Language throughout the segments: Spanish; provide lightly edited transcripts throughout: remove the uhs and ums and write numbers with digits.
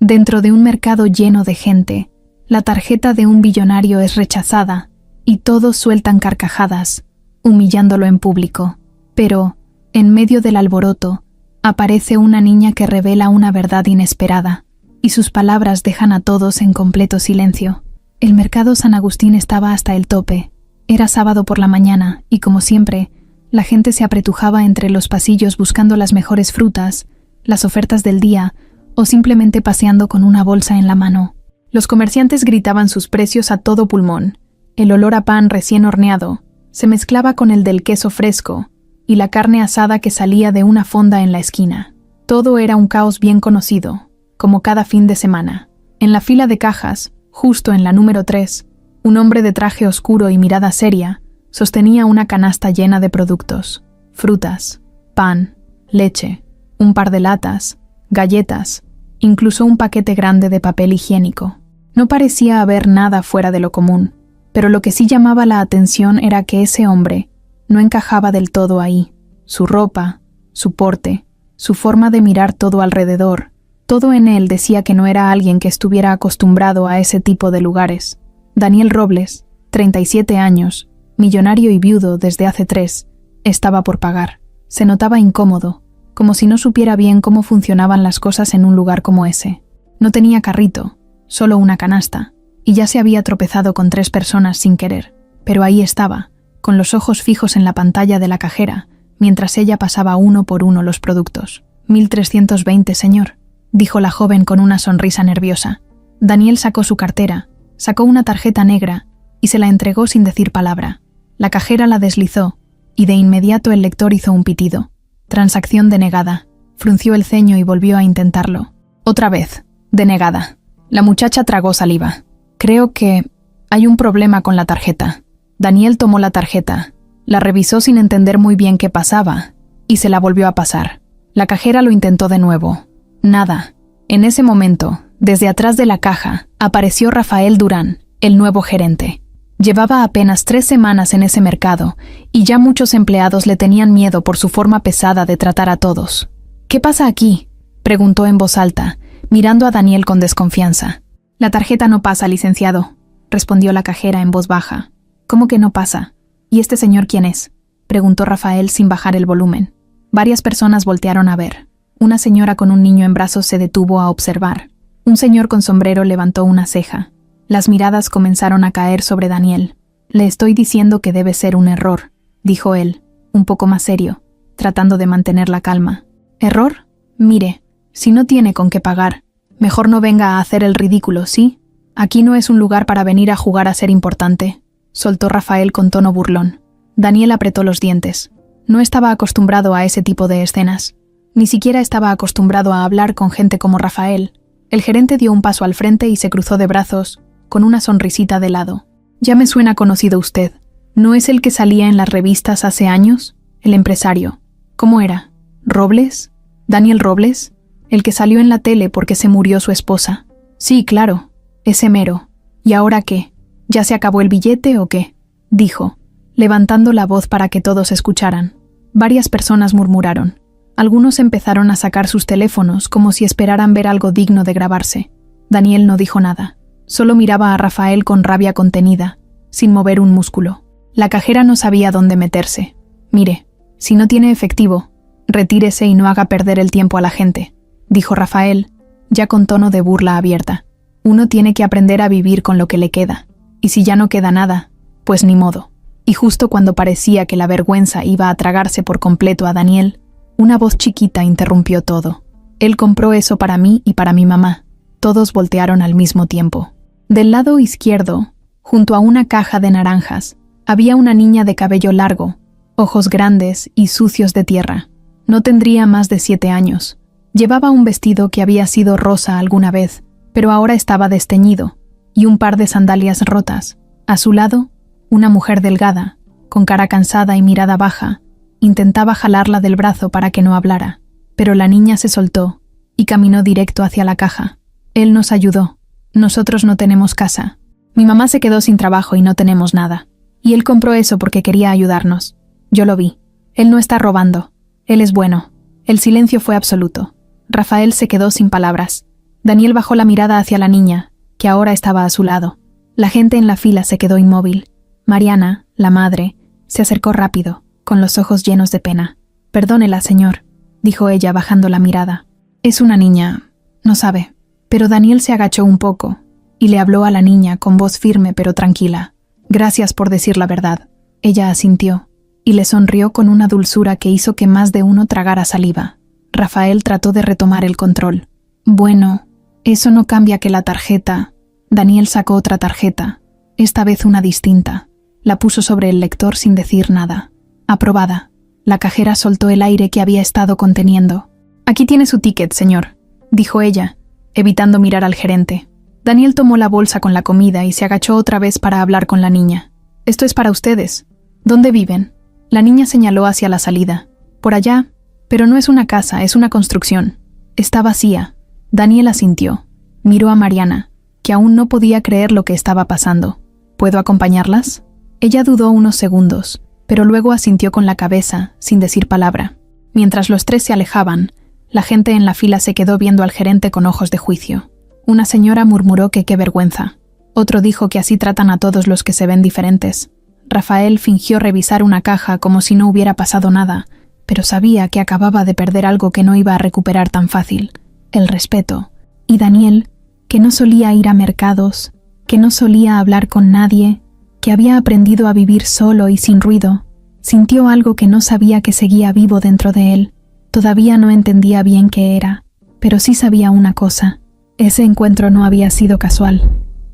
Dentro de un mercado lleno de gente, la tarjeta de un billonario es rechazada y todos sueltan carcajadas, humillándolo en público. Pero, en medio del alboroto, aparece una niña que revela una verdad inesperada, y sus palabras dejan a todos en completo silencio. El mercado San Agustín estaba hasta el tope. Era sábado por la mañana y, como siempre, la gente se apretujaba entre los pasillos buscando las mejores frutas, las ofertas del día o simplemente paseando con una bolsa en la mano. Los comerciantes gritaban sus precios a todo pulmón. El olor a pan recién horneado se mezclaba con el del queso fresco y la carne asada que salía de una fonda en la esquina. Todo era un caos bien conocido, como cada fin de semana. En la fila de cajas, justo en la número 3, un hombre de traje oscuro y mirada seria sostenía una canasta llena de productos: frutas, pan, leche, un par de latas, galletas, incluso un paquete grande de papel higiénico. No parecía haber nada fuera de lo común, pero lo que sí llamaba la atención era que ese hombre no encajaba del todo ahí. Su ropa, su porte, su forma de mirar todo alrededor, todo en él decía que no era alguien que estuviera acostumbrado a ese tipo de lugares. Daniel Robles, 37 años, millonario y viudo desde hace 3, estaba por pagar. Se notaba incómodo, como si no supiera bien cómo funcionaban las cosas en un lugar como ese. No tenía carrito, solo una canasta, y ya se había tropezado con 3 personas sin querer, pero ahí estaba, con los ojos fijos en la pantalla de la cajera, mientras ella pasaba uno por uno los productos. 1320, señor, dijo la joven con una sonrisa nerviosa. Daniel sacó su cartera, sacó una tarjeta negra y se la entregó sin decir palabra. La cajera la deslizó y de inmediato el lector hizo un pitido. Transacción denegada. Frunció el ceño y volvió a intentarlo. Otra vez, denegada. La muchacha tragó saliva. Creo que hay un problema con la tarjeta. Daniel tomó la tarjeta, la revisó sin entender muy bien qué pasaba y se la volvió a pasar. La cajera lo intentó de nuevo. Nada. En ese momento, desde atrás de la caja, apareció Rafael Durán, el nuevo gerente. Llevaba apenas 3 semanas en ese mercado y ya muchos empleados le tenían miedo por su forma pesada de tratar a todos. ¿Qué pasa aquí?, preguntó en voz alta, mirando a Daniel con desconfianza. La tarjeta no pasa, licenciado, respondió la cajera en voz baja. ¿Cómo que no pasa? ¿Y este señor quién es?, preguntó Rafael sin bajar el volumen. Varias personas voltearon a ver. Una señora con un niño en brazos se detuvo a observar. Un señor con sombrero levantó una ceja. Las miradas comenzaron a caer sobre Daniel. Le estoy diciendo que debe ser un error, dijo él, un poco más serio, tratando de mantener la calma. ¿Error? Mire, si no tiene con qué pagar, mejor no venga a hacer el ridículo, ¿sí? Aquí no es un lugar para venir a jugar a ser importante, soltó Rafael con tono burlón. Daniel apretó los dientes. No estaba acostumbrado a ese tipo de escenas. Ni siquiera estaba acostumbrado a hablar con gente como Rafael. El gerente dio un paso al frente y se cruzó de brazos, con una sonrisita de lado. Ya me suena conocido usted. ¿No es el que salía en las revistas hace años? El empresario. ¿Cómo era? ¿Robles? ¿Daniel Robles? El que salió en la tele porque se murió su esposa. Sí, claro. Ese mero. ¿Y ahora qué? ¿Ya se acabó el billete o qué?, dijo, levantando la voz para que todos escucharan. Varias personas murmuraron. Algunos empezaron a sacar sus teléfonos como si esperaran ver algo digno de grabarse. Daniel no dijo nada. Solo miraba a Rafael con rabia contenida, sin mover un músculo. La cajera no sabía dónde meterse. Mire, si no tiene efectivo, retírese y no haga perder el tiempo a la gente, dijo Rafael, ya con tono de burla abierta. Uno tiene que aprender a vivir con lo que le queda. Y si ya no queda nada, pues ni modo. Y justo cuando parecía que la vergüenza iba a tragarse por completo a Daniel, una voz chiquita interrumpió todo. Él compró eso para mí y para mi mamá. Todos voltearon al mismo tiempo. Del lado izquierdo, junto a una caja de naranjas, había una niña de cabello largo, ojos grandes y sucios de tierra. No tendría más de 7 años. Llevaba un vestido que había sido rosa alguna vez, pero ahora estaba desteñido, y un par de sandalias rotas. A su lado, una mujer delgada, con cara cansada y mirada baja, intentaba jalarla del brazo para que no hablara, pero la niña se soltó y caminó directo hacia la caja. Él nos ayudó. Nosotros no tenemos casa. Mi mamá se quedó sin trabajo y no tenemos nada. Y él compró eso porque quería ayudarnos. Yo lo vi. Él no está robando. Él es bueno. El silencio fue absoluto. Rafael se quedó sin palabras. Daniel bajó la mirada hacia la niña, que ahora estaba a su lado. La gente en la fila se quedó inmóvil. Mariana, la madre, se acercó rápido, con los ojos llenos de pena. «Perdónela, señor», dijo ella bajando la mirada. «Es una niña, no sabe». Pero Daniel se agachó un poco y le habló a la niña con voz firme pero tranquila. «Gracias por decir la verdad». Ella asintió y le sonrió con una dulzura que hizo que más de uno tragara saliva. Rafael trató de retomar el control. «Bueno, eso no cambia que la tarjeta». Daniel sacó otra tarjeta, esta vez una distinta. La puso sobre el lector sin decir nada. «Aprobada». La cajera soltó el aire que había estado conteniendo. «Aquí tiene su ticket, señor», dijo ella, evitando mirar al gerente. Daniel tomó la bolsa con la comida y se agachó otra vez para hablar con la niña. «Esto es para ustedes. ¿Dónde viven?» La niña señaló hacia la salida. «Por allá. Pero no es una casa, es una construcción. Está vacía». Daniel asintió. Miró a Mariana, que aún no podía creer lo que estaba pasando. «¿Puedo acompañarlas?» Ella dudó unos segundos, pero luego asintió con la cabeza, sin decir palabra. Mientras los tres se alejaban, la gente en la fila se quedó viendo al gerente con ojos de juicio. Una señora murmuró que qué vergüenza. Otro dijo que así tratan a todos los que se ven diferentes. Rafael fingió revisar una caja como si no hubiera pasado nada, pero sabía que acababa de perder algo que no iba a recuperar tan fácil: el respeto. Y Daniel, que no solía ir a mercados, que no solía hablar con nadie, que había aprendido a vivir solo y sin ruido, sintió algo que no sabía que seguía vivo dentro de él. Todavía no entendía bien qué era, pero sí sabía una cosa: ese encuentro no había sido casual,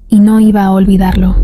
y no iba a olvidarlo.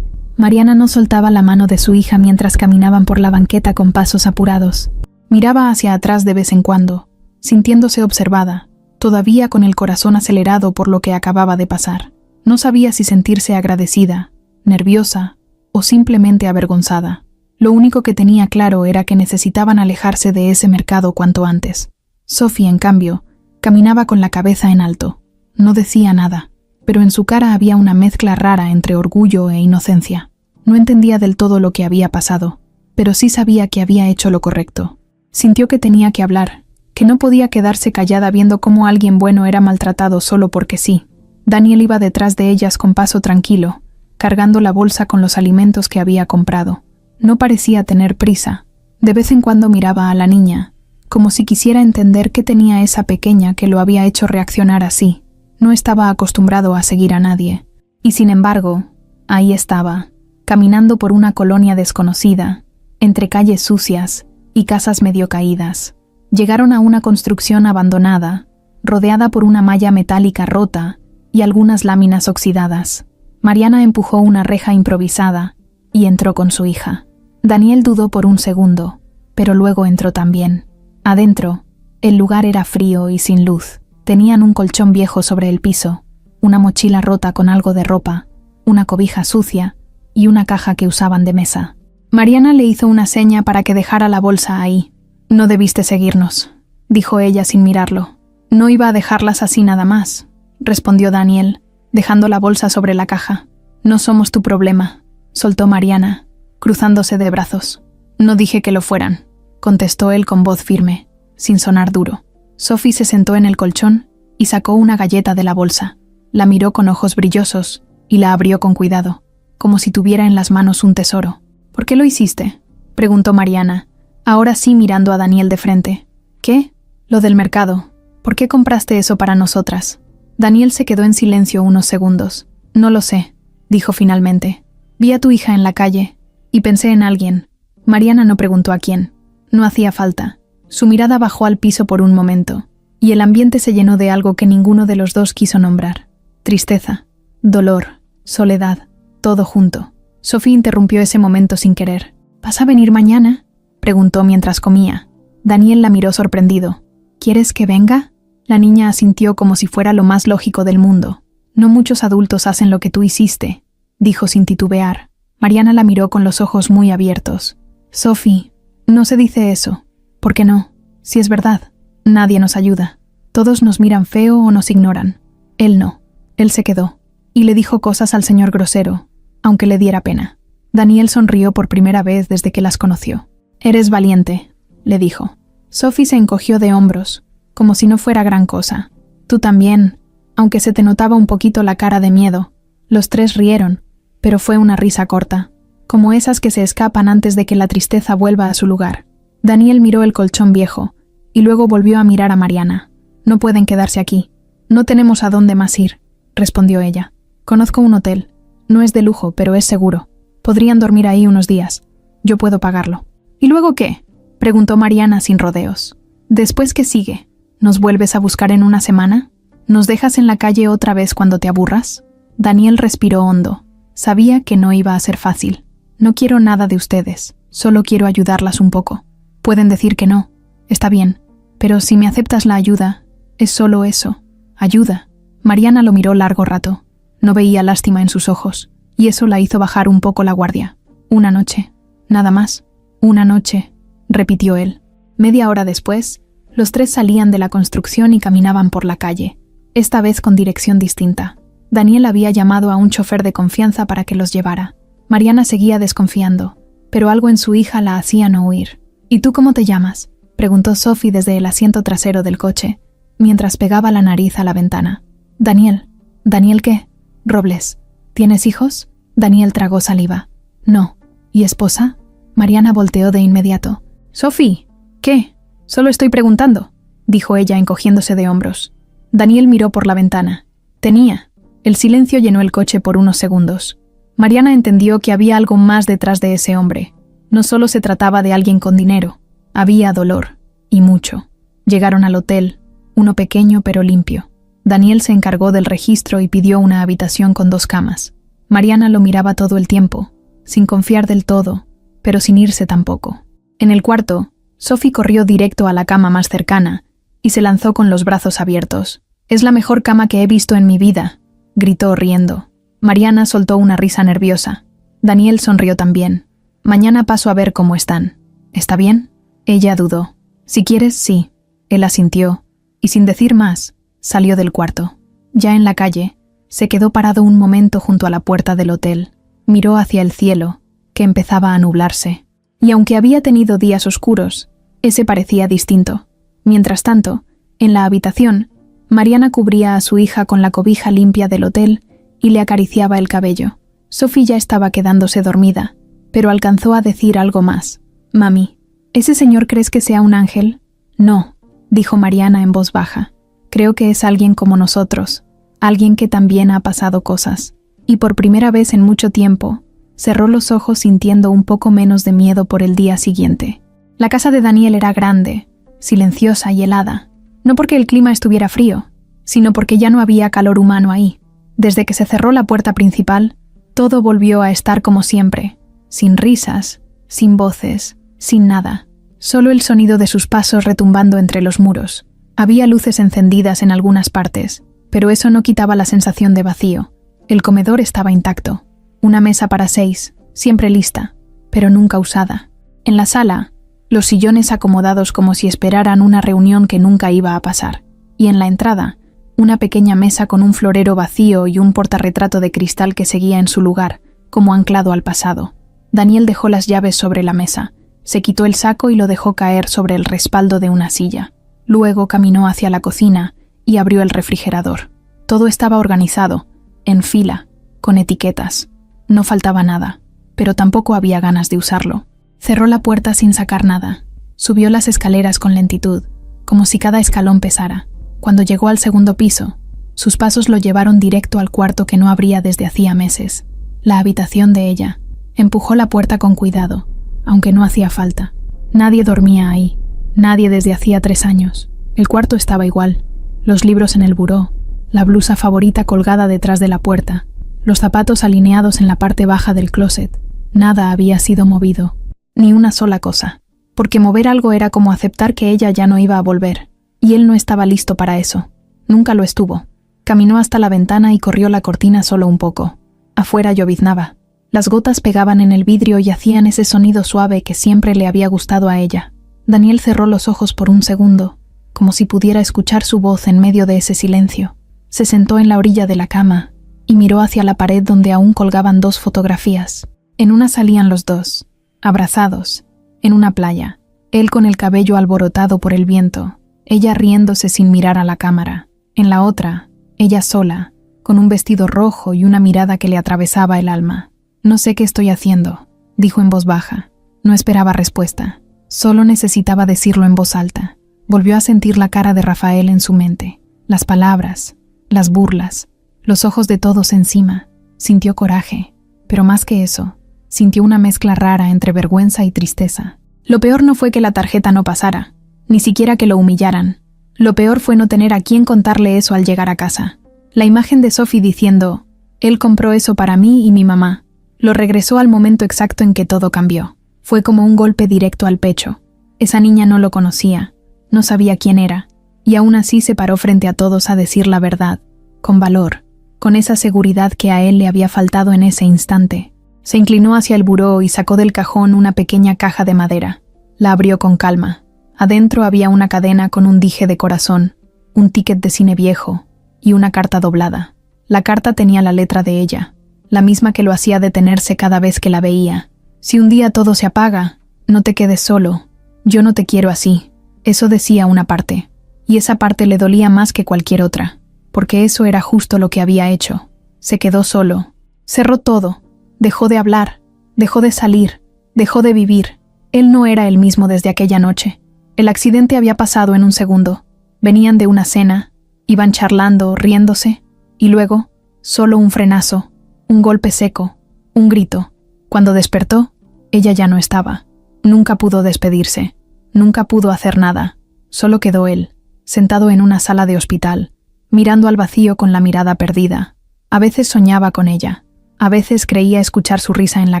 Mariana no soltaba la mano de su hija mientras caminaban por la banqueta con pasos apurados. Miraba hacia atrás de vez en cuando, sintiéndose observada, todavía con el corazón acelerado por lo que acababa de pasar. No sabía si sentirse agradecida, nerviosa o simplemente avergonzada. Lo único que tenía claro era que necesitaban alejarse de ese mercado cuanto antes. Sophie, en cambio, caminaba con la cabeza en alto. No decía nada, pero en su cara había una mezcla rara entre orgullo e inocencia. No entendía del todo lo que había pasado, pero sí sabía que había hecho lo correcto. Sintió que tenía que hablar, que no podía quedarse callada viendo cómo alguien bueno era maltratado solo porque sí. Daniel iba detrás de ellas con paso tranquilo, cargando la bolsa con los alimentos que había comprado. No parecía tener prisa. De vez en cuando miraba a la niña, como si quisiera entender qué tenía esa pequeña que lo había hecho reaccionar así. No estaba acostumbrado a seguir a nadie. Y sin embargo, ahí estaba, caminando por una colonia desconocida, entre calles sucias y casas medio caídas. Llegaron a una construcción abandonada, rodeada por una malla metálica rota y algunas láminas oxidadas. Mariana empujó una reja improvisada y entró con su hija. Daniel dudó por un segundo, pero luego entró también. Adentro, el lugar era frío y sin luz. Tenían un colchón viejo sobre el piso, una mochila rota con algo de ropa, una cobija sucia y una caja que usaban de mesa. Mariana le hizo una seña para que dejara la bolsa ahí. «No debiste seguirnos», dijo ella sin mirarlo. «No iba a dejarlas así nada más», respondió Daniel, dejando la bolsa sobre la caja. «No somos tu problema», soltó Mariana, cruzándose de brazos. «No dije que lo fueran», contestó él con voz firme, sin sonar duro. Sophie se sentó en el colchón y sacó una galleta de la bolsa. La miró con ojos brillosos y la abrió con cuidado, como si tuviera en las manos un tesoro. «¿Por qué lo hiciste?», preguntó Mariana, ahora sí mirando a Daniel de frente. «¿Qué?». «Lo del mercado. ¿Por qué compraste eso para nosotras?». Daniel se quedó en silencio unos segundos. «No lo sé», dijo finalmente. «Vi a tu hija en la calle y pensé en alguien». Mariana no preguntó a quién. No hacía falta. Su mirada bajó al piso por un momento, y el ambiente se llenó de algo que ninguno de los dos quiso nombrar. Tristeza, dolor, soledad, todo junto. Sophie interrumpió ese momento sin querer. «¿Vas a venir mañana?», preguntó mientras comía. Daniel la miró sorprendido. «¿Quieres que venga?». La niña asintió como si fuera lo más lógico del mundo. «No muchos adultos hacen lo que tú hiciste», dijo sin titubear. Mariana la miró con los ojos muy abiertos. «Sophie, no se dice eso». «¿Por qué no? Si es verdad, nadie nos ayuda. Todos nos miran feo o nos ignoran». Él no. Él se quedó y le dijo cosas al señor grosero, aunque le diera pena. Daniel sonrió por primera vez desde que las conoció. «Eres valiente», le dijo. Sophie se encogió de hombros, como si no fuera gran cosa. «Tú también», aunque se te notaba un poquito la cara de miedo. Los tres rieron, pero fue una risa corta, como esas que se escapan antes de que la tristeza vuelva a su lugar. Daniel miró el colchón viejo, y luego volvió a mirar a Mariana. «No pueden quedarse aquí. No tenemos a dónde más ir», respondió ella. «Conozco un hotel. No es de lujo, pero es seguro. Podrían dormir ahí unos días. Yo puedo pagarlo». «¿Y luego qué?», preguntó Mariana sin rodeos. «¿Después qué sigue? ¿Nos vuelves a buscar en una semana? ¿Nos dejas en la calle otra vez cuando te aburras?» Daniel respiró hondo. Sabía que no iba a ser fácil. «No quiero nada de ustedes. Solo quiero ayudarlas un poco. Pueden decir que no. Está bien. Pero si me aceptas la ayuda, es solo eso. Ayuda». Mariana lo miró largo rato. No veía lástima en sus ojos, y eso la hizo bajar un poco la guardia. «Una noche. Nada más. Una noche», repitió él. Media hora después, los tres salían de la construcción y caminaban por la calle, esta vez con dirección distinta. Daniel había llamado a un chofer de confianza para que los llevara. Mariana seguía desconfiando, pero algo en su hija la hacía no huir. «¿Y tú cómo te llamas?», preguntó Sophie desde el asiento trasero del coche, mientras pegaba la nariz a la ventana. «Daniel». «¿Daniel qué?». «Robles». «¿Tienes hijos?». Daniel tragó saliva. «No». «¿Y esposa?». Mariana volteó de inmediato. «Sophie, ¿qué? Solo estoy preguntando», dijo ella encogiéndose de hombros. Daniel miró por la ventana. Tenía. El silencio llenó el coche por unos segundos. Mariana entendió que había algo más detrás de ese hombre. No solo se trataba de alguien con dinero. Había dolor. Y mucho. Llegaron al hotel, uno pequeño pero limpio. Daniel se encargó del registro y pidió una habitación con 2 camas. Mariana lo miraba todo el tiempo, sin confiar del todo, pero sin irse tampoco. En el cuarto, Sophie corrió directo a la cama más cercana y se lanzó con los brazos abiertos. «Es la mejor cama que he visto en mi vida», gritó riendo. Mariana soltó una risa nerviosa. Daniel sonrió también. «Mañana paso a ver cómo están. ¿Está bien?». Ella dudó. «Si quieres, sí». Él asintió, y sin decir más, salió del cuarto. Ya en la calle, se quedó parado un momento junto a la puerta del hotel. Miró hacia el cielo, que empezaba a nublarse. Y aunque había tenido días oscuros, ese parecía distinto. Mientras tanto, en la habitación, Mariana cubría a su hija con la cobija limpia del hotel y le acariciaba el cabello. Sophie ya estaba quedándose dormida, pero alcanzó a decir algo más. «Mami, ¿ese señor crees que sea un ángel?». «No», dijo Mariana en voz baja. «Creo que es alguien como nosotros, alguien que también ha pasado cosas». Y por primera vez en mucho tiempo, cerró los ojos sintiendo un poco menos de miedo por el día siguiente. La casa de Daniel era grande, silenciosa y helada, no porque el clima estuviera frío, sino porque ya no había calor humano ahí. Desde que se cerró la puerta principal, todo volvió a estar como siempre, sin risas, sin voces, sin nada, solo el sonido de sus pasos retumbando entre los muros. Había luces encendidas en algunas partes, pero eso no quitaba la sensación de vacío. El comedor estaba intacto, una mesa para 6, siempre lista, pero nunca usada. En la sala, los sillones acomodados como si esperaran una reunión que nunca iba a pasar, y en la entrada, una pequeña mesa con un florero vacío y un portarretrato de cristal que seguía en su lugar, como anclado al pasado. Daniel dejó las llaves sobre la mesa, se quitó el saco y lo dejó caer sobre el respaldo de una silla. Luego caminó hacia la cocina y abrió el refrigerador. Todo estaba organizado, en fila, con etiquetas. No faltaba nada, pero tampoco había ganas de usarlo. Cerró la puerta sin sacar nada. Subió las escaleras con lentitud, como si cada escalón pesara. Cuando llegó al 2º piso, sus pasos lo llevaron directo al cuarto que no abría desde hacía meses, la habitación de ella. Empujó la puerta con cuidado, aunque no hacía falta. Nadie dormía ahí, nadie desde hacía 3 años. El cuarto estaba igual, los libros en el buró, la blusa favorita colgada detrás de la puerta, los zapatos alineados en la parte baja del closet. Nada había sido movido, ni una sola cosa, porque mover algo era como aceptar que ella ya no iba a volver, y él no estaba listo para eso. Nunca lo estuvo. Caminó hasta la ventana y corrió la cortina solo un poco. Afuera lloviznaba. Las gotas pegaban en el vidrio y hacían ese sonido suave que siempre le había gustado a ella. Daniel cerró los ojos por un segundo, como si pudiera escuchar su voz en medio de ese silencio. Se sentó en la orilla de la cama y miró hacia la pared donde aún colgaban 2 fotografías. En una salían los dos, abrazados, en una playa, él con el cabello alborotado por el viento, ella riéndose sin mirar a la cámara. En la otra, ella sola, con un vestido rojo y una mirada que le atravesaba el alma. «No sé qué estoy haciendo», dijo en voz baja. No esperaba respuesta. Solo necesitaba decirlo en voz alta. Volvió a sentir la cara de Rafael en su mente, las palabras, las burlas, los ojos de todos encima. Sintió coraje, pero más que eso, sintió una mezcla rara entre vergüenza y tristeza. Lo peor no fue que la tarjeta no pasara, ni siquiera que lo humillaran. Lo peor fue no tener a quién contarle eso al llegar a casa. La imagen de Sophie diciendo, «Él compró eso para mí y mi mamá», lo regresó al momento exacto en que todo cambió. Fue como un golpe directo al pecho. Esa niña no lo conocía, no sabía quién era, y aún así se paró frente a todos a decir la verdad, con valor, con esa seguridad que a él le había faltado en ese instante. Se inclinó hacia el buró y sacó del cajón una pequeña caja de madera. La abrió con calma. Adentro había una cadena con un dije de corazón, un ticket de cine viejo y una carta doblada. La carta tenía la letra de ella, la misma que lo hacía detenerse cada vez que la veía. «Si un día todo se apaga, no te quedes solo. Yo no te quiero así». Eso decía una parte, y esa parte le dolía más que cualquier otra, porque eso era justo lo que había hecho. Se quedó solo. Cerró todo. Dejó de hablar, dejó de salir, dejó de vivir. Él no era el mismo desde aquella noche. El accidente había pasado en un segundo. Venían de una cena, iban charlando, riéndose, y luego, solo un frenazo, un golpe seco, un grito. Cuando despertó, ella ya no estaba. Nunca pudo despedirse, nunca pudo hacer nada. Solo quedó él, sentado en una sala de hospital, mirando al vacío con la mirada perdida. A veces soñaba con ella, a veces creía escuchar su risa en la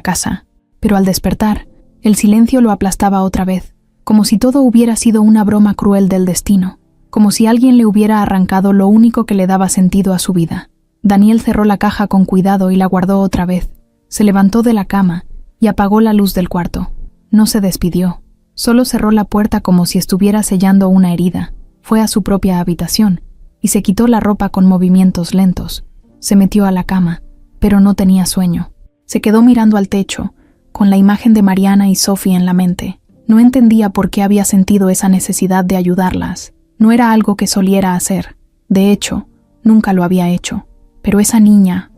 casa, pero al despertar, el silencio lo aplastaba otra vez, como si todo hubiera sido una broma cruel del destino, como si alguien le hubiera arrancado lo único que le daba sentido a su vida. Daniel cerró la caja con cuidado y la guardó otra vez. Se levantó de la cama y apagó la luz del cuarto. No se despidió, solo cerró la puerta como si estuviera sellando una herida. Fue a su propia habitación y se quitó la ropa con movimientos lentos. Se metió a la cama, pero no tenía sueño. Se quedó mirando al techo, con la imagen de Mariana y Sophie en la mente. No entendía por qué había sentido esa necesidad de ayudarlas. No era algo que soliera hacer. De hecho, nunca lo había hecho. Pero esa niña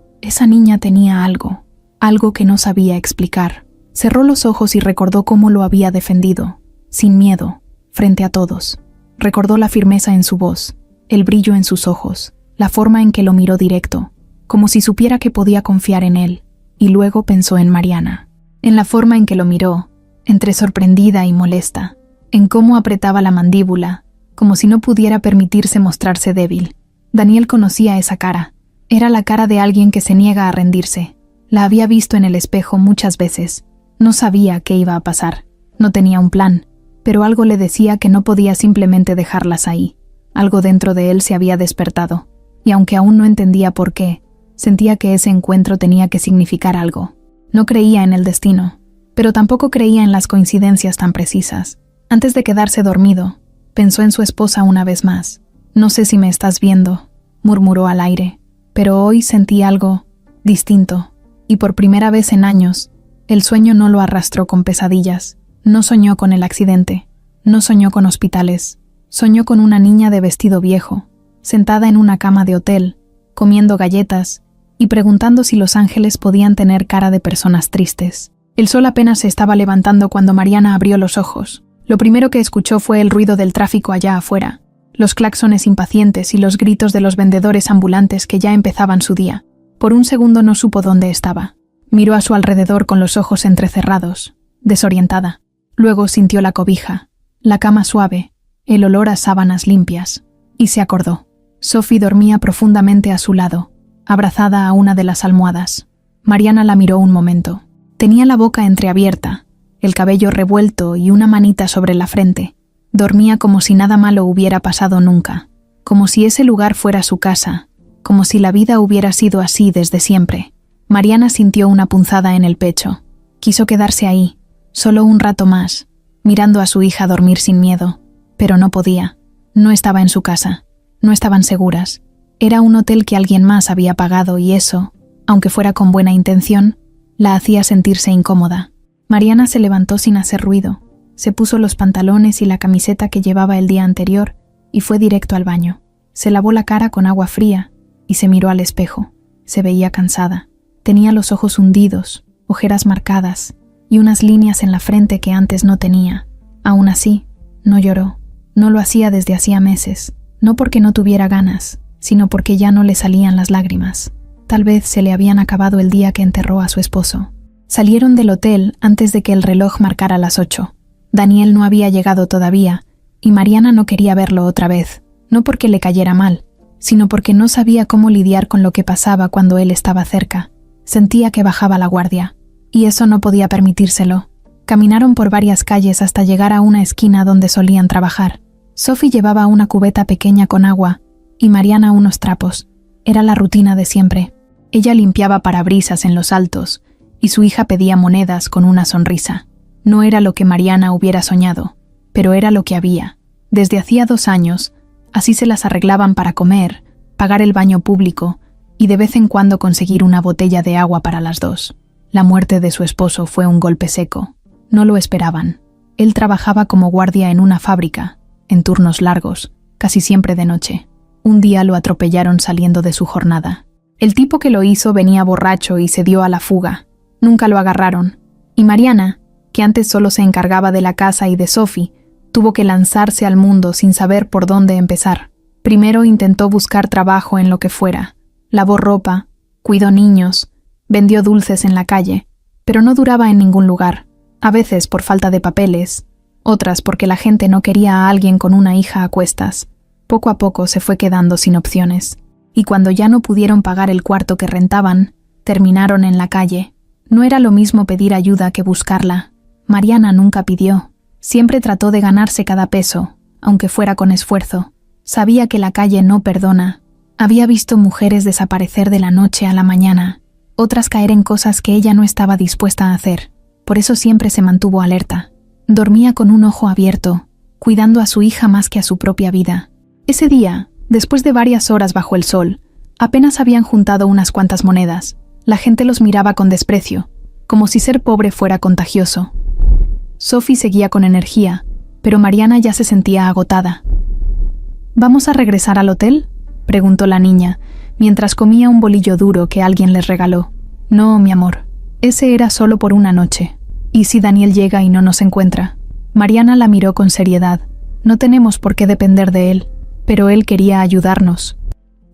tenía algo que no sabía explicar. Cerró los ojos y recordó cómo lo había defendido, sin miedo, frente a todos. Recordó la firmeza en su voz, el brillo en sus ojos, la forma en que lo miró directo, como si supiera que podía confiar en él, y luego pensó en Mariana, en la forma en que lo miró, entre sorprendida y molesta, en cómo apretaba la mandíbula, como si no pudiera permitirse mostrarse débil. Daniel conocía esa cara. Era la cara de alguien que se niega a rendirse. La había visto en el espejo muchas veces. No sabía qué iba a pasar. No tenía un plan, pero algo le decía que no podía simplemente dejarlas ahí. Algo dentro de él se había despertado, y aunque aún no entendía por qué, sentía que ese encuentro tenía que significar algo. No creía en el destino, pero tampoco creía en las coincidencias tan precisas. Antes de quedarse dormido, pensó en su esposa una vez más. «No sé si me estás viendo», murmuró al aire, pero hoy sentí algo distinto, y por primera vez en años, el sueño no lo arrastró con pesadillas. No soñó con el accidente, no soñó con hospitales, soñó con una niña de vestido viejo, sentada en una cama de hotel, comiendo galletas y preguntando si los ángeles podían tener cara de personas tristes. El sol apenas se estaba levantando cuando Mariana abrió los ojos. Lo primero que escuchó fue el ruido del tráfico allá afuera, los claxones impacientes y los gritos de los vendedores ambulantes que ya empezaban su día. Por un segundo no supo dónde estaba. Miró a su alrededor con los ojos entrecerrados, desorientada. Luego sintió la cobija, la cama suave, el olor a sábanas limpias, y se acordó. Sophie dormía profundamente a su lado, abrazada a una de las almohadas. Mariana la miró un momento. Tenía la boca entreabierta, el cabello revuelto y una manita sobre la frente. Dormía como si nada malo hubiera pasado nunca, como si ese lugar fuera su casa, como si la vida hubiera sido así desde siempre. Mariana sintió una punzada en el pecho. Quiso quedarse ahí, solo un rato más, mirando a su hija dormir sin miedo, pero no podía. No estaba en su casa, no estaban seguras. Era un hotel que alguien más había pagado y eso, aunque fuera con buena intención, la hacía sentirse incómoda. Mariana se levantó sin hacer ruido, se puso los pantalones y la camiseta que llevaba el día anterior y fue directo al baño. Se lavó la cara con agua fría y se miró al espejo. Se veía cansada. Tenía los ojos hundidos, ojeras marcadas y unas líneas en la frente que antes no tenía. Aún así, no lloró. No lo hacía desde hacía meses, no porque no tuviera ganas, sino porque ya no le salían las lágrimas. Tal vez se le habían acabado el día que enterró a su esposo. Salieron del hotel antes de que el reloj marcara las 8. Daniel no había llegado todavía, y Mariana no quería verlo otra vez, no porque le cayera mal, sino porque no sabía cómo lidiar con lo que pasaba cuando él estaba cerca. Sentía que bajaba la guardia, y eso no podía permitírselo. Caminaron por varias calles hasta llegar a una esquina donde solían trabajar. Sophie llevaba una cubeta pequeña con agua y Mariana unos trapos. Era la rutina de siempre. Ella limpiaba parabrisas en los altos y su hija pedía monedas con una sonrisa. No era lo que Mariana hubiera soñado, pero era lo que había. Desde hacía 2 años, así se las arreglaban para comer, pagar el baño público y de vez en cuando conseguir una botella de agua para las 2. La muerte de su esposo fue un golpe seco. No lo esperaban. Él trabajaba como guardia en una fábrica, en turnos largos, casi siempre de noche. Un día lo atropellaron saliendo de su jornada. El tipo que lo hizo venía borracho y se dio a la fuga. Nunca lo agarraron. Y Mariana, que antes solo se encargaba de la casa y de Sophie, tuvo que lanzarse al mundo sin saber por dónde empezar. Primero intentó buscar trabajo en lo que fuera. Lavó ropa, cuidó niños, vendió dulces en la calle, pero no duraba en ningún lugar. A veces por falta de papeles, otras porque la gente no quería a alguien con una hija a cuestas. Poco a poco se fue quedando sin opciones, y cuando ya no pudieron pagar el cuarto que rentaban, terminaron en la calle. No era lo mismo pedir ayuda que buscarla. Mariana nunca pidió. Siempre trató de ganarse cada peso, aunque fuera con esfuerzo. Sabía que la calle no perdona. Había visto mujeres desaparecer de la noche a la mañana, otras caer en cosas que ella no estaba dispuesta a hacer. Por eso siempre se mantuvo alerta. Dormía con un ojo abierto, cuidando a su hija más que a su propia vida. Ese día, después de varias horas bajo el sol, apenas habían juntado unas cuantas monedas. La gente los miraba con desprecio, como si ser pobre fuera contagioso. Sophie seguía con energía, pero Mariana ya se sentía agotada. ¿Vamos a regresar al hotel?, preguntó la niña, mientras comía un bolillo duro que alguien les regaló. No, mi amor, ese era solo por una noche. ¿Y si Daniel llega y no nos encuentra? Mariana la miró con seriedad. No tenemos por qué depender de él, pero él quería ayudarnos.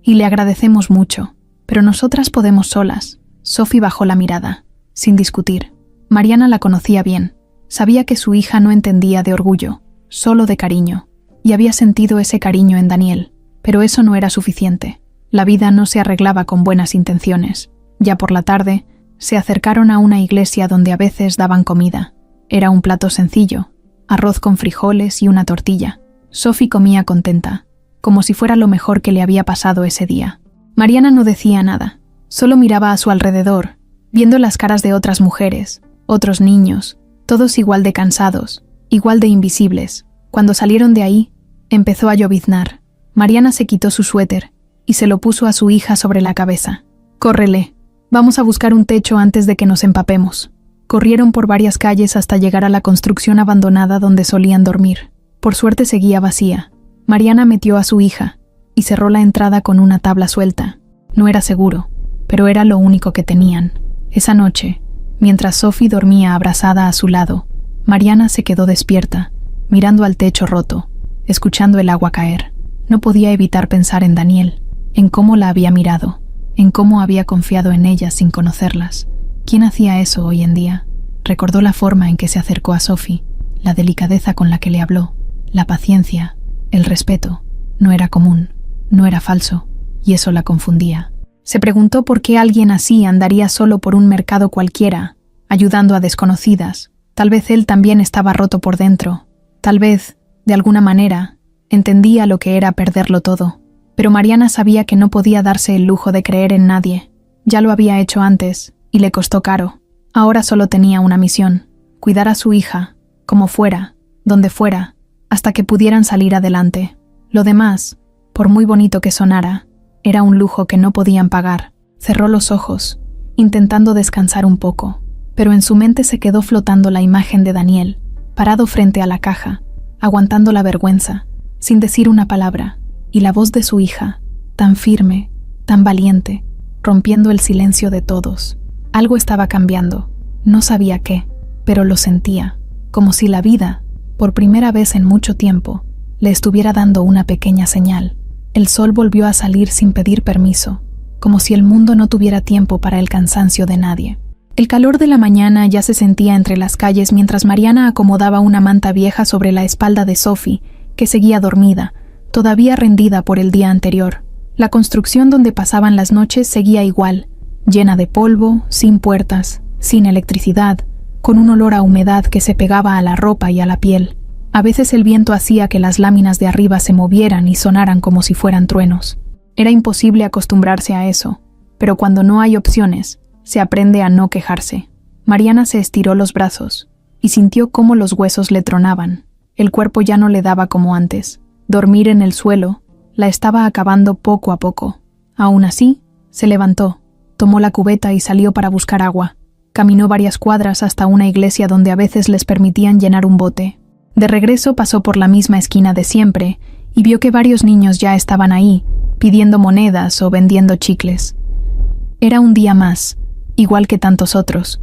Y le agradecemos mucho, pero nosotras podemos solas. Sophie bajó la mirada, sin discutir. Mariana la conocía bien. Sabía que su hija no entendía de orgullo, solo de cariño, y había sentido ese cariño en Daniel, pero eso no era suficiente. La vida no se arreglaba con buenas intenciones. Ya por la tarde, se acercaron a una iglesia donde a veces daban comida. Era un plato sencillo, arroz con frijoles y una tortilla. Sophie comía contenta, como si fuera lo mejor que le había pasado ese día. Mariana no decía nada, solo miraba a su alrededor, viendo las caras de otras mujeres, otros niños, todos igual de cansados, igual de invisibles. Cuando salieron de ahí, empezó a lloviznar. Mariana se quitó su suéter y se lo puso a su hija sobre la cabeza. «Córrele, vamos a buscar un techo antes de que nos empapemos». Corrieron por varias calles hasta llegar a la construcción abandonada donde solían dormir. Por suerte seguía vacía. Mariana metió a su hija y cerró la entrada con una tabla suelta. No era seguro, pero era lo único que tenían. Esa noche, mientras Sophie dormía abrazada a su lado, Mariana se quedó despierta, mirando al techo roto, escuchando el agua caer. No podía evitar pensar en Daniel, en cómo la había mirado, en cómo había confiado en ella sin conocerlas. ¿Quién hacía eso hoy en día? Recordó la forma en que se acercó a Sophie, la delicadeza con la que le habló, la paciencia, el respeto. No era común, no era falso, y eso la confundía. Se preguntó por qué alguien así andaría solo por un mercado cualquiera, ayudando a desconocidas. Tal vez él también estaba roto por dentro. Tal vez, de alguna manera, entendía lo que era perderlo todo. Pero Mariana sabía que no podía darse el lujo de creer en nadie. Ya lo había hecho antes, y le costó caro. Ahora solo tenía una misión: cuidar a su hija, como fuera, donde fuera, hasta que pudieran salir adelante. Lo demás, por muy bonito que sonara, era un lujo que no podían pagar. Cerró los ojos, intentando descansar un poco, pero en su mente se quedó flotando la imagen de Daniel, parado frente a la caja, aguantando la vergüenza, sin decir una palabra, y la voz de su hija, tan firme, tan valiente, rompiendo el silencio de todos. Algo estaba cambiando. No sabía qué, pero lo sentía, como si la vida, por primera vez en mucho tiempo, le estuviera dando una pequeña señal. El sol volvió a salir sin pedir permiso, como si el mundo no tuviera tiempo para el cansancio de nadie. El calor de la mañana ya se sentía entre las calles mientras Mariana acomodaba una manta vieja sobre la espalda de Sophie, que seguía dormida, todavía rendida por el día anterior. La construcción donde pasaban las noches seguía igual, llena de polvo, sin puertas, sin electricidad, con un olor a humedad que se pegaba a la ropa y a la piel. A veces el viento hacía que las láminas de arriba se movieran y sonaran como si fueran truenos. Era imposible acostumbrarse a eso, pero cuando no hay opciones, se aprende a no quejarse. Mariana se estiró los brazos y sintió cómo los huesos le tronaban. El cuerpo ya no le daba como antes. Dormir en el suelo la estaba acabando poco a poco. Aún así, se levantó, tomó la cubeta y salió para buscar agua. Caminó varias cuadras hasta una iglesia donde a veces les permitían llenar un bote. De regreso pasó por la misma esquina de siempre y vio que varios niños ya estaban ahí, pidiendo monedas o vendiendo chicles. Era un día más, igual que tantos otros,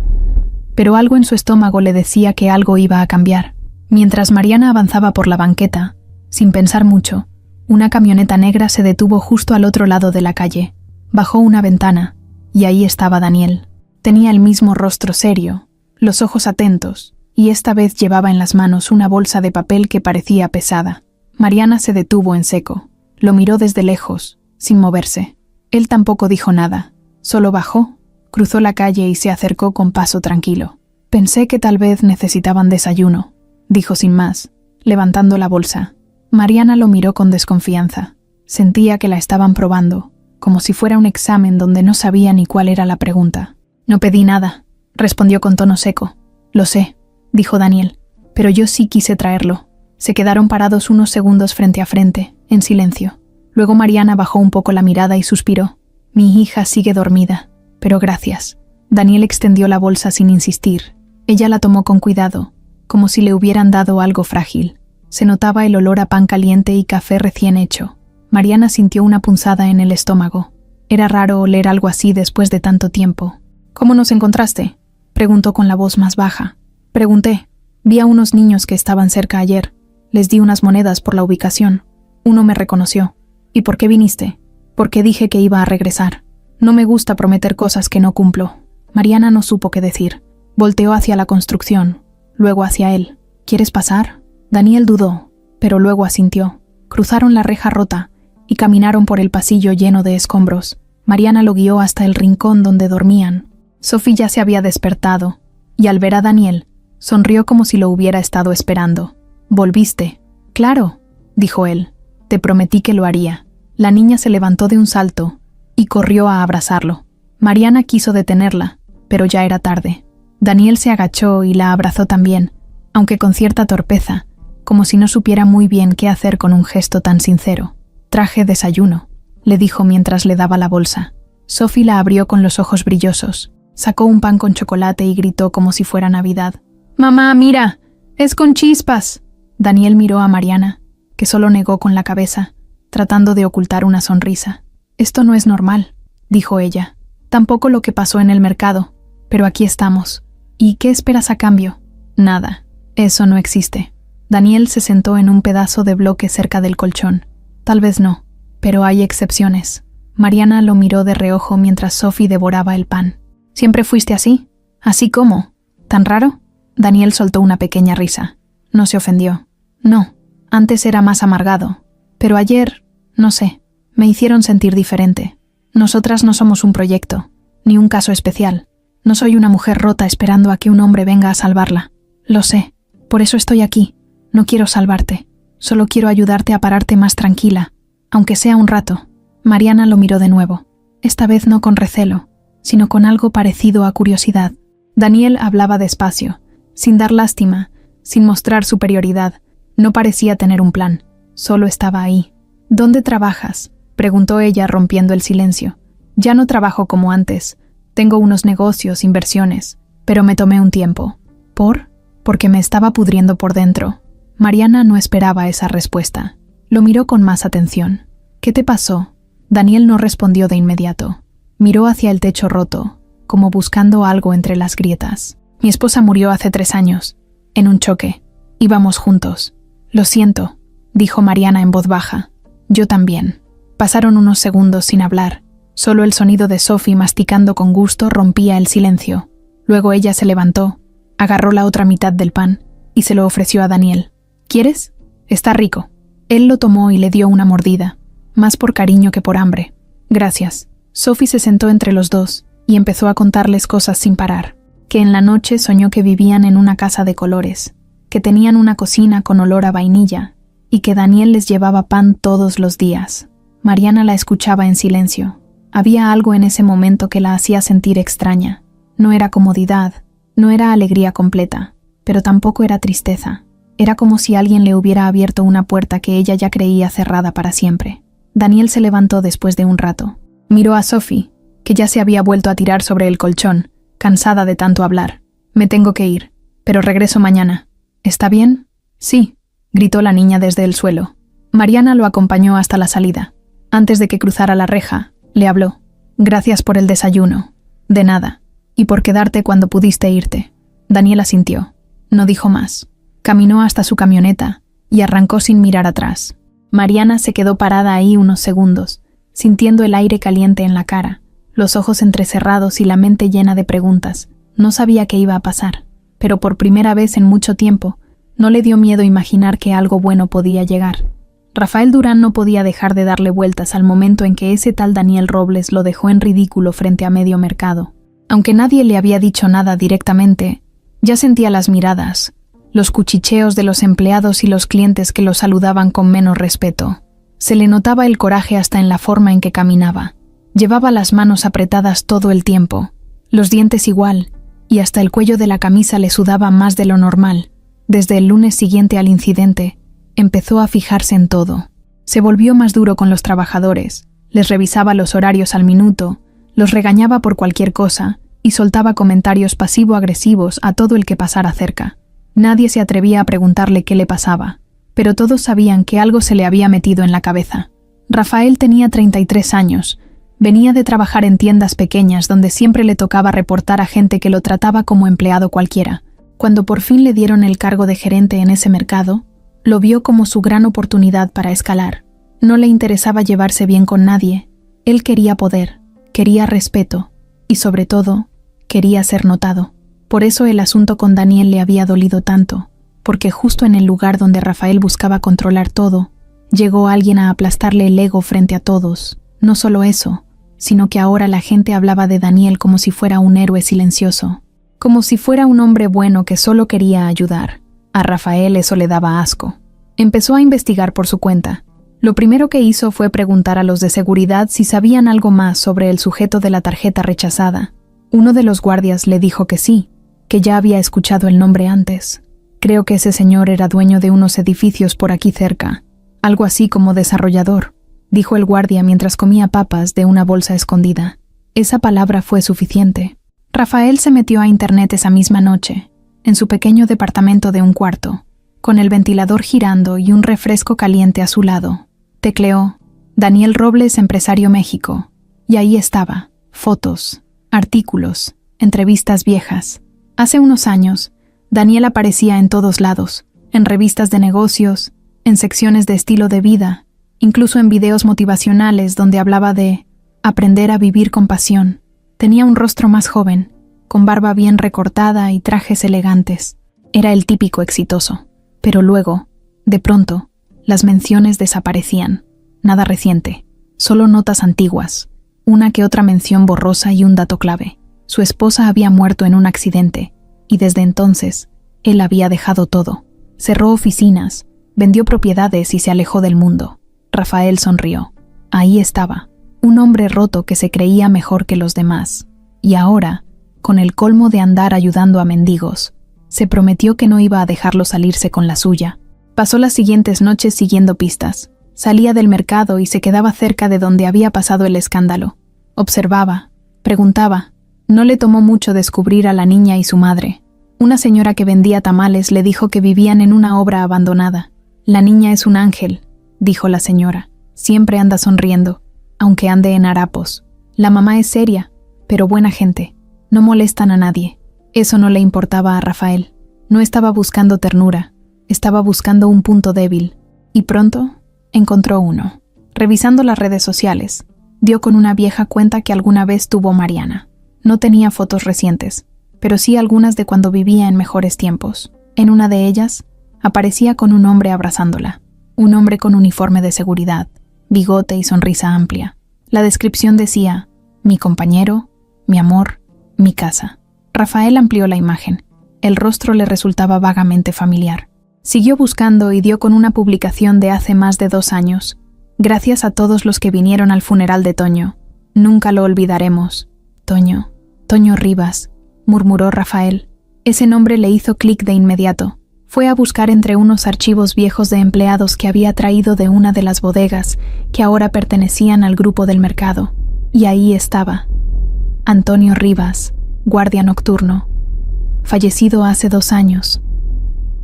pero algo en su estómago le decía que algo iba a cambiar. Mientras Mariana avanzaba por la banqueta, sin pensar mucho, una camioneta negra se detuvo justo al otro lado de la calle. Bajó una ventana, y ahí estaba Daniel. Tenía el mismo rostro serio, los ojos atentos, y esta vez llevaba en las manos una bolsa de papel que parecía pesada. Mariana se detuvo en seco. Lo miró desde lejos, sin moverse. Él tampoco dijo nada. Solo bajó, cruzó la calle y se acercó con paso tranquilo. Pensé que tal vez necesitaban desayuno, dijo sin más, levantando la bolsa. Mariana lo miró con desconfianza. Sentía que la estaban probando, como si fuera un examen donde no sabía ni cuál era la pregunta. No pedí nada, respondió con tono seco. Lo sé, dijo Daniel, pero yo sí quise traerlo. Se quedaron parados unos segundos frente a frente, en silencio. Luego Mariana bajó un poco la mirada y suspiró. Mi hija sigue dormida, pero gracias. Daniel extendió la bolsa sin insistir. Ella la tomó con cuidado, como si le hubieran dado algo frágil. Se notaba el olor a pan caliente y café recién hecho. Mariana sintió una punzada en el estómago. Era raro oler algo así después de tanto tiempo. ¿Cómo nos encontraste?, preguntó con la voz más baja. Pregunté. Vi a unos niños que estaban cerca ayer. Les di unas monedas por la ubicación. Uno me reconoció. ¿Y por qué viniste? Porque dije que iba a regresar. No me gusta prometer cosas que no cumplo. Mariana no supo qué decir. Volteó hacia la construcción, luego hacia él. ¿Quieres pasar? Daniel dudó, pero luego asintió. Cruzaron la reja rota y caminaron por el pasillo lleno de escombros. Mariana lo guió hasta el rincón donde dormían. Sophie ya se había despertado, y al ver a Daniel, sonrió como si lo hubiera estado esperando. ¿Volviste? Claro, dijo él. Te prometí que lo haría. La niña se levantó de un salto y corrió a abrazarlo. Mariana quiso detenerla, pero ya era tarde. Daniel se agachó y la abrazó también, aunque con cierta torpeza, como si no supiera muy bien qué hacer con un gesto tan sincero. Traje desayuno, le dijo mientras le daba la bolsa. Sophie la abrió con los ojos brillosos. Sacó un pan con chocolate y gritó como si fuera Navidad. «¡Mamá, mira! ¡Es con chispas!». Daniel miró a Mariana, que solo negó con la cabeza, tratando de ocultar una sonrisa. «Esto no es normal», dijo ella. «Tampoco lo que pasó en el mercado, pero aquí estamos. ¿Y qué esperas a cambio?» «Nada. Eso no existe». Daniel se sentó en un pedazo de bloque cerca del colchón. «Tal vez no, pero hay excepciones». Mariana lo miró de reojo mientras Sophie devoraba el pan. «¿Siempre fuiste así? ¿Así cómo? ¿Tan raro?» Daniel soltó una pequeña risa. No se ofendió. «No, antes era más amargado. Pero ayer, no sé, me hicieron sentir diferente. Nosotras no somos un proyecto, ni un caso especial. No soy una mujer rota esperando a que un hombre venga a salvarla. Lo sé, por eso estoy aquí. No quiero salvarte, solo quiero ayudarte a pararte más tranquila, aunque sea un rato». Mariana lo miró de nuevo, esta vez no con recelo, sino con algo parecido a curiosidad. Daniel hablaba despacio, sin dar lástima, sin mostrar superioridad. No parecía tener un plan, solo estaba ahí. «¿Dónde trabajas?», preguntó ella rompiendo el silencio. «Ya no trabajo como antes. Tengo unos negocios, inversiones, pero me tomé un tiempo». «¿Por?». «Porque me estaba pudriendo por dentro». Mariana no esperaba esa respuesta. Lo miró con más atención. «¿Qué te pasó?». Daniel no respondió de inmediato. Miró hacia el techo roto, como buscando algo entre las grietas. Mi esposa murió hace 3 años, en un choque. Íbamos juntos. Lo siento, dijo Mariana en voz baja. Yo también. Pasaron unos segundos sin hablar. Solo el sonido de Sophie masticando con gusto rompía el silencio. Luego ella se levantó, agarró la otra mitad del pan y se lo ofreció a Daniel. ¿Quieres? Está rico. Él lo tomó y le dio una mordida, más por cariño que por hambre. Gracias. Sophie se sentó entre los dos y empezó a contarles cosas sin parar. Que en la noche soñó que vivían en una casa de colores, que tenían una cocina con olor a vainilla y que Daniel les llevaba pan todos los días. Mariana la escuchaba en silencio. Había algo en ese momento que la hacía sentir extraña. No era comodidad, no era alegría completa, pero tampoco era tristeza. Era como si alguien le hubiera abierto una puerta que ella ya creía cerrada para siempre. Daniel se levantó después de un rato. Miró a Sophie, que ya se había vuelto a tirar sobre el colchón, cansada de tanto hablar. Me tengo que ir, pero regreso mañana. ¿Está bien? Sí, gritó la niña desde el suelo. Mariana lo acompañó hasta la salida. Antes de que cruzara la reja, le habló. Gracias por el desayuno. De nada. Y por quedarte cuando pudiste irte. Daniel asintió. No dijo más. Caminó hasta su camioneta y arrancó sin mirar atrás. Mariana se quedó parada ahí unos segundos, sintiendo el aire caliente en la cara, los ojos entrecerrados y la mente llena de preguntas. No sabía qué iba a pasar, pero por primera vez en mucho tiempo, no le dio miedo imaginar que algo bueno podía llegar. Rafael Durán no podía dejar de darle vueltas al momento en que ese tal Daniel Robles lo dejó en ridículo frente a medio mercado. Aunque nadie le había dicho nada directamente, ya sentía las miradas, los cuchicheos de los empleados y los clientes que lo saludaban con menos respeto. Se le notaba el coraje hasta en la forma en que caminaba. Llevaba las manos apretadas todo el tiempo, los dientes igual, y hasta el cuello de la camisa le sudaba más de lo normal. Desde el lunes siguiente al incidente, empezó a fijarse en todo. Se volvió más duro con los trabajadores, les revisaba los horarios al minuto, los regañaba por cualquier cosa y soltaba comentarios pasivo-agresivos a todo el que pasara cerca. Nadie se atrevía a preguntarle qué le pasaba, pero todos sabían que algo se le había metido en la cabeza. Rafael tenía 33 años, venía de trabajar en tiendas pequeñas donde siempre le tocaba reportar a gente que lo trataba como empleado cualquiera. Cuando por fin le dieron el cargo de gerente en ese mercado, lo vio como su gran oportunidad para escalar. No le interesaba llevarse bien con nadie, él quería poder, quería respeto y sobre todo, quería ser notado. Por eso el asunto con Daniel le había dolido tanto, porque justo en el lugar donde Rafael buscaba controlar todo, llegó alguien a aplastarle el ego frente a todos. No solo eso, sino que ahora la gente hablaba de Daniel como si fuera un héroe silencioso, como si fuera un hombre bueno que solo quería ayudar. A Rafael eso le daba asco. Empezó a investigar por su cuenta. Lo primero que hizo fue preguntar a los de seguridad si sabían algo más sobre el sujeto de la tarjeta rechazada. Uno de los guardias le dijo que sí, que ya había escuchado el nombre antes. Creo que ese señor era dueño de unos edificios por aquí cerca, algo así como desarrollador, dijo el guardia mientras comía papas de una bolsa escondida. Esa palabra fue suficiente. Rafael se metió a internet esa misma noche, en su pequeño departamento de un cuarto, con el ventilador girando y un refresco caliente a su lado. Tecleó Daniel Robles, empresario México, y ahí estaba, fotos, artículos, entrevistas viejas. Hace unos años, Daniel aparecía en todos lados, en revistas de negocios, en secciones de estilo de vida, incluso en videos motivacionales donde hablaba de aprender a vivir con pasión. Tenía un rostro más joven, con barba bien recortada y trajes elegantes. Era el típico exitoso. Pero luego, de pronto, las menciones desaparecían. Nada reciente, solo notas antiguas, una que otra mención borrosa y un dato clave. Su esposa había muerto en un accidente, y desde entonces, él había dejado todo. Cerró oficinas, vendió propiedades y se alejó del mundo. Rafael sonrió. Ahí estaba, un hombre roto que se creía mejor que los demás. Y ahora, con el colmo de andar ayudando a mendigos, se prometió que no iba a dejarlo salirse con la suya. Pasó las siguientes noches siguiendo pistas. Salía del mercado y se quedaba cerca de donde había pasado el escándalo. Observaba, preguntaba. No le tomó mucho descubrir a la niña y su madre. Una señora que vendía tamales le dijo que vivían en una obra abandonada. La niña es un ángel, dijo la señora. Siempre anda sonriendo. aunque ande en harapos. La mamá es seria, pero buena gente. No molestan a nadie. Eso no le importaba a Rafael. No estaba buscando ternura, estaba buscando un punto débil. Y pronto encontró uno. Revisando las redes sociales, dio con una vieja cuenta que alguna vez tuvo Mariana. No tenía fotos recientes, pero sí algunas de cuando vivía en mejores tiempos. En una de ellas, aparecía con un hombre abrazándola. Un hombre con uniforme de seguridad, bigote y sonrisa amplia. La descripción decía: mi compañero, mi amor, mi casa. Rafael amplió la imagen. El rostro le resultaba vagamente familiar. Siguió buscando y dio con una publicación de hace más de 2 años. Gracias a todos los que vinieron al funeral de Toño. Nunca lo olvidaremos. Toño Rivas, murmuró Rafael. Ese nombre le hizo clic de inmediato. Fue a buscar entre unos archivos viejos de empleados que había traído de una de las bodegas que ahora pertenecían al grupo del mercado. Y ahí estaba. Antonio Rivas, guardia nocturno. Fallecido hace 2 años.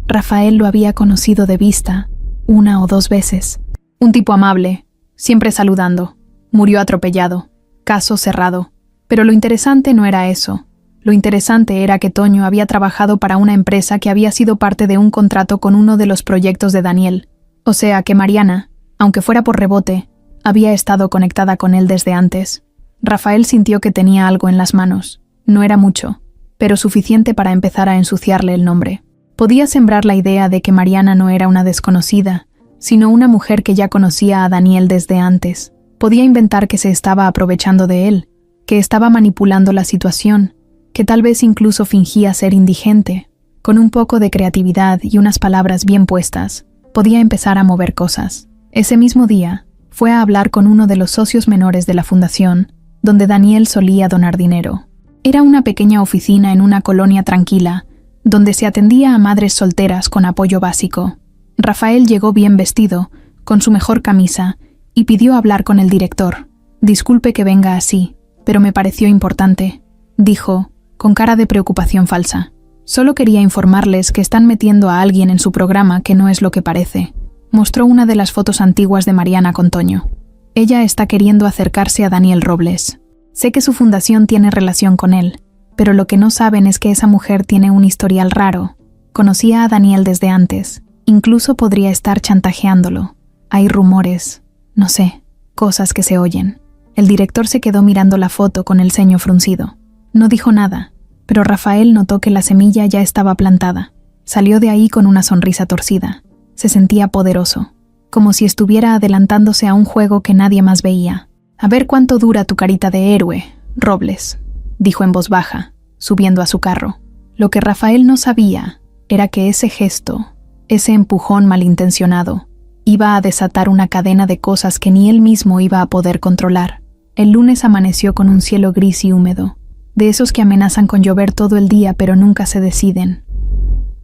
Rafael lo había conocido de vista, 1 o 2 veces. Un tipo amable, siempre saludando. Murió atropellado. Caso cerrado. Pero lo interesante no era eso. Lo interesante era que Toño había trabajado para una empresa que había sido parte de un contrato con uno de los proyectos de Daniel. O sea que Mariana, aunque fuera por rebote, había estado conectada con él desde antes. Rafael sintió que tenía algo en las manos. No era mucho, pero suficiente para empezar a ensuciarle el nombre. Podía sembrar la idea de que Mariana no era una desconocida, sino una mujer que ya conocía a Daniel desde antes. Podía inventar que se estaba aprovechando de él, que estaba manipulando la situación, que tal vez incluso fingía ser indigente. Con un poco de creatividad y unas palabras bien puestas, podía empezar a mover cosas. Ese mismo día, fue a hablar con uno de los socios menores de la fundación, donde Daniel solía donar dinero. Era una pequeña oficina en una colonia tranquila, donde se atendía a madres solteras con apoyo básico. Rafael llegó bien vestido, con su mejor camisa, y pidió hablar con el director. «Disculpe que venga así, pero me pareció importante», dijo, con cara de preocupación falsa. «Solo quería informarles que están metiendo a alguien en su programa que no es lo que parece». Mostró una de las fotos antiguas de Mariana con Toño. «Ella está queriendo acercarse a Daniel Robles. Sé que su fundación tiene relación con él, pero lo que no saben es que esa mujer tiene un historial raro. Conocía a Daniel desde antes. Incluso podría estar chantajeándolo. Hay rumores, no sé, cosas que se oyen». El director se quedó mirando la foto con el ceño fruncido. No dijo nada, pero Rafael notó que la semilla ya estaba plantada. Salió de ahí con una sonrisa torcida. Se sentía poderoso, como si estuviera adelantándose a un juego que nadie más veía. «A ver cuánto dura tu carita de héroe, Robles», dijo en voz baja, subiendo a su carro. Lo que Rafael no sabía era que ese gesto, ese empujón malintencionado, iba a desatar una cadena de cosas que ni él mismo iba a poder controlar. El lunes amaneció con un cielo gris y húmedo, de esos que amenazan con llover todo el día pero nunca se deciden.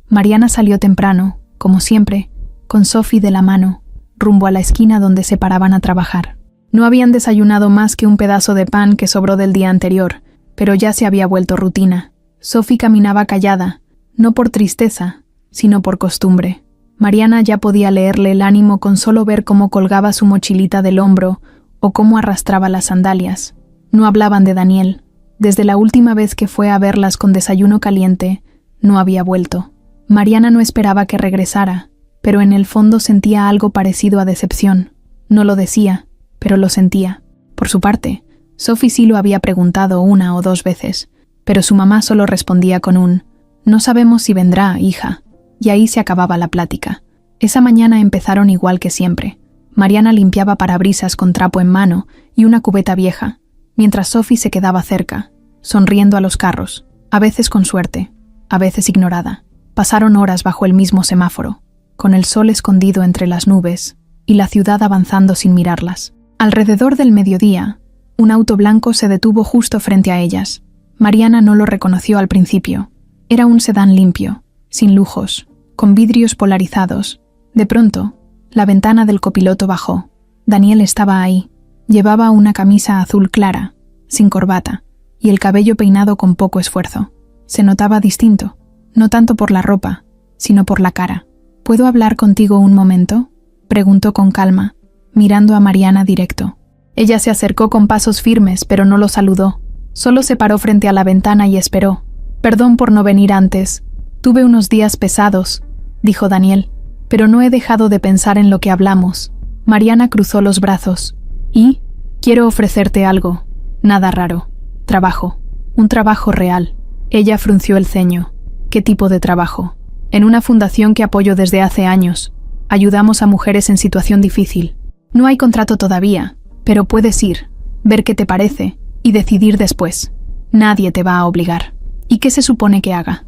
Mariana salió temprano, como siempre, con Sophie de la mano, rumbo a la esquina donde se paraban a trabajar. No habían desayunado más que un pedazo de pan que sobró del día anterior, pero ya se había vuelto rutina. Sophie caminaba callada, no por tristeza, sino por costumbre. Mariana ya podía leerle el ánimo con solo ver cómo colgaba su mochilita del hombro o cómo arrastraba las sandalias. No hablaban de Daniel. Desde la última vez que fue a verlas con desayuno caliente, no había vuelto. Mariana no esperaba que regresara, pero en el fondo sentía algo parecido a decepción. No lo decía, pero lo sentía. Por su parte, Sophie sí lo había preguntado 1 o 2 veces, pero su mamá solo respondía con un «No sabemos si vendrá, hija», y ahí se acababa la plática. Esa mañana empezaron igual que siempre. Mariana limpiaba parabrisas con trapo en mano y una cubeta vieja, mientras Sophie se quedaba cerca, sonriendo a los carros, a veces con suerte, a veces ignorada. Pasaron horas bajo el mismo semáforo, con el sol escondido entre las nubes y la ciudad avanzando sin mirarlas. Alrededor del mediodía, un auto blanco se detuvo justo frente a ellas. Mariana no lo reconoció al principio. Era un sedán limpio, sin lujos, con vidrios polarizados. De pronto, la ventana del copiloto bajó. Daniel estaba ahí. Llevaba una camisa azul clara, sin corbata, y el cabello peinado con poco esfuerzo. Se notaba distinto, no tanto por la ropa, sino por la cara. «¿Puedo hablar contigo un momento?», preguntó con calma, mirando a Mariana directo. Ella se acercó con pasos firmes, pero no lo saludó. Solo se paró frente a la ventana y esperó. «Perdón por no venir antes. Tuve unos días pesados», dijo Daniel, «pero no he dejado de pensar en lo que hablamos». Mariana cruzó los brazos. «¿Y? Quiero ofrecerte algo. Nada raro. Trabajo. Un trabajo real». Ella frunció el ceño. «¿Qué tipo de trabajo?» «En una fundación que apoyo desde hace años. Ayudamos a mujeres en situación difícil. No hay contrato todavía, pero puedes ir, ver qué te parece y decidir después. Nadie te va a obligar». «¿Y qué se supone que haga?»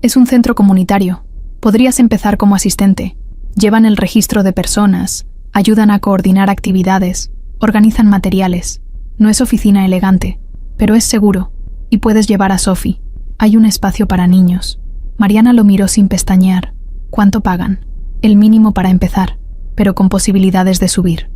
«Es un centro comunitario. Podrías empezar como asistente. Llevan el registro de personas, ayudan a coordinar actividades, organizan materiales. No es oficina elegante, pero es seguro, y puedes llevar a Sophie. Hay un espacio para niños». Mariana lo miró sin pestañear. «¿Cuánto pagan?» «El mínimo para empezar, pero con posibilidades de subir.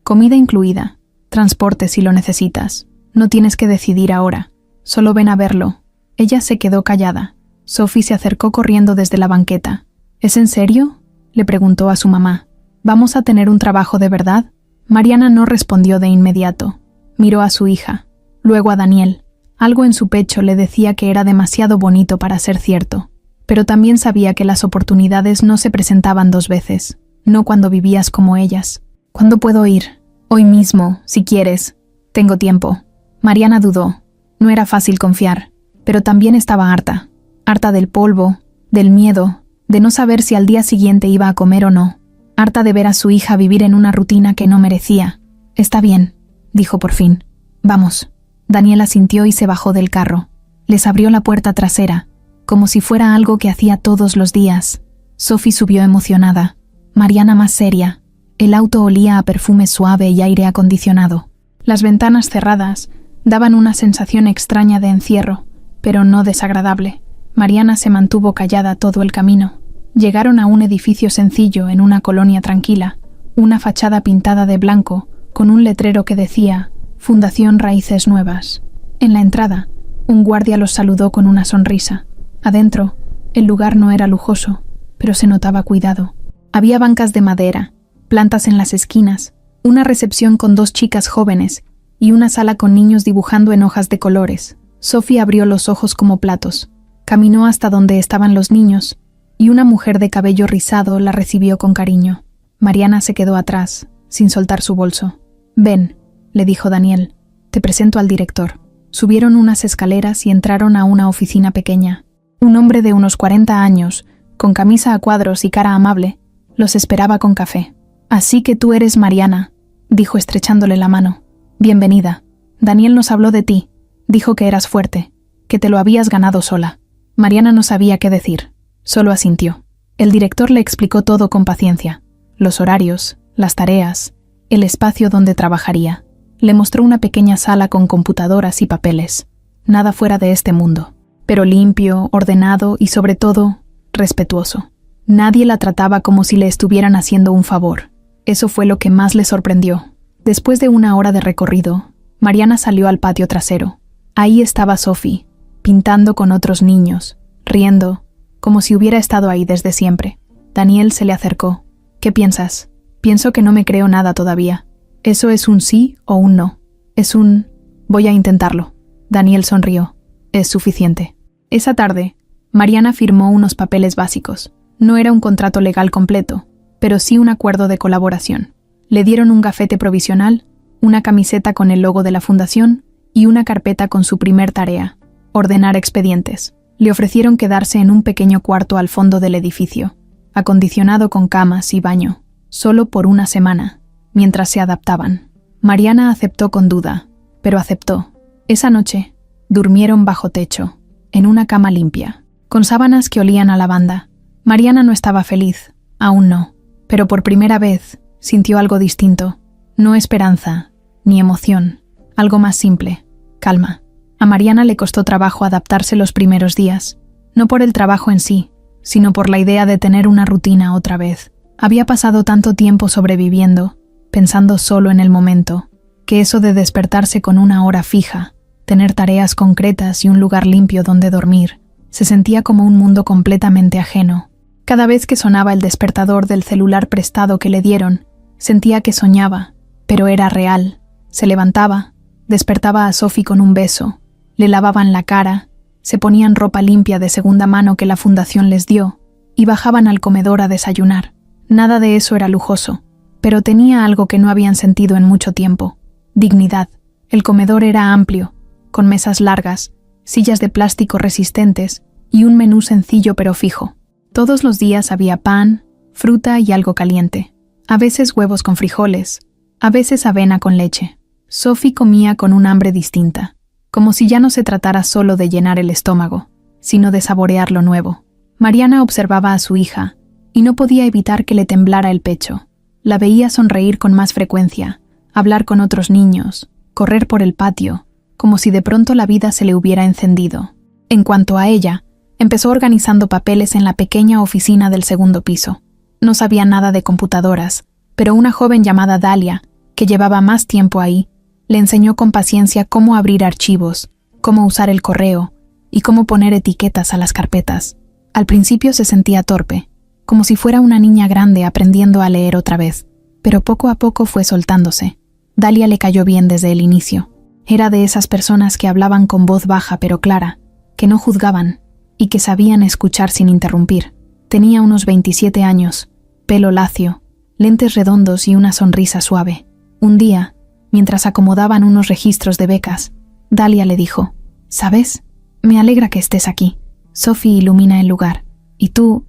Comida incluida, transporte si lo necesitas. No tienes que decidir ahora. Solo ven a verlo». Ella se quedó callada. Sophie se acercó corriendo desde la banqueta. «¿Es en serio?», le preguntó a su mamá. «¿Vamos a tener un trabajo de verdad?». Mariana no respondió de inmediato. Miró a su hija, luego a Daniel. Algo en su pecho le decía que era demasiado bonito para ser cierto, pero también sabía que las oportunidades no se presentaban dos veces, no cuando vivías como ellas. «¿Cuándo puedo ir?» «Hoy mismo, si quieres. Tengo tiempo». Mariana dudó. No era fácil confiar, pero también estaba harta. Harta del polvo, del miedo, de no saber si al día siguiente iba a comer o no. Harta de ver a su hija vivir en una rutina que no merecía. «Está bien», dijo por fin. «Vamos». Daniel asintió y se bajó del carro. Les abrió la puerta trasera, como si fuera algo que hacía todos los días. Sophie subió emocionada. Mariana más seria. El auto olía a perfume suave y aire acondicionado. Las ventanas cerradas daban una sensación extraña de encierro, pero no desagradable. Mariana se mantuvo callada todo el camino. Llegaron a un edificio sencillo en una colonia tranquila, una fachada pintada de blanco, con un letrero que decía «Fundación Raíces Nuevas». En la entrada, un guardia los saludó con una sonrisa. Adentro, el lugar no era lujoso, pero se notaba cuidado. Había bancas de madera, plantas en las esquinas, una recepción con 2 chicas jóvenes y una sala con niños dibujando en hojas de colores. Sophie abrió los ojos como platos. Caminó hasta donde estaban los niños, y una mujer de cabello rizado la recibió con cariño. Mariana se quedó atrás, sin soltar su bolso. «Ven», le dijo Daniel, «te presento al director». Subieron unas escaleras y entraron a una oficina pequeña. Un hombre de unos 40 años, con camisa a cuadros y cara amable, los esperaba con café. «Así que tú eres Mariana», dijo estrechándole la mano. «Bienvenida. Daniel nos habló de ti. Dijo que eras fuerte, que te lo habías ganado sola». Mariana no sabía qué decir. Solo asintió. El director le explicó todo con paciencia. Los horarios, las tareas, el espacio donde trabajaría. Le mostró una pequeña sala con computadoras y papeles. Nada fuera de este mundo, pero limpio, ordenado y sobre todo, respetuoso. Nadie la trataba como si le estuvieran haciendo un favor. Eso fue lo que más le sorprendió. Después de una hora de recorrido, Mariana salió al patio trasero. Ahí estaba Sophie, pintando con otros niños, riendo, como si hubiera estado ahí desde siempre. Daniel se le acercó. «¿Qué piensas?» «Pienso que no me creo nada todavía. ¿Eso es un sí o un no?» «Es un... voy a intentarlo». Daniel sonrió. «Es suficiente». Esa tarde, Mariana firmó unos papeles básicos. No era un contrato legal completo, pero sí un acuerdo de colaboración. Le dieron un gafete provisional, una camiseta con el logo de la fundación y una carpeta con su primer tarea, ordenar expedientes. Le ofrecieron quedarse en un pequeño cuarto al fondo del edificio, acondicionado con camas y baño, solo por una semana, mientras se adaptaban. Mariana aceptó con duda, pero aceptó. Esa noche, durmieron bajo techo, en una cama limpia, con sábanas que olían a lavanda. Mariana no estaba feliz, aún no, pero por primera vez sintió algo distinto. No esperanza, ni emoción, algo más simple, calma. A Mariana le costó trabajo adaptarse los primeros días, no por el trabajo en sí, sino por la idea de tener una rutina otra vez. Había pasado tanto tiempo sobreviviendo, pensando solo en el momento, que eso de despertarse con una hora fija, tener tareas concretas y un lugar limpio donde dormir, se sentía como un mundo completamente ajeno. Cada vez que sonaba el despertador del celular prestado que le dieron, sentía que soñaba, pero era real. Se levantaba, despertaba a Sophie con un beso, le lavaban la cara, se ponían ropa limpia de segunda mano que la fundación les dio y bajaban al comedor a desayunar. Nada de eso era lujoso, pero tenía algo que no habían sentido en mucho tiempo: dignidad. El comedor era amplio, con mesas largas, sillas de plástico resistentes y un menú sencillo pero fijo. Todos los días había pan, fruta y algo caliente. A veces huevos con frijoles, a veces avena con leche. Sophie comía con un hambre distinta, como si ya no se tratara solo de llenar el estómago, sino de saborear lo nuevo. Mariana observaba a su hija y no podía evitar que le temblara el pecho. La veía sonreír con más frecuencia, hablar con otros niños, correr por el patio, como si de pronto la vida se le hubiera encendido. En cuanto a ella, empezó organizando papeles en la pequeña oficina del segundo piso. No sabía nada de computadoras, pero una joven llamada Dalia, que llevaba más tiempo ahí, le enseñó con paciencia cómo abrir archivos, cómo usar el correo y cómo poner etiquetas a las carpetas. Al principio se sentía torpe, como si fuera una niña grande aprendiendo a leer otra vez, pero poco a poco fue soltándose. Dalia le cayó bien desde el inicio. Era de esas personas que hablaban con voz baja pero clara, que no juzgaban y que sabían escuchar sin interrumpir. Tenía unos 27 años, pelo lacio, lentes redondos y una sonrisa suave. Un día, mientras acomodaban unos registros de becas, Dalia le dijo: «¿Sabes? Me alegra que estés aquí. Sophie ilumina el lugar. Y tú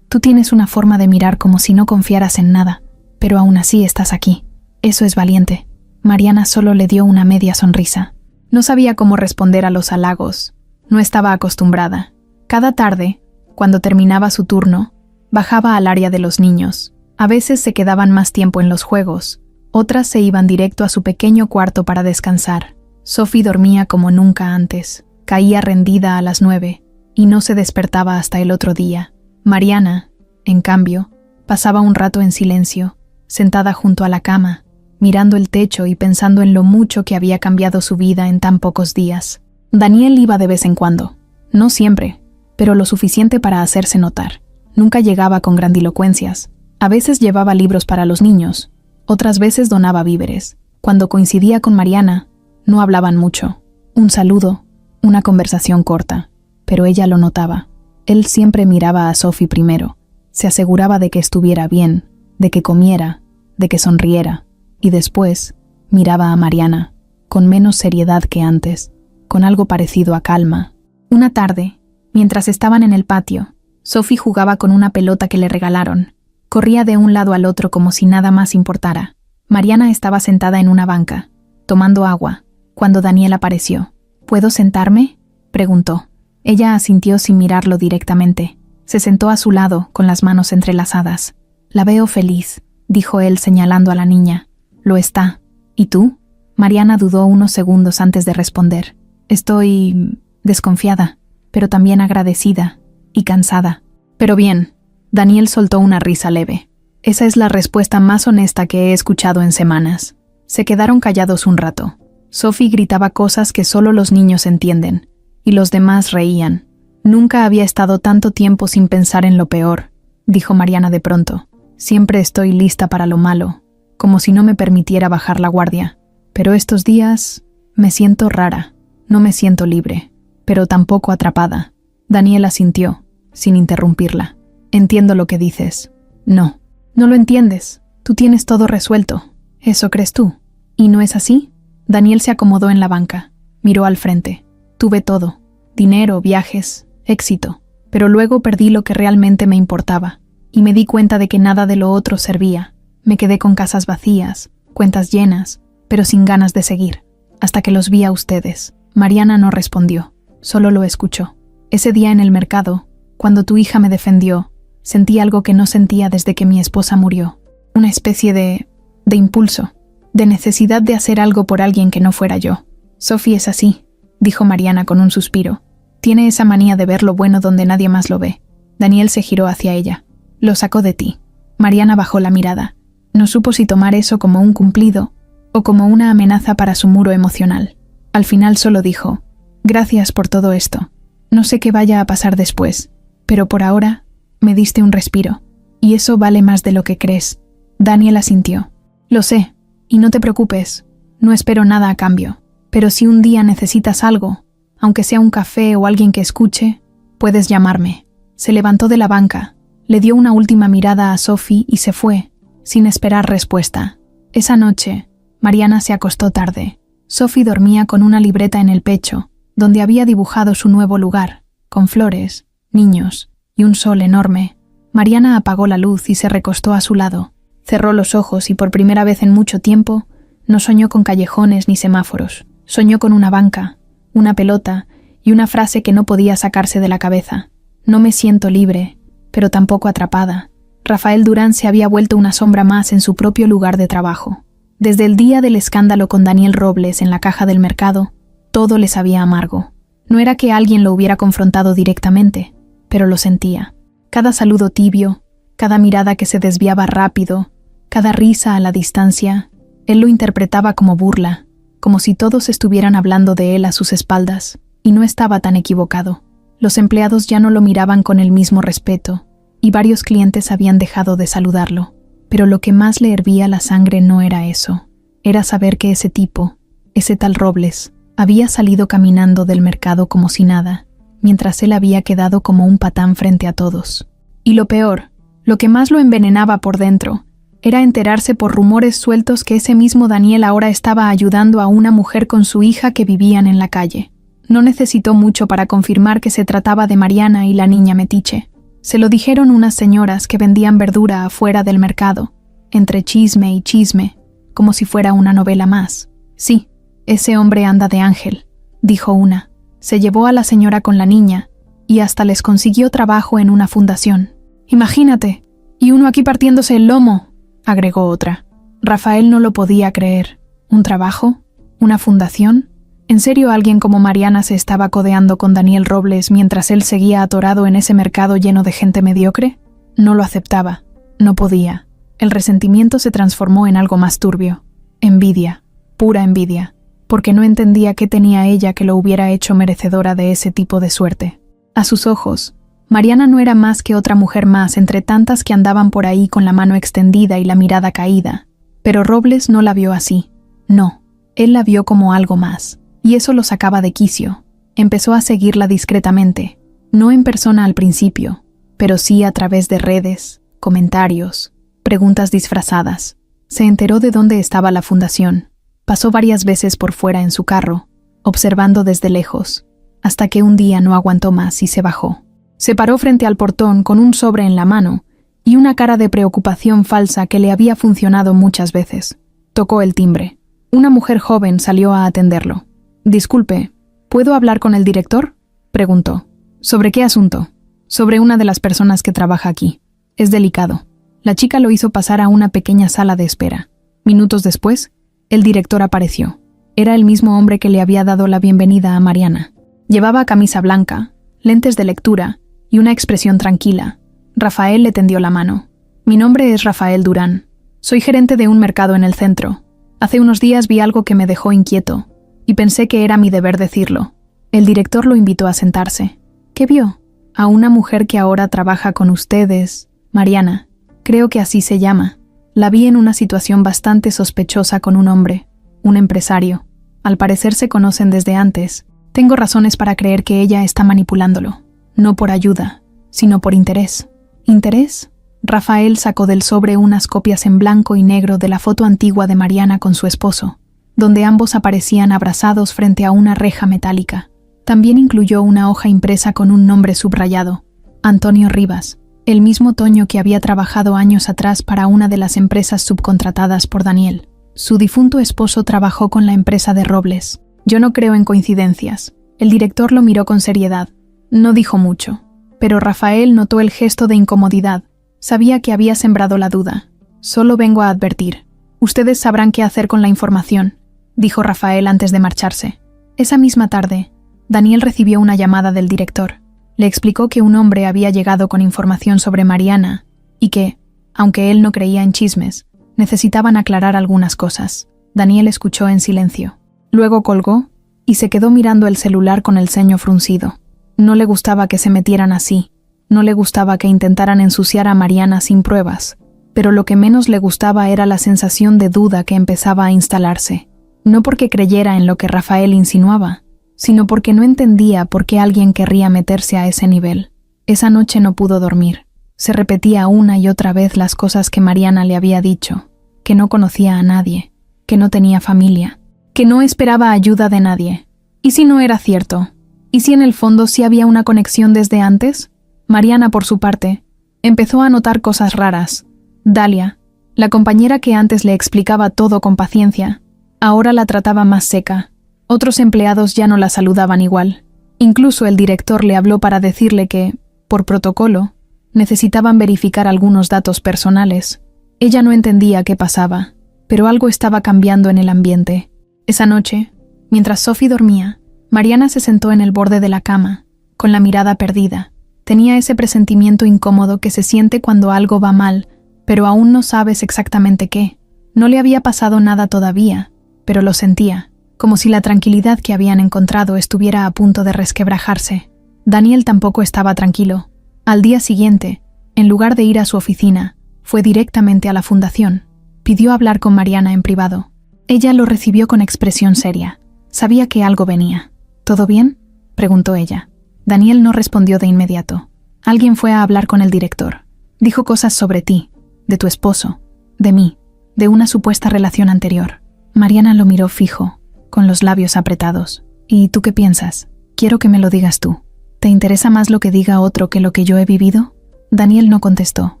tienes una forma de mirar como si no confiaras en nada, pero aún así estás aquí. Eso es valiente». Mariana solo le dio una media sonrisa. No sabía cómo responder a los halagos. No estaba acostumbrada. Cada tarde, cuando terminaba su turno, bajaba al área de los niños. A veces se quedaban más tiempo en los juegos, otras se iban directo a su pequeño cuarto para descansar. Sophie dormía como nunca antes. Caía rendida a las 9 y no se despertaba hasta el otro día. Mariana, en cambio, pasaba un rato en silencio, sentada junto a la cama, mirando el techo y pensando en lo mucho que había cambiado su vida en tan pocos días. Daniel iba de vez en cuando, no siempre, pero lo suficiente para hacerse notar. Nunca llegaba con grandilocuencias. A veces llevaba libros para los niños, otras veces donaba víveres. Cuando coincidía con Mariana, no hablaban mucho. Un saludo, una conversación corta, pero ella lo notaba. Él siempre miraba a Sophie primero, se aseguraba de que estuviera bien, de que comiera, de que sonriera, y después miraba a Mariana, con menos seriedad que antes, con algo parecido a calma. Una tarde, mientras estaban en el patio, Sophie jugaba con una pelota que le regalaron. Corría de un lado al otro como si nada más importara. Mariana estaba sentada en una banca, tomando agua, cuando Daniel apareció. «¿Puedo sentarme?», preguntó. Ella asintió sin mirarlo directamente. Se sentó a su lado, con las manos entrelazadas. «La veo feliz», dijo él señalando a la niña. «Lo está. ¿Y tú?». Mariana dudó unos segundos antes de responder. «Estoy desconfiada, pero también agradecida y cansada». «Pero bien». Daniel soltó una risa leve. «Esa es la respuesta más honesta que he escuchado en semanas». Se quedaron callados un rato. Sophie gritaba cosas que solo los niños entienden, y los demás reían. «Nunca había estado tanto tiempo sin pensar en lo peor», dijo Mariana de pronto. «Siempre estoy lista para lo malo, como si no me permitiera bajar la guardia. Pero estos días me siento rara, no me siento libre, pero tampoco atrapada». Daniel asintió, sin interrumpirla. «Entiendo lo que dices». «No, no lo entiendes. Tú tienes todo resuelto. Eso crees tú. ¿Y no es así?». Daniel se acomodó en la banca, miró al frente. «Tuve todo. Dinero, viajes, éxito. Pero luego perdí lo que realmente me importaba. Y me di cuenta de que nada de lo otro servía. Me quedé con casas vacías, cuentas llenas, pero sin ganas de seguir. Hasta que los vi a ustedes». Mariana no respondió, solo lo escuchó. «Ese día en el mercado, cuando tu hija me defendió, sentí algo que no sentía desde que mi esposa murió. Una especie de impulso, de necesidad de hacer algo por alguien que no fuera yo». «Sophie es así», dijo Mariana con un suspiro. «Tiene esa manía de ver lo bueno donde nadie más lo ve». Daniel se giró hacia ella. «Lo sacó de ti». Mariana bajó la mirada. No supo si tomar eso como un cumplido o como una amenaza para su muro emocional. Al final solo dijo: «Gracias por todo esto. No sé qué vaya a pasar después, pero por ahora me diste un respiro, y eso vale más de lo que crees». Daniel asintió. «Lo sé, Y no te preocupes, no espero nada a cambio. Pero si un día necesitas algo, aunque sea un café o alguien que escuche, puedes llamarme. Se levantó de la banca, le dio una última mirada a Sophie y se fue, sin esperar respuesta. Esa noche, Mariana se acostó tarde. Sophie dormía con una libreta en el pecho, donde había dibujado su nuevo lugar, con flores, niños y un sol enorme. Mariana apagó la luz y se recostó a su lado. Cerró los ojos y por primera vez en mucho tiempo no soñó con callejones ni semáforos. Soñó con una banca, una pelota y una frase que no podía sacarse de la cabeza. No me siento libre, pero tampoco atrapada. Rafael Durán se había vuelto una sombra más en su propio lugar de trabajo. Desde el día del escándalo con Daniel Robles en la caja del mercado, todo le sabía amargo. No era que alguien lo hubiera confrontado directamente, pero lo sentía. Cada saludo tibio, cada mirada que se desviaba rápido, cada risa a la distancia, él lo interpretaba como burla, como si todos estuvieran hablando de él a sus espaldas, y no estaba tan equivocado. Los empleados ya no lo miraban con el mismo respeto, y varios clientes habían dejado de saludarlo. Pero lo que más le hervía la sangre no era eso. Era saber que ese tipo, ese tal Robles, había salido caminando del mercado como si nada, mientras él había quedado como un patán frente a todos. Y lo peor, lo que más lo envenenaba por dentro, era enterarse por rumores sueltos que ese mismo Daniel ahora estaba ayudando a una mujer con su hija que vivían en la calle. No necesitó mucho para confirmar que se trataba de Mariana y la niña metiche. Se lo dijeron unas señoras que vendían verdura afuera del mercado, entre chisme y chisme, como si fuera una novela más. Sí, ese hombre anda de ángel, dijo una. Se llevó a la señora con la niña y hasta les consiguió trabajo en una fundación. Imagínate, y uno aquí partiéndose el lomo, agregó otra. Rafael no lo podía creer. ¿Un trabajo? ¿Una fundación? ¿En serio alguien como Mariana se estaba codeando con Daniel Robles mientras él seguía atorado en ese mercado lleno de gente mediocre? No lo aceptaba. No podía. El resentimiento se transformó en algo más turbio. Envidia. Pura envidia. Porque no entendía qué tenía ella que lo hubiera hecho merecedora de ese tipo de suerte. A sus ojos, Mariana no era más que otra mujer más entre tantas que andaban por ahí con la mano extendida y la mirada caída. Pero Robles no la vio así. No. Él la vio como algo más. Y eso lo sacaba de quicio. Empezó a seguirla discretamente, no en persona al principio, pero sí a través de redes, comentarios, preguntas disfrazadas. Se enteró de dónde estaba la fundación. Pasó varias veces por fuera en su carro, observando desde lejos, hasta que un día no aguantó más y se bajó. Se paró frente al portón con un sobre en la mano y una cara de preocupación falsa que le había funcionado muchas veces. Tocó el timbre. Una mujer joven salió a atenderlo. «Disculpe, ¿puedo hablar con el director?», preguntó. «¿Sobre qué asunto?». «Sobre una de las personas que trabaja aquí. Es delicado». La chica lo hizo pasar a una pequeña sala de espera. Minutos después, el director apareció. Era el mismo hombre que le había dado la bienvenida a Mariana. Llevaba camisa blanca, lentes de lectura y una expresión tranquila. Rafael le tendió la mano. «Mi nombre es Rafael Durán. Soy gerente de un mercado en el centro. Hace unos días vi algo que me dejó inquieto y pensé que era mi deber decirlo». El director lo invitó a sentarse. «¿Qué vio?». «A una mujer que ahora trabaja con ustedes, Mariana. Creo que así se llama. La vi en una situación bastante sospechosa con un hombre, un empresario. Al parecer se conocen desde antes. Tengo razones para creer que ella está manipulándolo. No por ayuda, sino por interés». «¿Interés?». Rafael sacó del sobre unas copias en blanco y negro de la foto antigua de Mariana con su esposo, donde ambos aparecían abrazados frente a una reja metálica. También incluyó una hoja impresa con un nombre subrayado: Antonio Rivas, el mismo Toño que había trabajado años atrás para una de las empresas subcontratadas por Daniel. Su difunto esposo trabajó con la empresa de Robles. «Yo no creo en coincidencias». El director lo miró con seriedad. No dijo mucho, pero Rafael notó el gesto de incomodidad. Sabía que había sembrado la duda. «Solo vengo a advertir. Ustedes sabrán qué hacer con la información», dijo Rafael antes de marcharse. Esa misma tarde, Daniel recibió una llamada del director. Le explicó que un hombre había llegado con información sobre Mariana y que, aunque él no creía en chismes, necesitaban aclarar algunas cosas. Daniel escuchó en silencio. Luego colgó y se quedó mirando el celular con el ceño fruncido. No le gustaba que se metieran así. No le gustaba que intentaran ensuciar a Mariana sin pruebas. pero lo que menos le gustaba era la sensación de duda que empezaba a instalarse. No porque creyera en lo que Rafael insinuaba, sino porque no entendía por qué alguien querría meterse a ese nivel. Esa noche no pudo dormir. Se repetía una y otra vez las cosas que Mariana le había dicho, que no conocía a nadie, que no tenía familia, que no esperaba ayuda de nadie. ¿Y si no era cierto? ¿Y si en el fondo sí había una conexión desde antes? Mariana, por su parte, empezó a notar cosas raras. Dalia, la compañera que antes le explicaba todo con paciencia, ahora la trataba más seca. Otros empleados ya no la saludaban igual. Incluso el director le habló para decirle que, por protocolo, necesitaban verificar algunos datos personales. Ella no entendía qué pasaba, pero algo estaba cambiando en el ambiente. Esa noche, mientras Sophie dormía, Mariana se sentó en el borde de la cama, con la mirada perdida. Tenía ese presentimiento incómodo que se siente cuando algo va mal, pero aún no sabes exactamente qué. No le había pasado nada todavía, pero lo sentía, como si la tranquilidad que habían encontrado estuviera a punto de resquebrajarse. Daniel tampoco estaba tranquilo. Al día siguiente, en lugar de ir a su oficina, fue directamente a la fundación. Pidió hablar con Mariana en privado. Ella lo recibió con expresión seria. Sabía que algo venía. ¿Todo bien?, preguntó ella. Daniel no respondió de inmediato. Alguien fue a hablar con el director. Dijo cosas sobre ti, de tu esposo, de mí, de una supuesta relación anterior. Mariana lo miró fijo, con los labios apretados. ¿Y tú qué piensas? Quiero que me lo digas tú. ¿Te interesa más lo que diga otro que lo que yo he vivido? Daniel no contestó,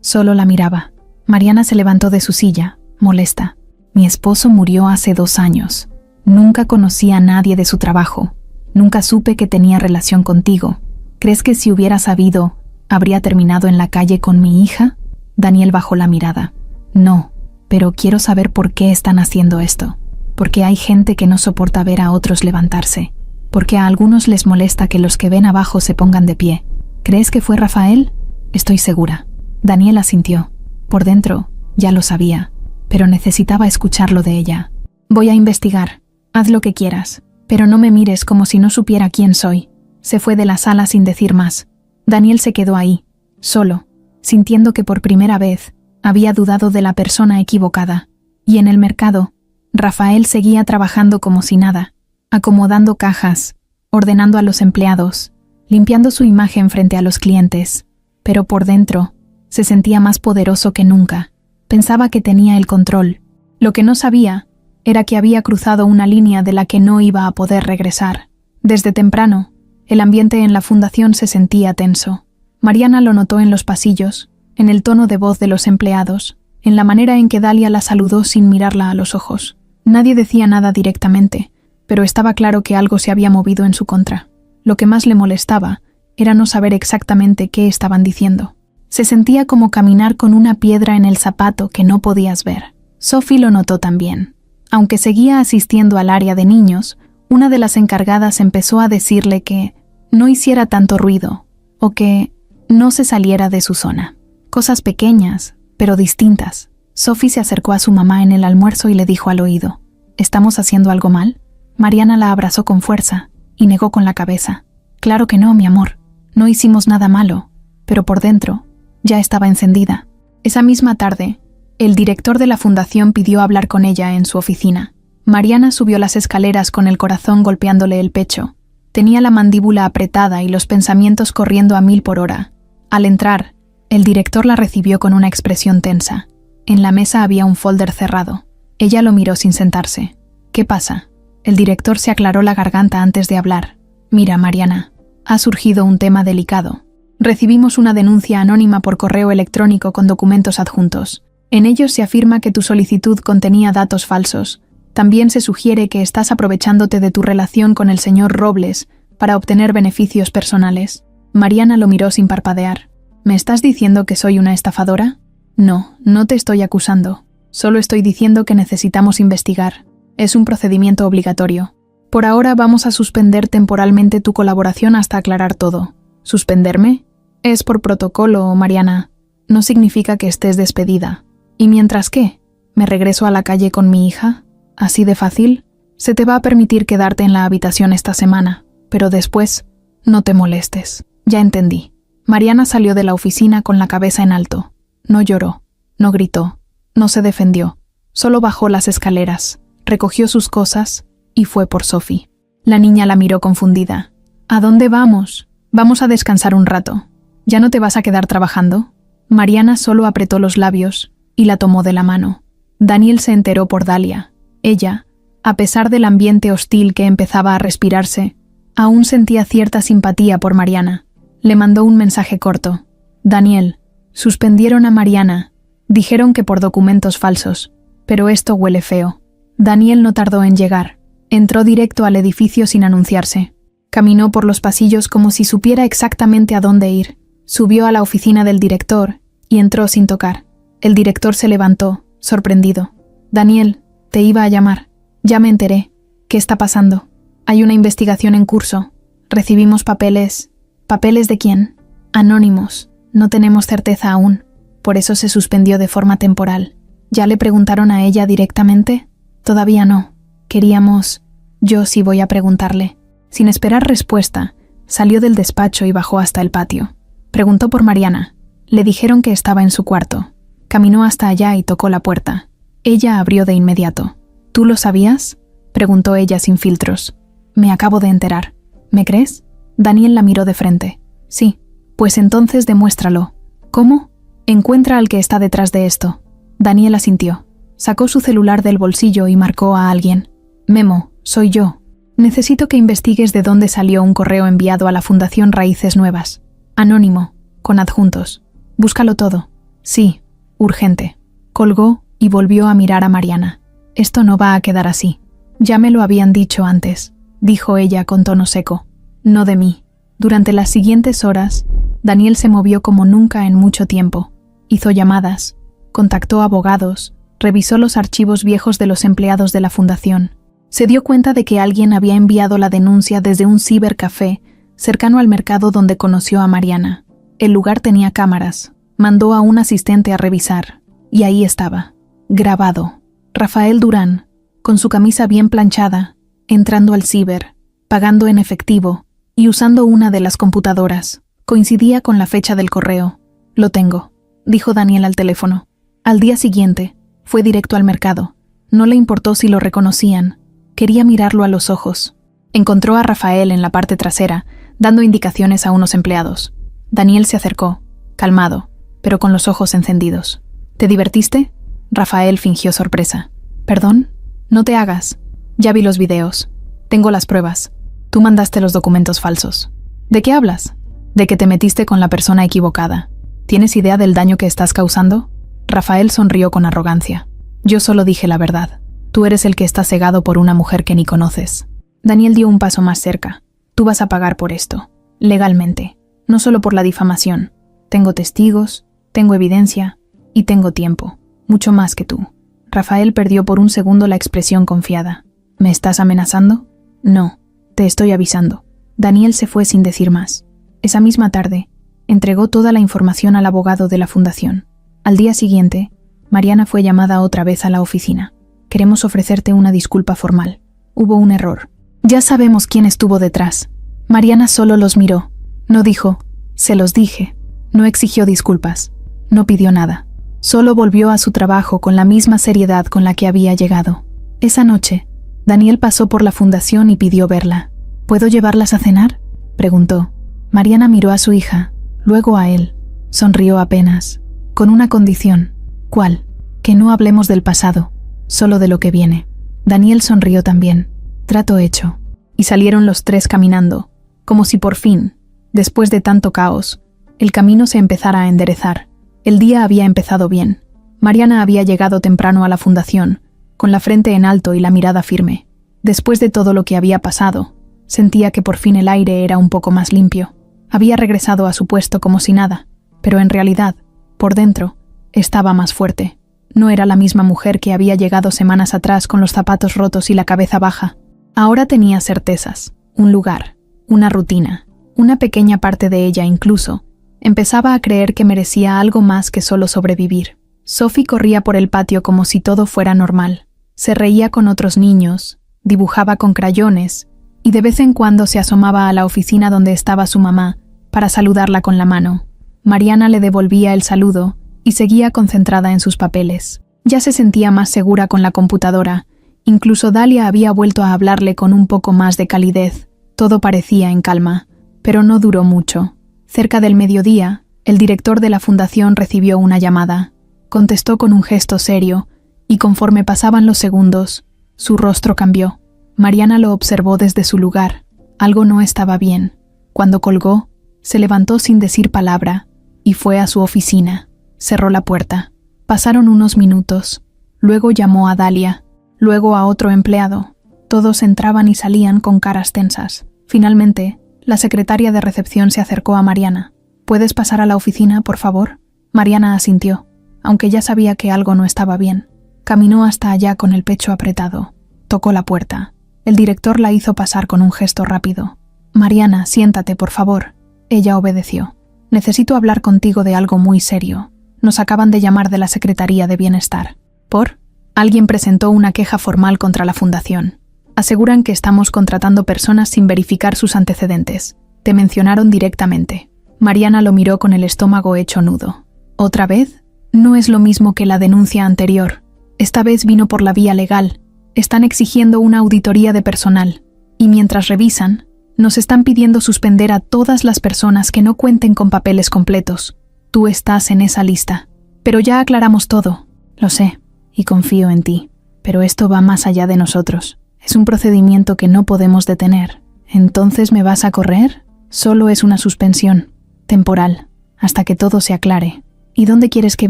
solo la miraba. Mariana se levantó de su silla, molesta. Mi esposo murió hace 2 años. Nunca conocí a nadie de su trabajo. Nunca supe que tenía relación contigo. ¿Crees que si hubiera sabido, habría terminado en la calle con mi hija? Daniel bajó la mirada. No, pero quiero saber por qué están haciendo esto. Porque hay gente que no soporta ver a otros levantarse. Porque a algunos les molesta que los que ven abajo se pongan de pie. ¿Crees que fue Rafael? Estoy segura. Daniel asintió. Por dentro, ya lo sabía, pero necesitaba escucharlo de ella. Voy a investigar. Haz lo que quieras, pero no me mires como si no supiera quién soy. Se fue de la sala sin decir más. Daniel se quedó ahí, solo, sintiendo que por primera vez había dudado de la persona equivocada. Y en el mercado, Rafael seguía trabajando como si nada, acomodando cajas, ordenando a los empleados, limpiando su imagen frente a los clientes. Pero por dentro, se sentía más poderoso que nunca. Pensaba que tenía el control. Lo que no sabía era que había cruzado una línea de la que no iba a poder regresar. Desde temprano, el ambiente en la fundación se sentía tenso. Mariana lo notó en los pasillos, en el tono de voz de los empleados, en la manera en que Dalia la saludó sin mirarla a los ojos. Nadie decía nada directamente, pero estaba claro que algo se había movido en su contra. Lo que más le molestaba era no saber exactamente qué estaban diciendo. Se sentía como caminar con una piedra en el zapato que no podías ver. Sophie lo notó también. Aunque seguía asistiendo al área de niños, una de las encargadas empezó a decirle que no hiciera tanto ruido o que no se saliera de su zona. Cosas pequeñas, pero distintas. Sophie se acercó a su mamá en el almuerzo y le dijo al oído, ¿estamos haciendo algo mal? Mariana la abrazó con fuerza y negó con la cabeza. Claro que no, mi amor. No hicimos nada malo, pero por dentro ya estaba encendida. Esa misma tarde, el director de la fundación pidió hablar con ella en su oficina. Mariana subió las escaleras con el corazón golpeándole el pecho. Tenía la mandíbula apretada y los pensamientos corriendo a 1000 por hora. Al entrar, el director la recibió con una expresión tensa. En la mesa había un folder cerrado. Ella lo miró sin sentarse. ¿Qué pasa? El director se aclaró la garganta antes de hablar. Mira, Mariana, ha surgido un tema delicado. Recibimos una denuncia anónima por correo electrónico con documentos adjuntos. En ellos se afirma que tu solicitud contenía datos falsos. También se sugiere que estás aprovechándote de tu relación con el señor Robles para obtener beneficios personales. Mariana lo miró sin parpadear. ¿Me estás diciendo que soy una estafadora? No, no te estoy acusando. Solo estoy diciendo que necesitamos investigar. Es un procedimiento obligatorio. Por ahora vamos a suspender temporalmente tu colaboración hasta aclarar todo. ¿Suspenderme? Es por protocolo, Mariana. No significa que estés despedida. ¿Y mientras qué? ¿Me regreso a la calle con mi hija? ¿Así de fácil? Se te va a permitir quedarte en la habitación esta semana, pero después, no te molestes. Ya entendí. Mariana salió de la oficina con la cabeza en alto. No lloró. No gritó, no se defendió, solo bajó las escaleras, recogió sus cosas y fue por Sophie. La niña la miró confundida. ¿A dónde vamos? Vamos a descansar un rato. ¿Ya no te vas a quedar trabajando? Mariana solo apretó los labios y la tomó de la mano. Daniel se enteró por Dalia. Ella, a pesar del ambiente hostil que empezaba a respirarse, aún sentía cierta simpatía por Mariana. Le mandó un mensaje corto. Daniel, suspendieron a Mariana. Dijeron que por documentos falsos, pero esto huele feo. Daniel no tardó en llegar. Entró directo al edificio sin anunciarse. Caminó por los pasillos como si supiera exactamente a dónde ir. Subió a la oficina del director y entró sin tocar. El director se levantó, sorprendido. Daniel, te iba a llamar. Ya me enteré. ¿Qué está pasando? Hay una investigación en curso. Recibimos papeles. ¿Papeles de quién? Anónimos. No tenemos certeza aún. Por eso se suspendió de forma temporal. ¿Ya le preguntaron a ella directamente? Todavía no. Queríamos... Yo sí voy a preguntarle. Sin esperar respuesta, salió del despacho y bajó hasta el patio. Preguntó por Mariana. Le dijeron que estaba en su cuarto. Caminó hasta allá y tocó la puerta. Ella abrió de inmediato. ¿Tú lo sabías?, preguntó ella sin filtros. Me acabo de enterar. ¿Me crees? Daniel la miró de frente. Sí. Pues entonces demuéstralo. ¿Cómo? Encuentra al que está detrás de esto. Daniel asintió. Sacó su celular del bolsillo y marcó a alguien. Memo, soy yo. Necesito que investigues de dónde salió un correo enviado a la Fundación Raíces Nuevas. Anónimo, con adjuntos. Búscalo todo. Sí, urgente. Colgó y volvió a mirar a Mariana. Esto no va a quedar así. Ya me lo habían dicho antes, dijo ella con tono seco. No de mí. Durante las siguientes horas, Daniel se movió como nunca en mucho tiempo. Hizo llamadas, contactó abogados, revisó los archivos viejos de los empleados de la fundación. Se dio cuenta de que alguien había enviado la denuncia desde un cibercafé cercano al mercado donde conoció a Mariana. El lugar tenía cámaras. Mandó a un asistente a revisar. Y ahí estaba, grabado. Rafael Durán, con su camisa bien planchada, entrando al ciber, pagando en efectivo y usando una de las computadoras. Coincidía con la fecha del correo. Lo tengo, dijo Daniel al teléfono. Al día siguiente, fue directo al mercado. No le importó si lo reconocían. Quería mirarlo a los ojos. Encontró a Rafael en la parte trasera, dando indicaciones a unos empleados. Daniel se acercó, calmado, pero con los ojos encendidos. ¿Te divertiste? Rafael fingió sorpresa. ¿Perdón? No te hagas. Ya vi los videos. Tengo las pruebas. Tú mandaste los documentos falsos. ¿De qué hablas? De que te metiste con la persona equivocada. ¿Tienes idea del daño que estás causando? Rafael sonrió con arrogancia. Yo solo dije la verdad. Tú eres el que está cegado por una mujer que ni conoces. Daniel dio un paso más cerca. Tú vas a pagar por esto. Legalmente. No solo por la difamación. Tengo testigos, tengo evidencia y tengo tiempo. Mucho más que tú. Rafael perdió por un segundo la expresión confiada. ¿Me estás amenazando? No. Te estoy avisando. Daniel se fue sin decir más. Esa misma tarde, entregó toda la información al abogado de la fundación. Al día siguiente, Mariana fue llamada otra vez a la oficina. Queremos ofrecerte una disculpa formal. Hubo un error. Ya sabemos quién estuvo detrás. Mariana solo los miró. No dijo, se los dije. No exigió disculpas. No pidió nada. Solo volvió a su trabajo con la misma seriedad con la que había llegado. Esa noche, Daniel pasó por la fundación y pidió verla. ¿Puedo llevarlas a cenar?, preguntó. Mariana miró a su hija, luego a él. Sonrió apenas, con una condición. ¿Cuál? Que no hablemos del pasado, solo de lo que viene. Daniel sonrió también. Trato hecho. Y salieron los tres caminando, como si por fin, después de tanto caos, el camino se empezara a enderezar. El día había empezado bien. Mariana había llegado temprano a la fundación, con la frente en alto y la mirada firme. Después de todo lo que había pasado, sentía que por fin el aire era un poco más limpio. Había regresado a su puesto como si nada, pero en realidad, por dentro, estaba más fuerte. No era la misma mujer que había llegado semanas atrás con los zapatos rotos y la cabeza baja. Ahora tenía certezas, un lugar, una rutina, una pequeña parte de ella incluso. Empezaba a creer que merecía algo más que solo sobrevivir. Sophie corría por el patio como si todo fuera normal. Se reía con otros niños, dibujaba con crayones y de vez en cuando se asomaba a la oficina donde estaba su mamá para saludarla con la mano. Mariana le devolvía el saludo y seguía concentrada en sus papeles. Ya se sentía más segura con la computadora. Incluso Dalia había vuelto a hablarle con un poco más de calidez. Todo parecía en calma, pero no duró mucho. Cerca del mediodía, el director de la fundación recibió una llamada. Contestó con un gesto serio, y conforme pasaban los segundos, su rostro cambió. Mariana lo observó desde su lugar. Algo no estaba bien. Cuando colgó, se levantó sin decir palabra y fue a su oficina. Cerró la puerta. Pasaron unos minutos. Luego llamó a Dalia, luego a otro empleado. Todos entraban y salían con caras tensas. Finalmente, la secretaria de recepción se acercó a Mariana. ¿Puedes pasar a la oficina, por favor? Mariana asintió, aunque ya sabía que algo no estaba bien. Caminó hasta allá con el pecho apretado. Tocó la puerta. El director la hizo pasar con un gesto rápido. Mariana, siéntate, por favor. Ella obedeció. Necesito hablar contigo de algo muy serio. Nos acaban de llamar de la Secretaría de Bienestar. ¿Por? Alguien presentó una queja formal contra la fundación. Aseguran que estamos contratando personas sin verificar sus antecedentes. Te mencionaron directamente. Mariana lo miró con el estómago hecho nudo. ¿Otra vez? No es lo mismo que la denuncia anterior. Esta vez vino por la vía legal. Están exigiendo una auditoría de personal. Y mientras revisan, nos están pidiendo suspender a todas las personas que no cuenten con papeles completos. Tú estás en esa lista. Pero ya aclaramos todo. Lo sé, y confío en ti. Pero esto va más allá de nosotros. Es un procedimiento que no podemos detener. ¿Entonces me vas a correr? Solo es una suspensión. Temporal. Hasta que todo se aclare. ¿Y dónde quieres que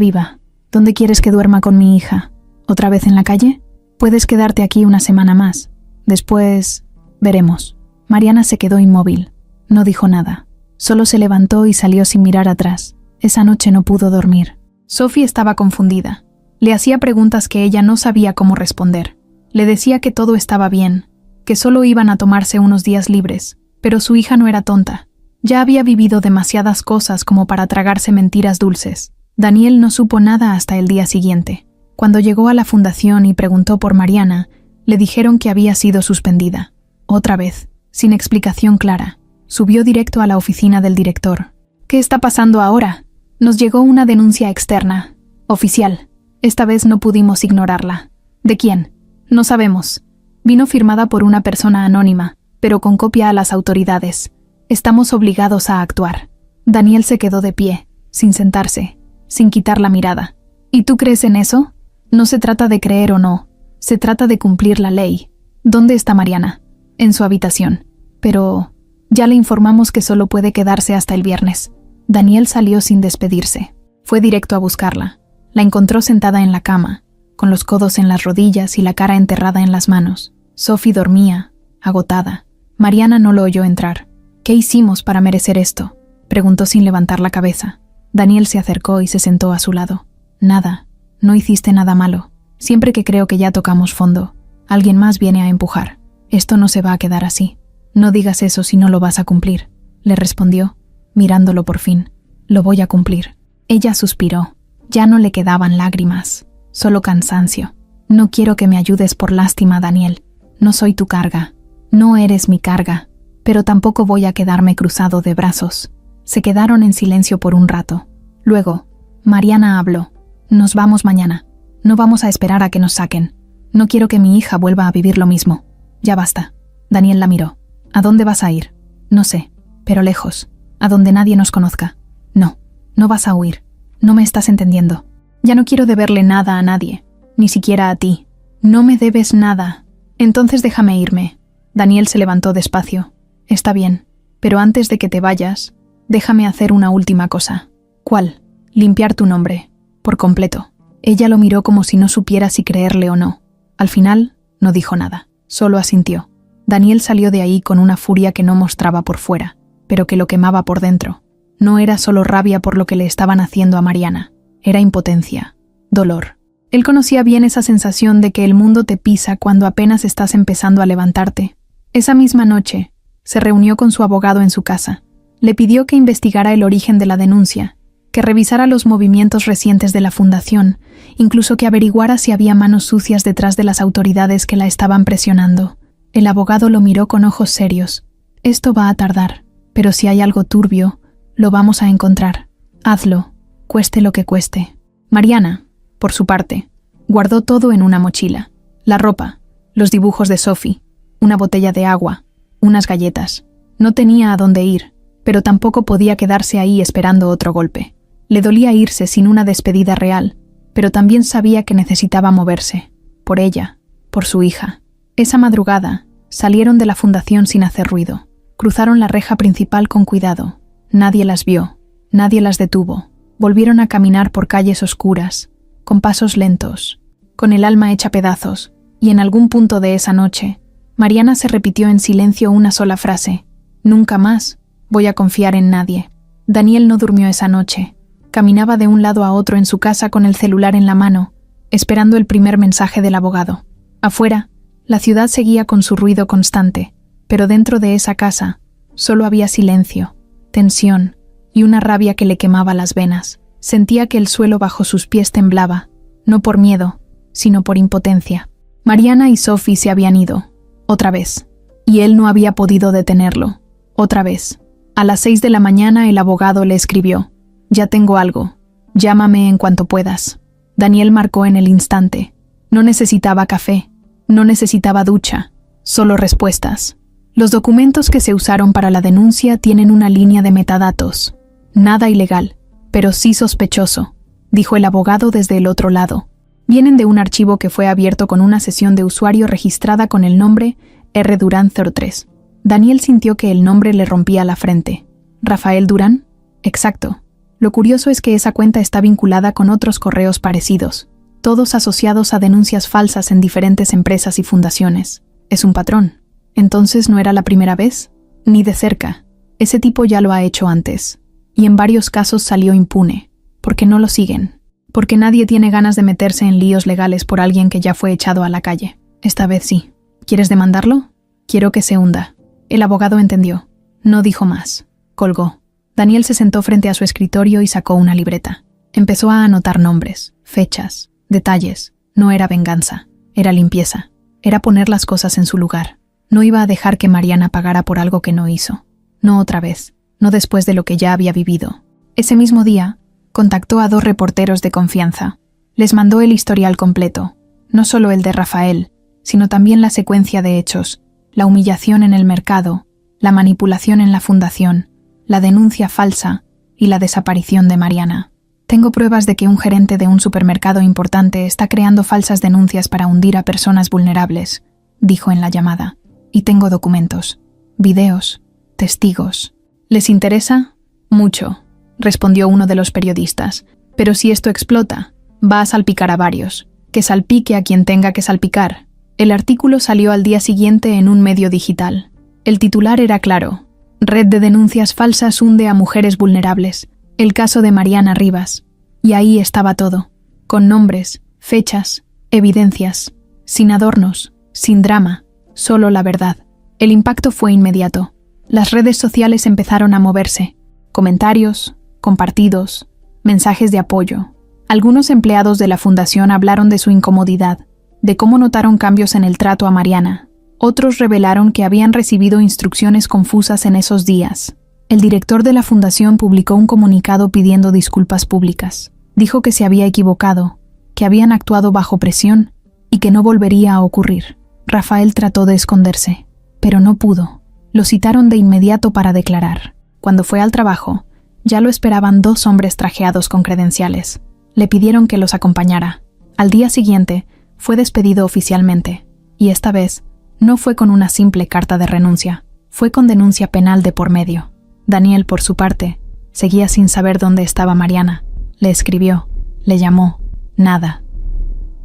viva? ¿Dónde quieres que duerma con mi hija? ¿Otra vez en la calle? Puedes quedarte aquí una semana más. Después, veremos. Mariana se quedó inmóvil. No dijo nada. Solo se levantó y salió sin mirar atrás. Esa noche no pudo dormir. Sophie estaba confundida. Le hacía preguntas que ella no sabía cómo responder. Le decía que todo estaba bien, que solo iban a tomarse unos días libres, pero su hija no era tonta. Ya había vivido demasiadas cosas como para tragarse mentiras dulces. Daniel no supo nada hasta el día siguiente. Cuando llegó a la fundación y preguntó por Mariana, le dijeron que había sido suspendida. Otra vez, sin explicación clara, subió directo a la oficina del director. ¿Qué está pasando ahora? Nos llegó una denuncia externa, oficial. Esta vez no pudimos ignorarla. ¿De quién? No sabemos. Vino firmada por una persona anónima, pero con copia a las autoridades. Estamos obligados a actuar. Daniel se quedó de pie, sin sentarse, sin quitar la mirada. ¿Y tú crees en eso? No se trata de creer o no. Se trata de cumplir la ley. ¿Dónde está Mariana? En su habitación. Pero ya le informamos que solo puede quedarse hasta el viernes. Daniel salió sin despedirse. Fue directo a buscarla. La encontró sentada en la cama, con los codos en las rodillas y la cara enterrada en las manos. Sophie dormía, agotada. Mariana no lo oyó entrar. ¿Qué hicimos para merecer esto?, preguntó sin levantar la cabeza. Daniel se acercó y se sentó a su lado. Nada, no hiciste nada malo. Siempre que creo que ya tocamos fondo, alguien más viene a empujar. Esto no se va a quedar así. No digas eso si no lo vas a cumplir, le respondió, mirándolo por fin. Lo voy a cumplir. Ella suspiró. Ya no le quedaban lágrimas, solo cansancio. No quiero que me ayudes por lástima, Daniel. No soy tu carga. No eres mi carga. Pero tampoco voy a quedarme cruzado de brazos. Se quedaron en silencio por un rato. Luego, Mariana habló. Nos vamos mañana. No vamos a esperar a que nos saquen. No quiero que mi hija vuelva a vivir lo mismo. Ya basta. Daniel la miró. ¿A dónde vas a ir? No sé, pero lejos. A donde nadie nos conozca. No, no vas a huir. No me estás entendiendo. Ya no quiero deberle nada a nadie, ni siquiera a ti. No me debes nada. Entonces déjame irme. Daniel se levantó despacio. Está bien, pero antes de que te vayas, déjame hacer una última cosa. ¿Cuál? Limpiar tu nombre, por completo. Ella lo miró como si no supiera si creerle o no. Al final, no dijo nada, solo asintió. Daniel salió de ahí con una furia que no mostraba por fuera, pero que lo quemaba por dentro. No era solo rabia por lo que le estaban haciendo a Mariana, era impotencia, dolor. Él conocía bien esa sensación de que el mundo te pisa cuando apenas estás empezando a levantarte. Esa misma noche, se reunió con su abogado en su casa. Le pidió que investigara el origen de la denuncia, que revisara los movimientos recientes de la fundación, incluso que averiguara si había manos sucias detrás de las autoridades que la estaban presionando. El abogado lo miró con ojos serios. Esto va a tardar, pero si hay algo turbio, lo vamos a encontrar. Hazlo, cueste lo que cueste. Mariana, por su parte, guardó todo en una mochila: la ropa, los dibujos de Sophie, una botella de agua, unas galletas. No tenía a dónde ir, pero tampoco podía quedarse ahí esperando otro golpe. Le dolía irse sin una despedida real, pero también sabía que necesitaba moverse, por ella, por su hija. Esa madrugada, salieron de la fundación sin hacer ruido. Cruzaron la reja principal con cuidado. Nadie las vio, nadie las detuvo. Volvieron a caminar por calles oscuras, con pasos lentos, con el alma hecha pedazos, y en algún punto de esa noche, Mariana se repitió en silencio una sola frase: «Nunca más voy a confiar en nadie». Daniel no durmió esa noche. Caminaba de un lado a otro en su casa con el celular en la mano, esperando el primer mensaje del abogado. Afuera, la ciudad seguía con su ruido constante, pero dentro de esa casa solo había silencio, tensión y una rabia que le quemaba las venas. Sentía que el suelo bajo sus pies temblaba, no por miedo, sino por impotencia. Mariana y Sophie se habían ido, otra vez, y él no había podido detenerlo, otra vez. A las 6 de la mañana el abogado le escribió: «Ya tengo algo, llámame en cuanto puedas». Daniel marcó en el instante. No necesitaba café, no necesitaba ducha, solo respuestas. Los documentos que se usaron para la denuncia tienen una línea de metadatos. Nada ilegal, pero sí sospechoso, dijo el abogado desde el otro lado. Vienen de un archivo que fue abierto con una sesión de usuario registrada con el nombre R. Durán 03. Daniel sintió que el nombre le rompía la frente. ¿Rafael Durán? Exacto. Lo curioso es que esa cuenta está vinculada con otros correos parecidos, todos asociados a denuncias falsas en diferentes empresas y fundaciones. Es un patrón. Entonces no era la primera vez, ni de cerca. Ese tipo ya lo ha hecho antes. Y en varios casos salió impune. Porque no lo siguen. Porque nadie tiene ganas de meterse en líos legales por alguien que ya fue echado a la calle. Esta vez sí. ¿Quieres demandarlo? Quiero que se hunda. El abogado entendió. No dijo más. Colgó. Daniel se sentó frente a su escritorio y sacó una libreta. Empezó a anotar nombres, fechas, detalles. No era venganza. Era limpieza. Era poner las cosas en su lugar. No iba a dejar que Mariana pagara por algo que no hizo. No otra vez. No después de lo que ya había vivido. Ese mismo día, contactó a 2 reporteros de confianza. Les mandó el historial completo. No solo el de Rafael, sino también la secuencia de hechos, la humillación en el mercado, la manipulación en la fundación, la denuncia falsa y la desaparición de Mariana. Tengo pruebas de que un gerente de un supermercado importante está creando falsas denuncias para hundir a personas vulnerables, dijo en la llamada. Y tengo documentos, videos, testigos. ¿Les interesa? Mucho, respondió uno de los periodistas. Pero si esto explota, va a salpicar a varios. Que salpique a quien tenga que salpicar. El artículo salió al día siguiente en un medio digital. El titular era claro: Red de denuncias falsas hunde a mujeres vulnerables. El caso de Mariana Rivas. Y ahí estaba todo. Con nombres, fechas, evidencias. Sin adornos, sin drama, solo la verdad. El impacto fue inmediato. Las redes sociales empezaron a moverse. Comentarios, compartidos, mensajes de apoyo. Algunos empleados de la fundación hablaron de su incomodidad, de cómo notaron cambios en el trato a Mariana. Otros revelaron que habían recibido instrucciones confusas en esos días. El director de la fundación publicó un comunicado pidiendo disculpas públicas. Dijo que se había equivocado, que habían actuado bajo presión y que no volvería a ocurrir. Rafael trató de esconderse, pero no pudo. Lo citaron de inmediato para declarar. Cuando fue al trabajo, ya lo esperaban 2 hombres trajeados con credenciales. Le pidieron que los acompañara. Al día siguiente, fue despedido oficialmente, y esta vez no fue con una simple carta de renuncia, fue con denuncia penal de por medio. Daniel, por su parte, seguía sin saber dónde estaba Mariana. Le escribió, le llamó, nada.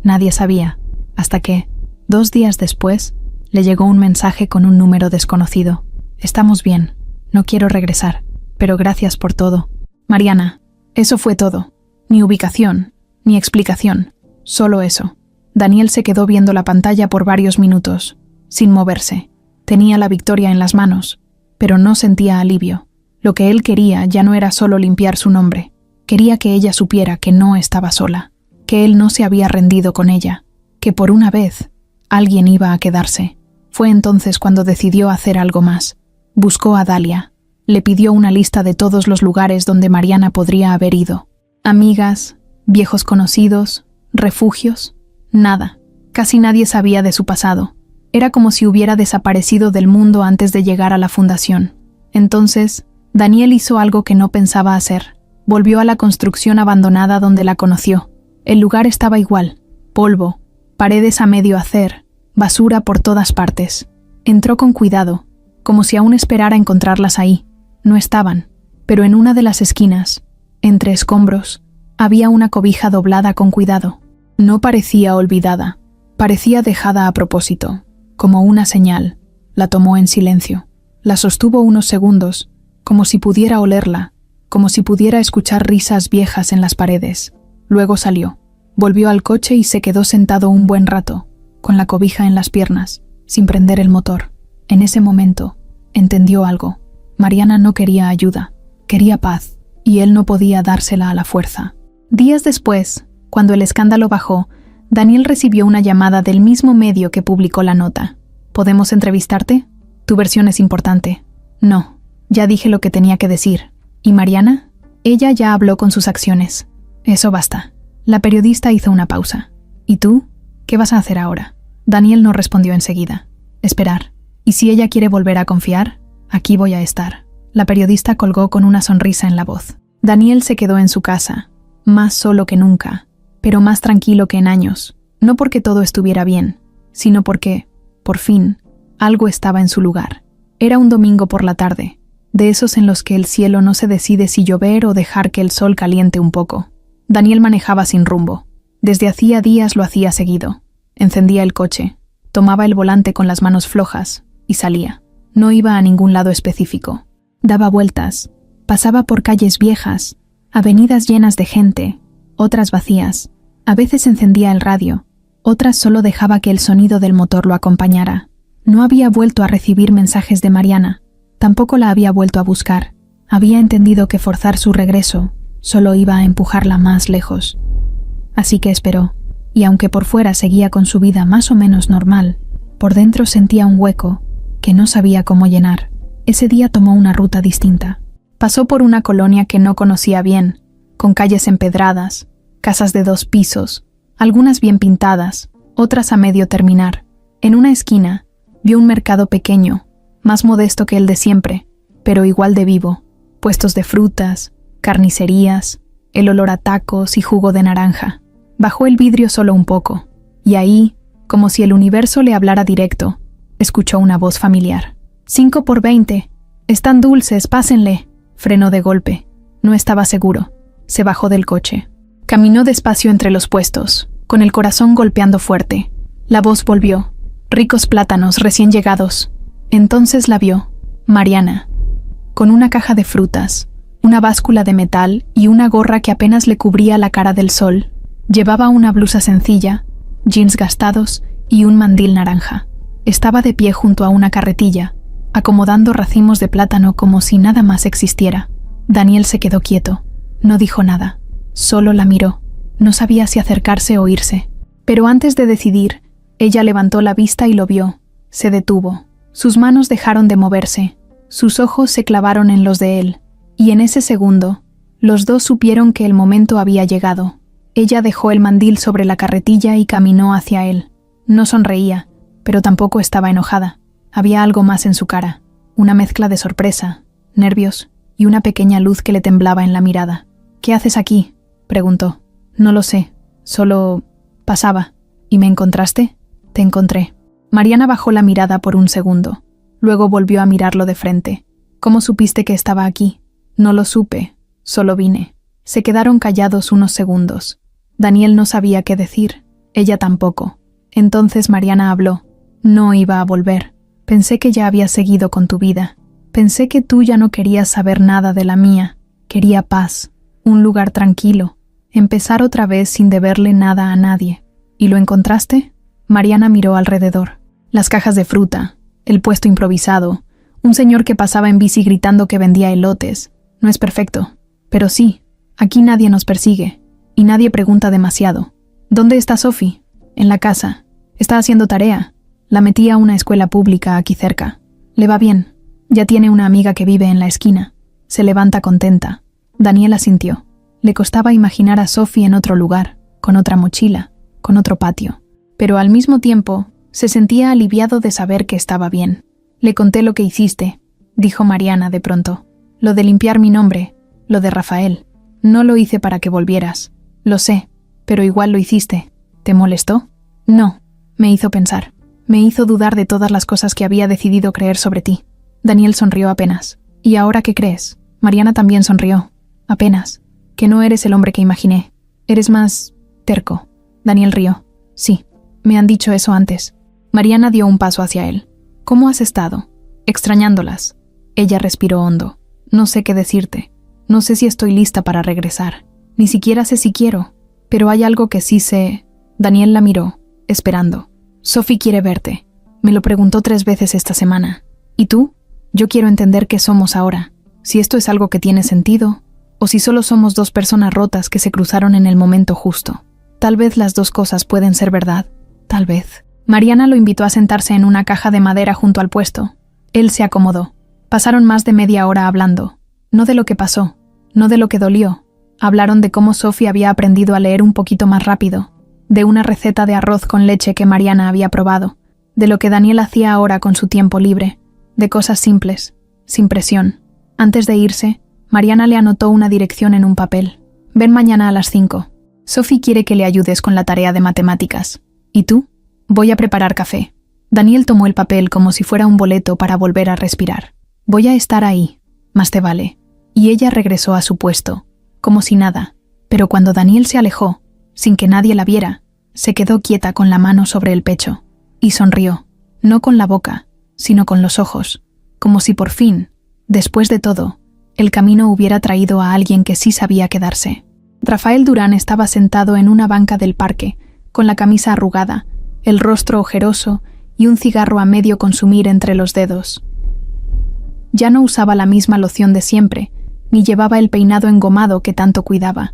Nadie sabía, hasta que, 2 días después, le llegó un mensaje con un número desconocido. Estamos bien, no quiero regresar, pero gracias por todo. Mariana, eso fue todo. Ni ubicación, ni explicación, solo eso. Daniel se quedó viendo la pantalla por varios minutos, sin moverse. Tenía la victoria en las manos, pero no sentía alivio. Lo que él quería ya no era solo limpiar su nombre. Quería que ella supiera que no estaba sola, que él no se había rendido con ella, que por una vez alguien iba a quedarse. Fue entonces cuando decidió hacer algo más. Buscó a Dalia. Le pidió una lista de todos los lugares donde Mariana podría haber ido. Amigas, viejos conocidos, refugios, nada. Casi nadie sabía de su pasado. Era como si hubiera desaparecido del mundo antes de llegar a la fundación. Entonces, Daniel hizo algo que no pensaba hacer. Volvió a la construcción abandonada donde la conoció. El lugar estaba igual: polvo, paredes a medio hacer, basura por todas partes. Entró con cuidado, como si aún esperara encontrarlas ahí. No estaban, pero en una de las esquinas, entre escombros, había una cobija doblada con cuidado. No parecía olvidada, parecía dejada a propósito, como una señal. La tomó en silencio. La sostuvo unos segundos, como si pudiera olerla, como si pudiera escuchar risas viejas en las paredes. Luego salió. Volvió al coche y se quedó sentado un buen rato, con la cobija en las piernas, sin prender el motor. En ese momento, entendió algo. Mariana no quería ayuda, quería paz, y él no podía dársela a la fuerza. Días después, cuando el escándalo bajó, Daniel recibió una llamada del mismo medio que publicó la nota. ¿Podemos entrevistarte? Tu versión es importante. No, ya dije lo que tenía que decir. ¿Y Mariana? Ella ya habló con sus acciones. Eso basta. La periodista hizo una pausa. ¿Y tú? ¿Qué vas a hacer ahora? Daniel no respondió enseguida. Esperar. ¿Y si ella quiere volver a confiar? Aquí voy a estar. La periodista colgó con una sonrisa en la voz. Daniel se quedó en su casa, más solo que nunca, pero más tranquilo que en años. No porque todo estuviera bien, sino porque, por fin, algo estaba en su lugar. Era un domingo por la tarde, de esos en los que el cielo no se decide si llover o dejar que el sol caliente un poco. Daniel manejaba sin rumbo. Desde hacía días lo hacía seguido. Encendía el coche, tomaba el volante con las manos flojas y salía. No iba a ningún lado específico. Daba vueltas, pasaba por calles viejas, avenidas llenas de gente, otras vacías. A veces encendía el radio, otras solo dejaba que el sonido del motor lo acompañara. No había vuelto a recibir mensajes de Mariana, tampoco la había vuelto a buscar. Había entendido que forzar su regreso solo iba a empujarla más lejos. Así que esperó, y aunque por fuera seguía con su vida más o menos normal, por dentro sentía un hueco que no sabía cómo llenar. Ese día tomó una ruta distinta. Pasó por una colonia que no conocía bien, con calles empedradas, casas de 2 pisos, algunas bien pintadas, otras a medio terminar. En una esquina, vio un mercado pequeño, más modesto que el de siempre, pero igual de vivo. Puestos de frutas, carnicerías, el olor a tacos y jugo de naranja. Bajó el vidrio solo un poco, y ahí, como si el universo le hablara directo, escuchó una voz familiar. 5 por 20. Están dulces, pásenle. Frenó de golpe. No estaba seguro. Se bajó del coche. Caminó despacio entre los puestos, con el corazón golpeando fuerte. La voz volvió. Ricos plátanos recién llegados. Entonces la vio. Mariana. Con una caja de frutas, una báscula de metal y una gorra que apenas le cubría la cara del sol. Llevaba una blusa sencilla, jeans gastados y un mandil naranja. Estaba de pie junto a una carretilla, acomodando racimos de plátano como si nada más existiera. Daniel se quedó quieto. No dijo nada. Solo la miró. No sabía si acercarse o irse. Pero antes de decidir, ella levantó la vista y lo vio. Se detuvo. Sus manos dejaron de moverse. Sus ojos se clavaron en los de él. Y en ese segundo, los dos supieron que el momento había llegado. Ella dejó el mandil sobre la carretilla y caminó hacia él. No sonreía, pero tampoco estaba enojada. Había algo más en su cara, una mezcla de sorpresa, nervios y una pequeña luz que le temblaba en la mirada. ¿Qué haces aquí?, preguntó. No lo sé, solo pasaba. ¿Y me encontraste? Te encontré. Mariana bajó la mirada por un segundo. Luego volvió a mirarlo de frente. ¿Cómo supiste que estaba aquí? No lo supe, solo vine. Se quedaron callados unos segundos. Daniel no sabía qué decir, ella tampoco. Entonces Mariana habló. No iba a volver. Pensé que ya había seguido con tu vida. Pensé que tú ya no querías saber nada de la mía. Quería paz, un lugar tranquilo, empezar otra vez sin deberle nada a nadie. ¿Y lo encontraste? Mariana miró alrededor. Las cajas de fruta, el puesto improvisado, un señor que pasaba en bici gritando que vendía elotes. No es perfecto, pero sí, aquí nadie nos persigue, y nadie pregunta demasiado. ¿Dónde está Sophie? En la casa. Está haciendo tarea. La metí a una escuela pública aquí cerca. Le va bien. Ya tiene una amiga que vive en la esquina. Se levanta contenta. Daniel asintió. Le costaba imaginar a Sophie en otro lugar, con otra mochila, con otro patio. Pero al mismo tiempo, se sentía aliviado de saber que estaba bien. «Le conté lo que hiciste», dijo Mariana de pronto. «Lo de limpiar mi nombre, lo de Rafael. No lo hice para que volvieras. Lo sé, pero igual lo hiciste. ¿Te molestó?» «No», me hizo pensar. Me hizo dudar de todas las cosas que había decidido creer sobre ti. Daniel sonrió apenas. «¿Y ahora qué crees?» Mariana también sonrió. «Apenas. Que no eres el hombre que imaginé. Eres más terco». Daniel rió. «Sí, me han dicho eso antes». Mariana dio un paso hacia él. «¿Cómo has estado?» «Extrañándolas». Ella respiró hondo. «No sé qué decirte. No sé si estoy lista para regresar. Ni siquiera sé si quiero. Pero hay algo que sí sé». Daniel la miró, esperando. «Sophie quiere verte. Me lo preguntó 3 veces esta semana. ¿Y tú? Yo quiero entender qué somos ahora. Si esto es algo que tiene sentido, o si solo somos 2 personas rotas que se cruzaron en el momento justo. Tal vez las 2 cosas pueden ser verdad. Tal vez». Mariana lo invitó a sentarse en una caja de madera junto al puesto. Él se acomodó. Pasaron más de media hora hablando. No de lo que pasó, no de lo que dolió. Hablaron de cómo Sophie había aprendido a leer un poquito más rápido, de una receta de arroz con leche que Mariana había probado, de lo que Daniel hacía ahora con su tiempo libre, de cosas simples, sin presión. Antes de irse, Mariana le anotó una dirección en un papel. «Ven mañana a las 5. Sophie quiere que le ayudes con la tarea de matemáticas. ¿Y tú?» «Voy a preparar café». Daniel tomó el papel como si fuera un boleto para volver a respirar. «Voy a estar ahí, más te vale». Y ella regresó a su puesto, como si nada. Pero cuando Daniel se alejó, sin que nadie la viera, se quedó quieta con la mano sobre el pecho. Y sonrió, no con la boca, sino con los ojos, como si por fin, después de todo, el camino hubiera traído a alguien que sí sabía quedarse. Rafael Durán estaba sentado en una banca del parque, con la camisa arrugada, el rostro ojeroso y un cigarro a medio consumir entre los dedos. Ya no usaba la misma loción de siempre, ni llevaba el peinado engomado que tanto cuidaba.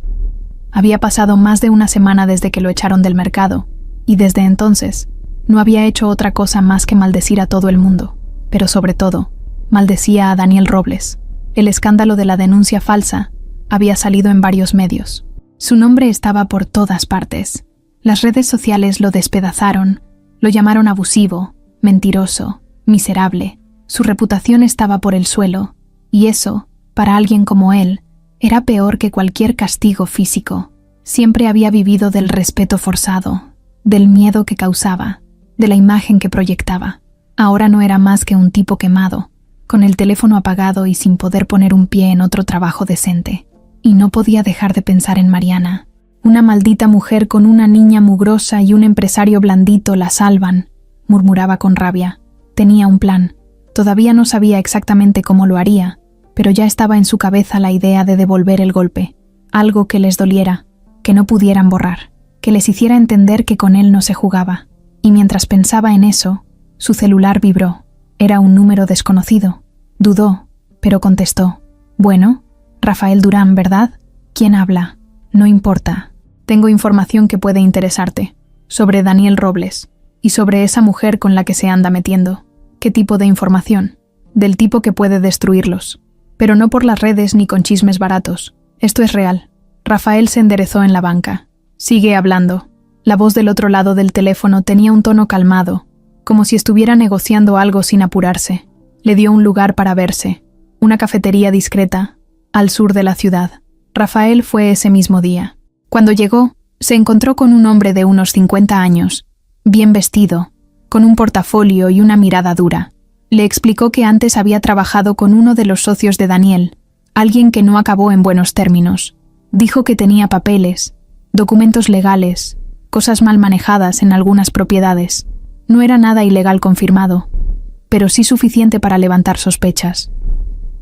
Había pasado más de una semana desde que lo echaron del mercado, y desde entonces no había hecho otra cosa más que maldecir a todo el mundo, pero sobre todo, maldecía a Daniel Robles. El escándalo de la denuncia falsa había salido en varios medios. Su nombre estaba por todas partes. Las redes sociales lo despedazaron, lo llamaron abusivo, mentiroso, miserable. Su reputación estaba por el suelo, y eso, para alguien como él, era peor que cualquier castigo físico. Siempre había vivido del respeto forzado, del miedo que causaba, de la imagen que proyectaba. Ahora no era más que un tipo quemado, con el teléfono apagado y sin poder poner un pie en otro trabajo decente. Y no podía dejar de pensar en Mariana. Una maldita mujer con una niña mugrosa y un empresario blandito la salvan, murmuraba con rabia. Tenía un plan. Todavía no sabía exactamente cómo lo haría, pero ya estaba en su cabeza la idea de devolver el golpe. Algo que les doliera, que no pudieran borrar, que les hiciera entender que con él no se jugaba. Y mientras pensaba en eso, su celular vibró. Era un número desconocido. Dudó, pero contestó. «Bueno, Rafael Durán, ¿verdad? ¿Quién habla?» «No importa. Tengo información que puede interesarte. Sobre Daniel Robles. Y sobre esa mujer con la que se anda metiendo». «¿Qué tipo de información?» «Del tipo que puede destruirlos. Pero no por las redes ni con chismes baratos. Esto es real». Rafael se enderezó en la banca. «Sigue hablando». La voz del otro lado del teléfono tenía un tono calmado, como si estuviera negociando algo sin apurarse. Le dio un lugar para verse. Una cafetería discreta, al sur de la ciudad. Rafael fue ese mismo día. Cuando llegó, se encontró con un hombre de unos 50 años, bien vestido, con un portafolio y una mirada dura. Le explicó que antes había trabajado con uno de los socios de Daniel, alguien que no acabó en buenos términos. Dijo que tenía papeles, documentos legales, cosas mal manejadas en algunas propiedades. No era nada ilegal confirmado, pero sí suficiente para levantar sospechas.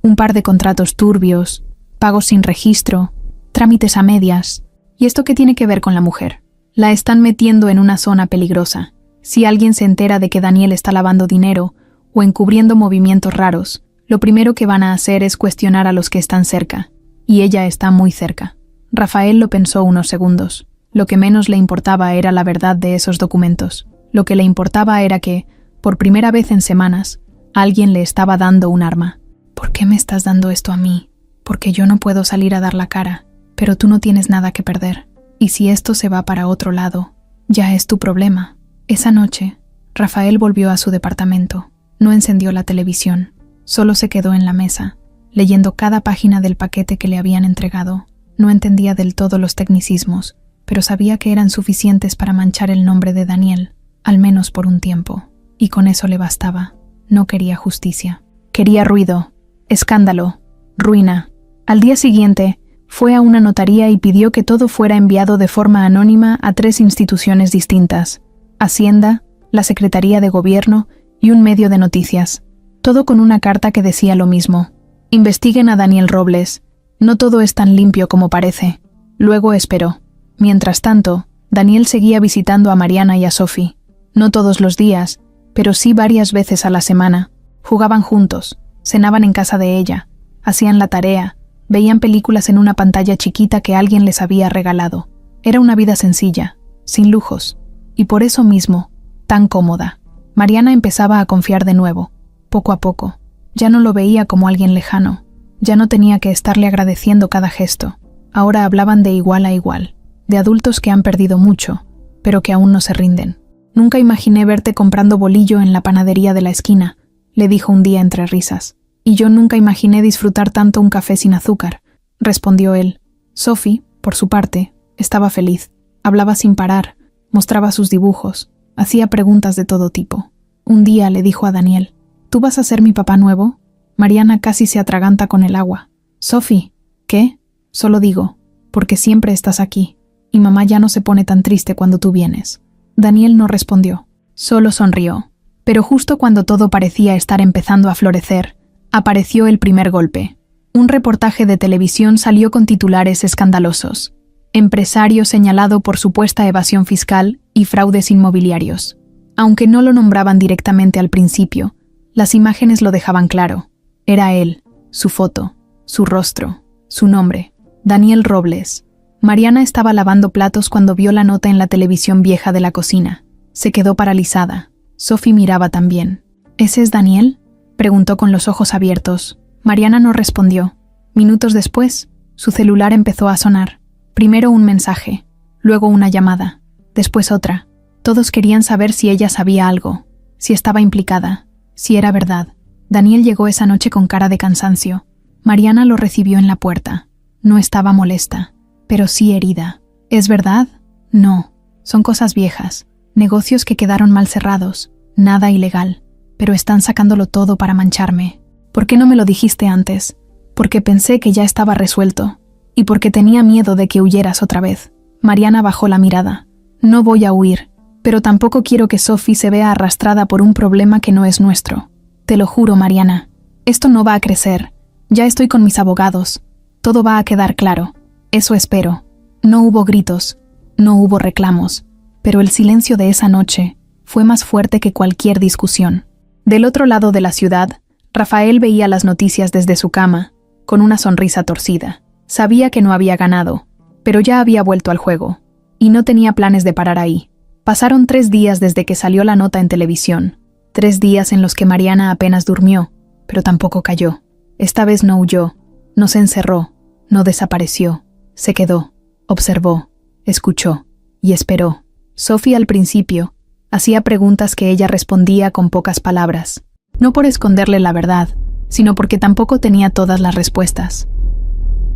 Un par de contratos turbios, pagos sin registro, trámites a medias. ¿Y esto qué tiene que ver con la mujer? La están metiendo en una zona peligrosa. Si alguien se entera de que Daniel está lavando dinero o encubriendo movimientos raros, lo primero que van a hacer es cuestionar a los que están cerca. Y ella está muy cerca. Rafael lo pensó unos segundos. Lo que menos le importaba era la verdad de esos documentos. Lo que le importaba era que, por primera vez en semanas, alguien le estaba dando un arma. «¿Por qué me estás dando esto a mí? Porque yo no puedo salir a dar la cara». Pero tú no tienes nada que perder. Y si esto se va para otro lado, ya es tu problema. Esa noche, Rafael volvió a su departamento. No encendió la televisión. Solo se quedó en la mesa, leyendo cada página del paquete que le habían entregado. No entendía del todo los tecnicismos, pero sabía que eran suficientes para manchar el nombre de Daniel, al menos por un tiempo. Y con eso le bastaba. No quería justicia. Quería ruido, escándalo, ruina. Al día siguiente, fue a una notaría y pidió que todo fuera enviado de forma anónima a 3 instituciones distintas: Hacienda, la Secretaría de Gobierno y un medio de noticias. Todo con una carta que decía lo mismo: investiguen a Daniel Robles. No todo es tan limpio como parece. Luego esperó. Mientras tanto, Daniel seguía visitando a Mariana y a Sophie. No todos los días, pero sí varias veces a la semana. Jugaban juntos, cenaban en casa de ella, hacían la tarea, veían películas en una pantalla chiquita que alguien les había regalado. Era una vida sencilla, sin lujos, y por eso mismo, tan cómoda. Mariana empezaba a confiar de nuevo, poco a poco. Ya no lo veía como alguien lejano. Ya no tenía que estarle agradeciendo cada gesto. Ahora hablaban de igual a igual, de adultos que han perdido mucho, pero que aún no se rinden. Nunca imaginé verte comprando bolillo en la panadería de la esquina, le dijo un día entre risas. Y yo nunca imaginé disfrutar tanto un café sin azúcar, respondió él. Sophie, por su parte, estaba feliz. Hablaba sin parar, mostraba sus dibujos, hacía preguntas de todo tipo. Un día le dijo a Daniel: ¿tú vas a ser mi papá nuevo? Mariana casi se atraganta con el agua. Sophie, ¿qué? Solo digo, porque siempre estás aquí, y mamá ya no se pone tan triste cuando tú vienes. Daniel no respondió, solo sonrió. Pero justo cuando todo parecía estar empezando a florecer, apareció el primer golpe. Un reportaje de televisión salió con titulares escandalosos: empresario señalado por supuesta evasión fiscal y fraudes inmobiliarios. Aunque no lo nombraban directamente al principio, las imágenes lo dejaban claro. Era él, su foto, su rostro, su nombre: Daniel Robles. Mariana estaba lavando platos cuando vio la nota en la televisión vieja de la cocina. Se quedó paralizada. Sophie miraba también. ¿Ese es Daniel?, preguntó con los ojos abiertos. Mariana no respondió. Minutos después, su celular empezó a sonar. Primero un mensaje, luego una llamada, después otra. Todos querían saber si ella sabía algo, si estaba implicada, si era verdad. Daniel llegó esa noche con cara de cansancio. Mariana lo recibió en la puerta. No estaba molesta, pero sí herida. ¿Es verdad? No. Son cosas viejas, negocios que quedaron mal cerrados, nada ilegal. Pero están sacándolo todo para mancharme. ¿Por qué no me lo dijiste antes? Porque pensé que ya estaba resuelto, y porque tenía miedo de que huyeras otra vez. Mariana bajó la mirada. No voy a huir, pero tampoco quiero que Sophie se vea arrastrada por un problema que no es nuestro. Te lo juro, Mariana. Esto no va a crecer. Ya estoy con mis abogados. Todo va a quedar claro. Eso espero. No hubo gritos, no hubo reclamos, pero el silencio de esa noche fue más fuerte que cualquier discusión. Del otro lado de la ciudad, Rafael veía las noticias desde su cama, con una sonrisa torcida. Sabía que no había ganado, pero ya había vuelto al juego, y no tenía planes de parar ahí. Pasaron 3 días desde que salió la nota en televisión, 3 días en los que Mariana apenas durmió, pero tampoco cayó. Esta vez no huyó, no se encerró, no desapareció, se quedó, observó, escuchó y esperó. Sophie al principio hacía preguntas que ella respondía con pocas palabras, no por esconderle la verdad, sino porque tampoco tenía todas las respuestas.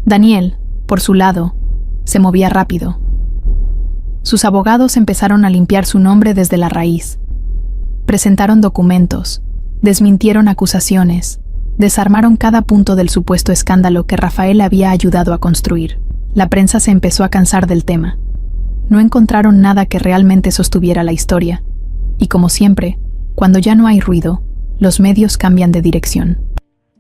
Daniel, por su lado, se movía rápido. Sus abogados empezaron a limpiar su nombre desde la raíz. Presentaron documentos, desmintieron acusaciones, desarmaron cada punto del supuesto escándalo que Rafael había ayudado a construir. La prensa se empezó a cansar del tema. No encontraron nada que realmente sostuviera la historia. Y como siempre, cuando ya no hay ruido, los medios cambian de dirección.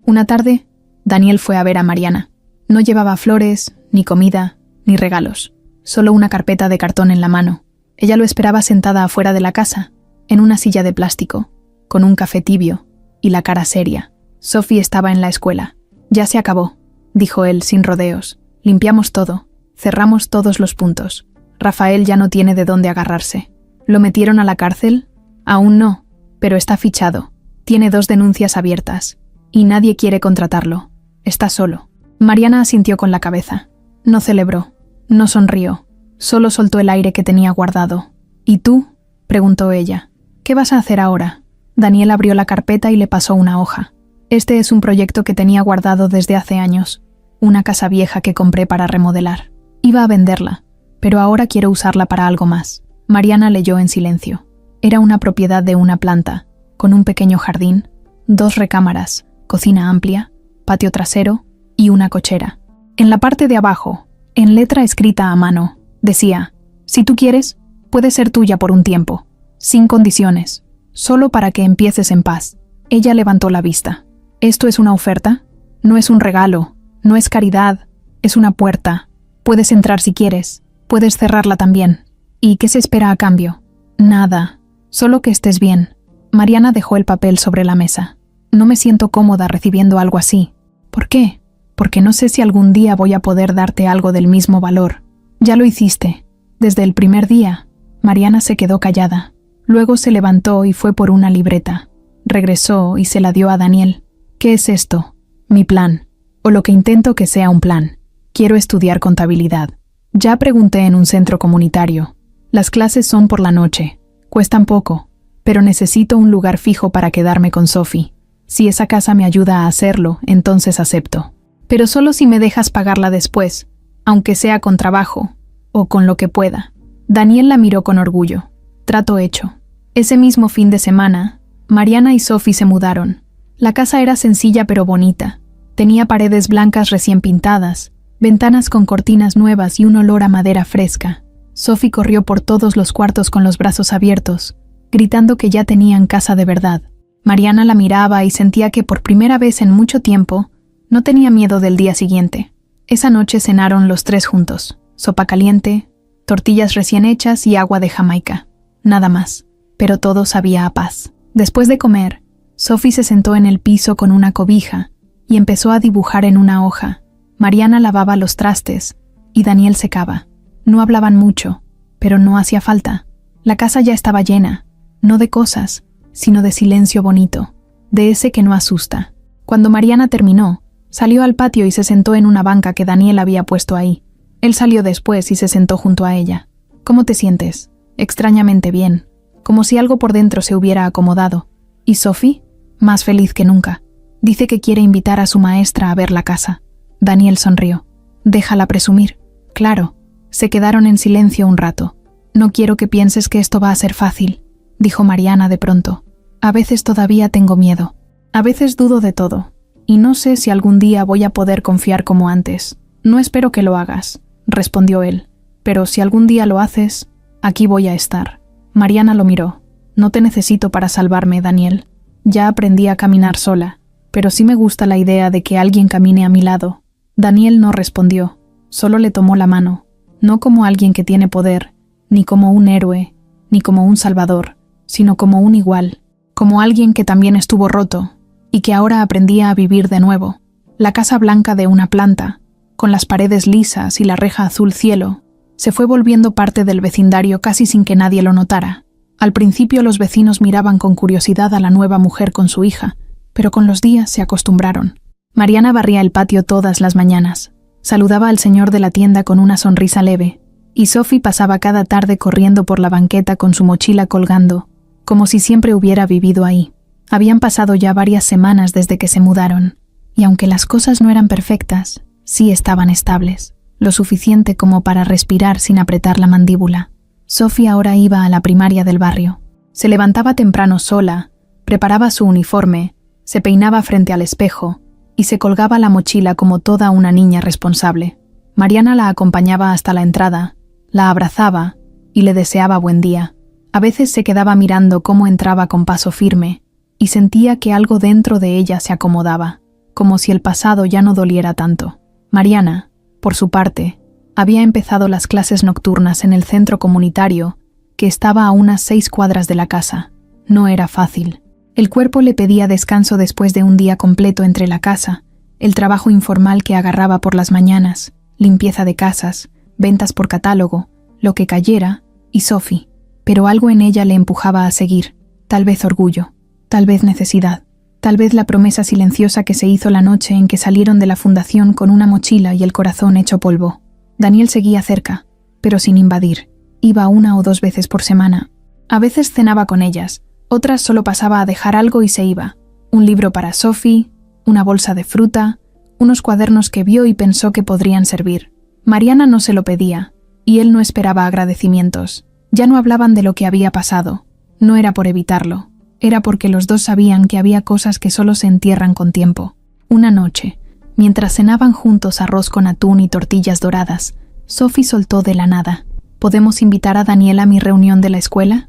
Una tarde, Daniel fue a ver a Mariana. No llevaba flores, ni comida, ni regalos. Solo una carpeta de cartón en la mano. Ella lo esperaba sentada afuera de la casa, en una silla de plástico, con un café tibio y la cara seria. Sophie estaba en la escuela. Ya se acabó, dijo él sin rodeos. Limpiamos todo, cerramos todos los puntos. Rafael ya no tiene de dónde agarrarse. ¿Lo metieron a la cárcel? Aún no, pero está fichado. Tiene 2 denuncias abiertas. Y nadie quiere contratarlo. Está solo. Mariana asintió con la cabeza. No celebró, no sonrió, solo soltó el aire que tenía guardado. ¿Y tú?, preguntó ella. ¿Qué vas a hacer ahora? Daniel abrió la carpeta y le pasó una hoja. Este es un proyecto que tenía guardado desde hace años, una casa vieja que compré para remodelar. Iba a venderla, pero ahora quiero usarla para algo más. Mariana leyó en silencio. Era una propiedad de una planta, con un pequeño jardín, 2 recámaras, cocina amplia, patio trasero y una cochera. En la parte de abajo, en letra escrita a mano, decía: si tú quieres, puede ser tuya por un tiempo, sin condiciones, solo para que empieces en paz. Ella levantó la vista. ¿Esto es una oferta? No es un regalo, no es caridad, es una puerta. Puedes entrar si quieres, puedes cerrarla también. ¿Y qué se espera a cambio? Nada, solo que estés bien. Mariana dejó el papel sobre la mesa. No me siento cómoda recibiendo algo así. ¿Por qué? Porque no sé si algún día voy a poder darte algo del mismo valor. Ya lo hiciste. Desde el primer día. Mariana se quedó callada. Luego se levantó y fue por una libreta. Regresó y se la dio a Daniel. ¿Qué es esto? Mi plan. O lo que intento que sea un plan. Quiero estudiar contabilidad. Ya pregunté en un centro comunitario. Las clases son por la noche. Cuestan poco, pero necesito un lugar fijo para quedarme con Sophie. Si esa casa me ayuda a hacerlo, entonces acepto. Pero solo si me dejas pagarla después, aunque sea con trabajo, o con lo que pueda. Daniel la miró con orgullo. Trato hecho. Ese mismo fin de semana, Mariana y Sophie se mudaron. La casa era sencilla pero bonita. Tenía paredes blancas recién pintadas, ventanas con cortinas nuevas y un olor a madera fresca. Sophie corrió por todos los cuartos con los brazos abiertos, gritando que ya tenían casa de verdad. Mariana la miraba y sentía que por primera vez en mucho tiempo no tenía miedo del día siguiente. Esa noche cenaron los 3 juntos. Sopa caliente, tortillas recién hechas y agua de Jamaica. Nada más, pero todo sabía a paz. Después de comer, Sophie se sentó en el piso con una cobija y empezó a dibujar en una hoja. Mariana lavaba los trastes y Daniel secaba. No hablaban mucho, pero no hacía falta. La casa ya estaba llena, no de cosas, sino de silencio bonito, de ese que no asusta. Cuando Mariana terminó, salió al patio y se sentó en una banca que Daniel había puesto ahí. Él salió después y se sentó junto a ella. ¿Cómo te sientes? Extrañamente bien, como si algo por dentro se hubiera acomodado. ¿Y Sophie? Más feliz que nunca. Dice que quiere invitar a su maestra a ver la casa. Daniel sonrió. Déjala presumir. Claro. Se quedaron en silencio un rato. No quiero que pienses que esto va a ser fácil, dijo Mariana de pronto. A veces todavía tengo miedo. A veces dudo de todo. Y no sé si algún día voy a poder confiar como antes. No espero que lo hagas, respondió él. Pero si algún día lo haces, aquí voy a estar. Mariana lo miró. No te necesito para salvarme, Daniel. Ya aprendí a caminar sola, pero sí me gusta la idea de que alguien camine a mi lado. Daniel no respondió, solo le tomó la mano. No como alguien que tiene poder, ni como un héroe, ni como un salvador, sino como un igual, como alguien que también estuvo roto y que ahora aprendía a vivir de nuevo. La casa blanca de una planta, con las paredes lisas y la reja azul cielo, se fue volviendo parte del vecindario casi sin que nadie lo notara. Al principio los vecinos miraban con curiosidad a la nueva mujer con su hija, pero con los días se acostumbraron. Mariana barría el patio todas las mañanas. Saludaba al señor de la tienda con una sonrisa leve, y Sophie pasaba cada tarde corriendo por la banqueta con su mochila colgando, como si siempre hubiera vivido ahí. Habían pasado ya varias semanas desde que se mudaron, y aunque las cosas no eran perfectas, sí estaban estables, lo suficiente como para respirar sin apretar la mandíbula. Sophie ahora iba a la primaria del barrio. Se levantaba temprano sola, preparaba su uniforme, se peinaba frente al espejo, y se colgaba la mochila como toda una niña responsable. Mariana la acompañaba hasta la entrada, la abrazaba y le deseaba buen día. A veces se quedaba mirando cómo entraba con paso firme y sentía que algo dentro de ella se acomodaba, como si el pasado ya no doliera tanto. Mariana, por su parte, había empezado las clases nocturnas en el centro comunitario, que estaba a unas 6 cuadras de la casa. No era fácil. El cuerpo le pedía descanso después de un día completo entre la casa, el trabajo informal que agarraba por las mañanas, limpieza de casas, ventas por catálogo, lo que cayera, y Sophie. Pero algo en ella le empujaba a seguir, tal vez orgullo, tal vez necesidad, tal vez la promesa silenciosa que se hizo la noche en que salieron de la fundación con una mochila y el corazón hecho polvo. Daniel seguía cerca, pero sin invadir. Iba 1 o 2 veces por semana. A veces cenaba con ellas, otras solo pasaba a dejar algo y se iba. Un libro para Sophie, una bolsa de fruta, unos cuadernos que vio y pensó que podrían servir. Mariana no se lo pedía, y él no esperaba agradecimientos. Ya no hablaban de lo que había pasado. No era por evitarlo, era porque los dos sabían que había cosas que solo se entierran con tiempo. Una noche, mientras cenaban juntos arroz con atún y tortillas doradas, Sophie soltó de la nada: ¿podemos invitar a Daniel a mi reunión de la escuela?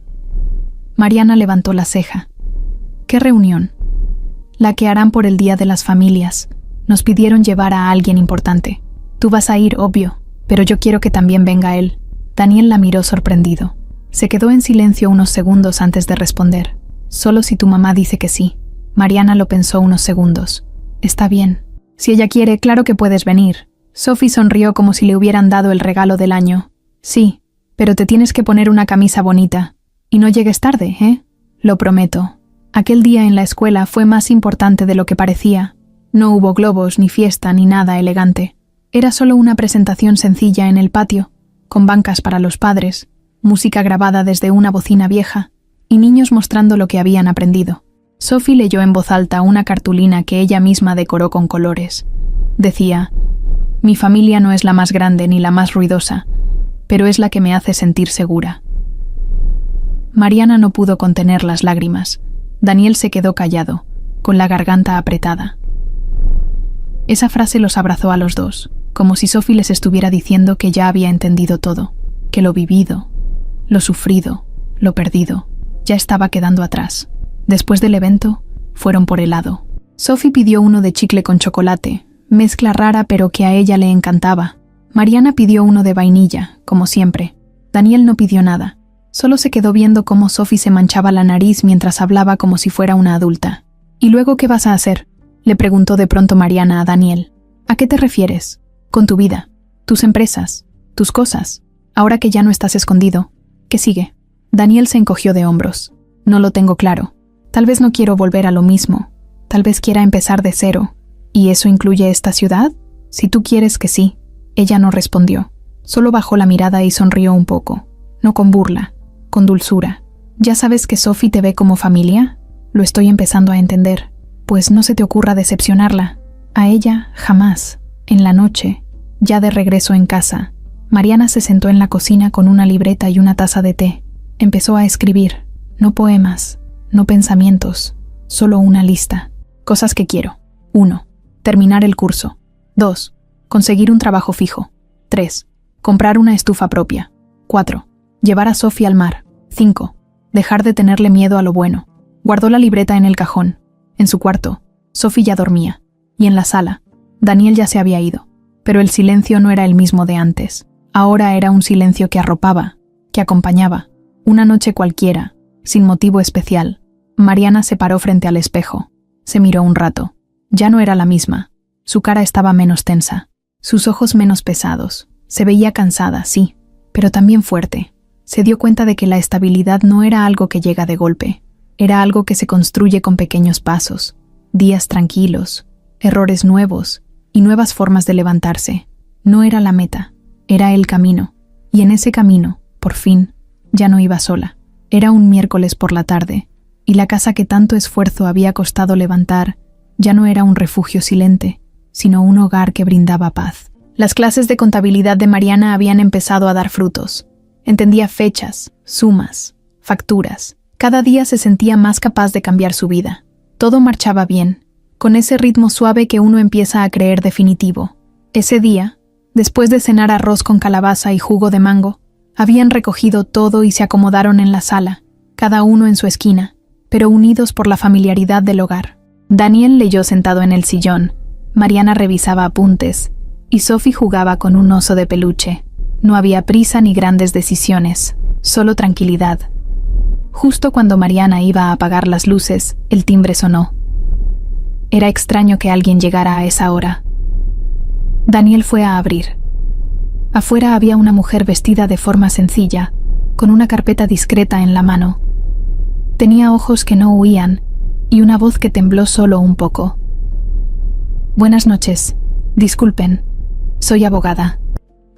Mariana levantó la ceja. ¿Qué reunión? La que harán por el Día de las Familias. Nos pidieron llevar a alguien importante. Tú vas a ir, obvio, pero yo quiero que también venga él. Daniel la miró sorprendido. Se quedó en silencio unos segundos antes de responder. Solo si tu mamá dice que sí. Mariana lo pensó unos segundos. Está bien. Si ella quiere, claro que puedes venir. Sophie sonrió como si le hubieran dado el regalo del año. Sí, pero te tienes que poner una camisa bonita. Y no llegues tarde, ¿eh? Lo prometo. Aquel día en la escuela fue más importante de lo que parecía. No hubo globos, ni fiesta, ni nada elegante. Era solo una presentación sencilla en el patio, con bancas para los padres, música grabada desde una bocina vieja, y niños mostrando lo que habían aprendido. Sophie leyó en voz alta una cartulina que ella misma decoró con colores. Decía: «Mi familia no es la más grande ni la más ruidosa, pero es la que me hace sentir segura». Mariana no pudo contener las lágrimas. Daniel se quedó callado, con la garganta apretada. Esa frase los abrazó a los dos, como si Sophie les estuviera diciendo que ya había entendido todo, que lo vivido, lo sufrido, lo perdido, ya estaba quedando atrás. Después del evento, fueron por helado. Sophie pidió uno de chicle con chocolate, mezcla rara pero que a ella le encantaba. Mariana pidió uno de vainilla, como siempre. Daniel no pidió nada. Solo se quedó viendo cómo Sophie se manchaba la nariz mientras hablaba como si fuera una adulta. «¿Y luego qué vas a hacer?», le preguntó de pronto Mariana a Daniel. «¿A qué te refieres? Con tu vida, tus empresas, tus cosas. Ahora que ya no estás escondido, ¿qué sigue?». Daniel se encogió de hombros. «No lo tengo claro. Tal vez no quiero volver a lo mismo. Tal vez quiera empezar de cero. ¿Y eso incluye esta ciudad? Si tú quieres que sí». Ella no respondió. Solo bajó la mirada y sonrió un poco. No con burla, con dulzura. «¿Ya sabes que Sophie te ve como familia? Lo estoy empezando a entender. Pues no se te ocurra decepcionarla. A ella, jamás. En la noche, ya de regreso en casa, Mariana se sentó en la cocina con una libreta y una taza de té. Empezó a escribir. No poemas, no pensamientos, solo una lista. Cosas que quiero. 1. Terminar el curso. 2. Conseguir un trabajo fijo. 3. Comprar una estufa propia. 4. Llevar a Sophie al mar. 5. Dejar de tenerle miedo a lo bueno. Guardó la libreta en el cajón. En su cuarto, Sophie ya dormía. Y en la sala, Daniel ya se había ido. Pero el silencio no era el mismo de antes. Ahora era un silencio que arropaba, que acompañaba. Una noche cualquiera, sin motivo especial. Mariana se paró frente al espejo. Se miró un rato. Ya no era la misma. Su cara estaba menos tensa. Sus ojos menos pesados. Se veía cansada, sí, pero también fuerte. Se dio cuenta de que la estabilidad no era algo que llega de golpe. Era algo que se construye con pequeños pasos, días tranquilos, errores nuevos y nuevas formas de levantarse. No era la meta, era el camino. Y en ese camino, por fin, ya no iba sola. Era un miércoles por la tarde, y la casa que tanto esfuerzo había costado levantar ya no era un refugio silente, sino un hogar que brindaba paz. Las clases de contabilidad de Mariana habían empezado a dar frutos. Entendía fechas, sumas, facturas. Cada día se sentía más capaz de cambiar su vida. Todo marchaba bien, con ese ritmo suave que uno empieza a creer definitivo. Ese día, después de cenar arroz con calabaza y jugo de mango, habían recogido todo y se acomodaron en la sala, cada uno en su esquina, pero unidos por la familiaridad del hogar. Daniel leyó sentado en el sillón, Mariana revisaba apuntes, y Sophie jugaba con un oso de peluche. No había prisa ni grandes decisiones, solo tranquilidad. Justo cuando Mariana iba a apagar las luces, el timbre sonó. Era extraño que alguien llegara a esa hora. Daniel fue a abrir. Afuera había una mujer vestida de forma sencilla, con una carpeta discreta en la mano. Tenía ojos que no huían y una voz que tembló solo un poco. «Buenas noches. Disculpen. Soy abogada».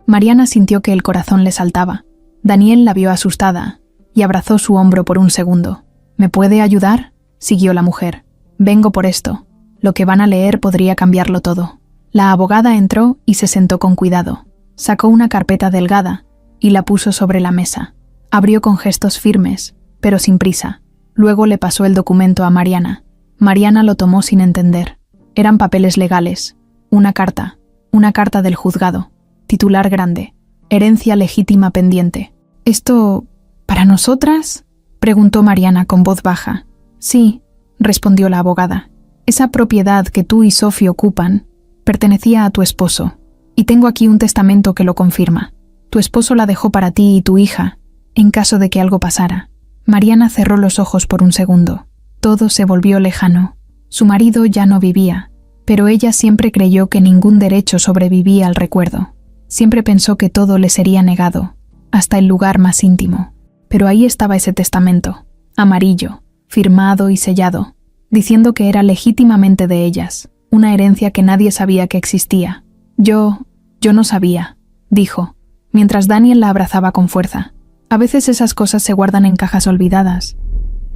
Mariana sintió que el corazón le saltaba. Daniel la vio asustada y abrazó su hombro por un segundo. ¿Me puede ayudar?, siguió la mujer. Vengo por esto. Lo que van a leer podría cambiarlo todo. La abogada entró y se sentó con cuidado. Sacó una carpeta delgada y la puso sobre la mesa. Abrió con gestos firmes, pero sin prisa. Luego le pasó el documento a Mariana. Mariana lo tomó sin entender. Eran papeles legales. Una carta del juzgado. Titular grande. Herencia legítima pendiente. ¿Esto para nosotras?, preguntó Mariana con voz baja. Sí, respondió la abogada. Esa propiedad que tú y Sophie ocupan pertenecía a tu esposo, y tengo aquí un testamento que lo confirma. Tu esposo la dejó para ti y tu hija, en caso de que algo pasara. Mariana cerró los ojos por un segundo. Todo se volvió lejano. Su marido ya no vivía, pero ella siempre creyó que ningún derecho sobrevivía al recuerdo. Siempre pensó que todo le sería negado, hasta el lugar más íntimo. Pero ahí estaba ese testamento, amarillo, firmado y sellado, diciendo que era legítimamente de ellas, una herencia que nadie sabía que existía. Yo no sabía, dijo, mientras Daniel la abrazaba con fuerza. A veces esas cosas se guardan en cajas olvidadas,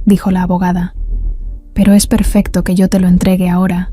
dijo la abogada. Pero es perfecto que yo te lo entregue ahora,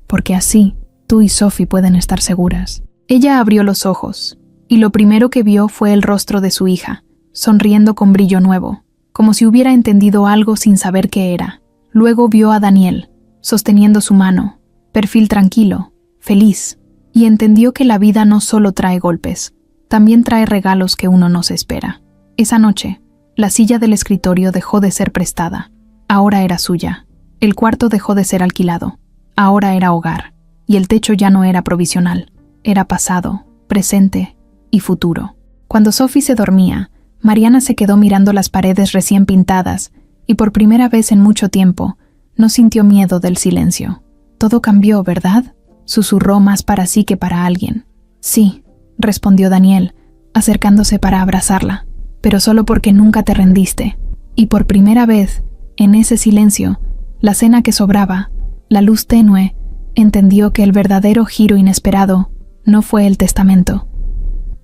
porque así tú y Sophie pueden estar seguras. Ella abrió los ojos, y lo primero que vio fue el rostro de su hija, sonriendo con brillo nuevo, como si hubiera entendido algo sin saber qué era. Luego vio a Daniel, sosteniendo su mano, perfil tranquilo, feliz, y entendió que la vida no solo trae golpes, también trae regalos que uno no se espera. Esa noche, la silla del escritorio dejó de ser prestada, ahora era suya. El cuarto dejó de ser alquilado, ahora era hogar, y el techo ya no era provisional, era pasado, presente y futuro. Cuando Sophie se dormía, Mariana se quedó mirando las paredes recién pintadas y por primera vez en mucho tiempo no sintió miedo del silencio. Todo cambió, ¿verdad?, susurró más para sí que para alguien. Sí, respondió Daniel, acercándose para abrazarla, pero solo porque nunca te rendiste. Y por primera vez, en ese silencio, la cena que sobraba, la luz tenue, entendió que el verdadero giro inesperado no fue el testamento.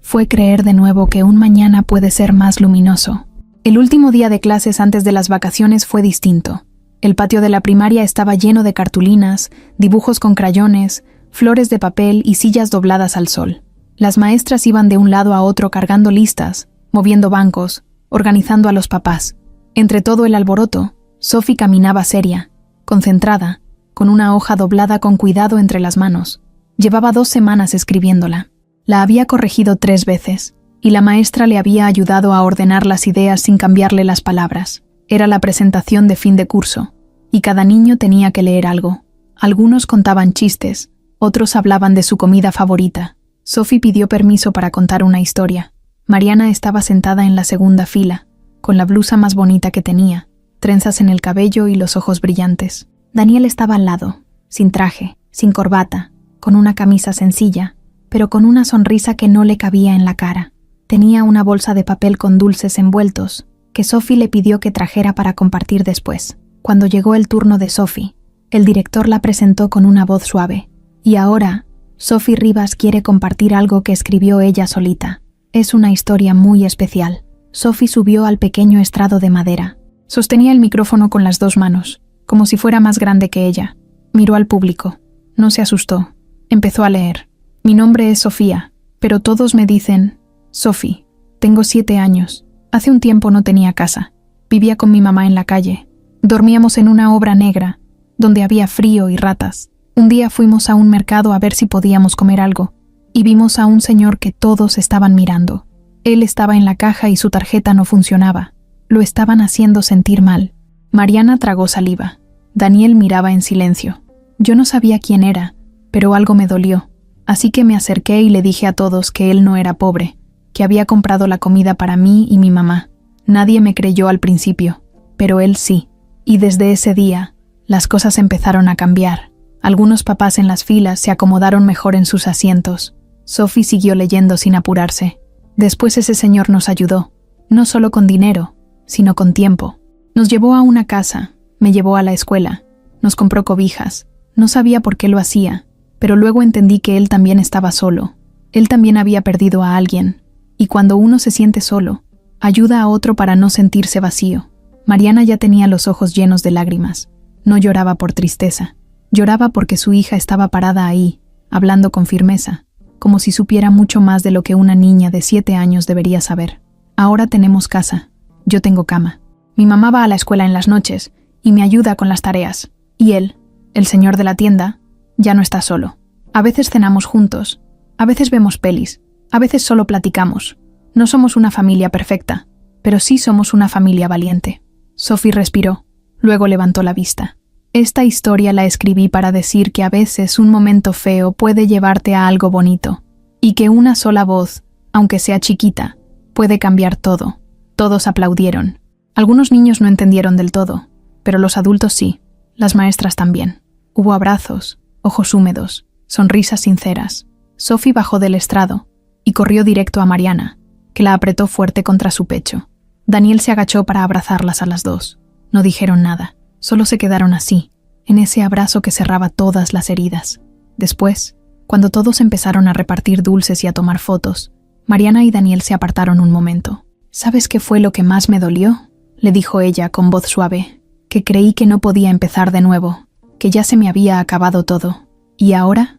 Fue creer de nuevo que un mañana puede ser más luminoso. El último día de clases antes de las vacaciones fue distinto. El patio de la primaria estaba lleno de cartulinas, dibujos con crayones, flores de papel y sillas dobladas al sol. Las maestras iban de un lado a otro cargando listas, moviendo bancos, organizando a los papás. Entre todo el alboroto, Sophie caminaba seria, concentrada, con una hoja doblada con cuidado entre las manos. Llevaba 2 semanas escribiéndola. La había corregido 3 veces, y la maestra le había ayudado a ordenar las ideas sin cambiarle las palabras. Era la presentación de fin de curso, y cada niño tenía que leer algo. Algunos contaban chistes, otros hablaban de su comida favorita. Sophie pidió permiso para contar una historia. Mariana estaba sentada en la segunda fila, con la blusa más bonita que tenía, trenzas en el cabello y los ojos brillantes. Daniel estaba al lado, sin traje, sin corbata, con una camisa sencilla, pero con una sonrisa que no le cabía en la cara. Tenía una bolsa de papel con dulces envueltos, que Sophie le pidió que trajera para compartir después. Cuando llegó el turno de Sophie, el director la presentó con una voz suave. Y ahora, Sophie Rivas quiere compartir algo que escribió ella solita. Es una historia muy especial. Sophie subió al pequeño estrado de madera. Sostenía el micrófono con las 2 manos, como si fuera más grande que ella. Miró al público. No se asustó. Empezó a leer. Mi nombre es Sofía, pero todos me dicen Sophie. Tengo 7 años. Hace un tiempo no tenía casa. Vivía con mi mamá en la calle. Dormíamos en una obra negra, donde había frío y ratas. Un día fuimos a un mercado a ver si podíamos comer algo, y vimos a un señor que todos estaban mirando. Él estaba en la caja y su tarjeta no funcionaba. Lo estaban haciendo sentir mal. Mariana tragó saliva. Daniel miraba en silencio. Yo no sabía quién era, pero algo me dolió. Así que me acerqué y le dije a todos que él no era pobre, que había comprado la comida para mí y mi mamá. Nadie me creyó al principio, pero él sí. Y desde ese día, las cosas empezaron a cambiar. Algunos papás en las filas se acomodaron mejor en sus asientos. Sophie siguió leyendo sin apurarse. Después ese señor nos ayudó, no solo con dinero, sino con tiempo. Nos llevó a una casa, me llevó a la escuela, nos compró cobijas. No sabía por qué lo hacía, pero luego entendí que él también estaba solo. Él también había perdido a alguien, y cuando uno se siente solo, ayuda a otro para no sentirse vacío. Mariana ya tenía los ojos llenos de lágrimas. No lloraba por tristeza. Lloraba porque su hija estaba parada ahí, hablando con firmeza, como si supiera mucho más de lo que una niña de 7 años debería saber. Ahora tenemos casa. Yo tengo cama. Mi mamá va a la escuela en las noches y me ayuda con las tareas. Y él, el señor de la tienda, ya no está solo. A veces cenamos juntos, a veces vemos pelis, a veces solo platicamos. No somos una familia perfecta, pero sí somos una familia valiente. Sophie respiró, luego levantó la vista. Esta historia la escribí para decir que a veces un momento feo puede llevarte a algo bonito, y que una sola voz, aunque sea chiquita, puede cambiar todo. Todos aplaudieron. Algunos niños no entendieron del todo, pero los adultos sí, las maestras también. Hubo abrazos, ojos húmedos, sonrisas sinceras. Sophie bajó del estrado y corrió directo a Mariana, que la apretó fuerte contra su pecho. Daniel se agachó para abrazarlas a las dos. No dijeron nada, solo se quedaron así, en ese abrazo que cerraba todas las heridas. Después, cuando todos empezaron a repartir dulces y a tomar fotos, Mariana y Daniel se apartaron un momento. ¿Sabes qué fue lo que más me dolió?, le dijo ella con voz suave, que creí que no podía empezar de nuevo, que ya se me había acabado todo. Y ahora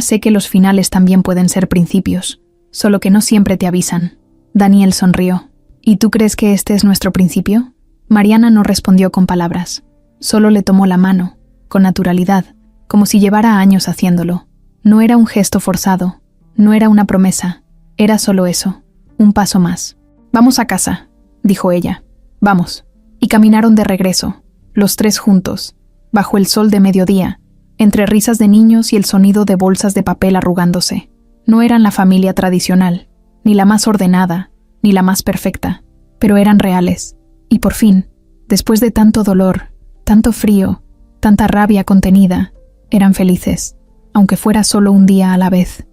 sé que los finales también pueden ser principios, solo que no siempre te avisan. Daniel sonrió. ¿Y tú crees que este es nuestro principio? Mariana no respondió con palabras, solo le tomó la mano, con naturalidad, como si llevara años haciéndolo. No era un gesto forzado, no era una promesa, era solo eso, un paso más. «Vamos a casa», dijo ella. «Vamos». Y caminaron de regreso, los tres juntos, bajo el sol de mediodía, entre risas de niños y el sonido de bolsas de papel arrugándose. No eran la familia tradicional, ni la más ordenada, ni la más perfecta, pero eran reales. Y por fin, después de tanto dolor, tanto frío, tanta rabia contenida, eran felices, aunque fuera solo un día a la vez.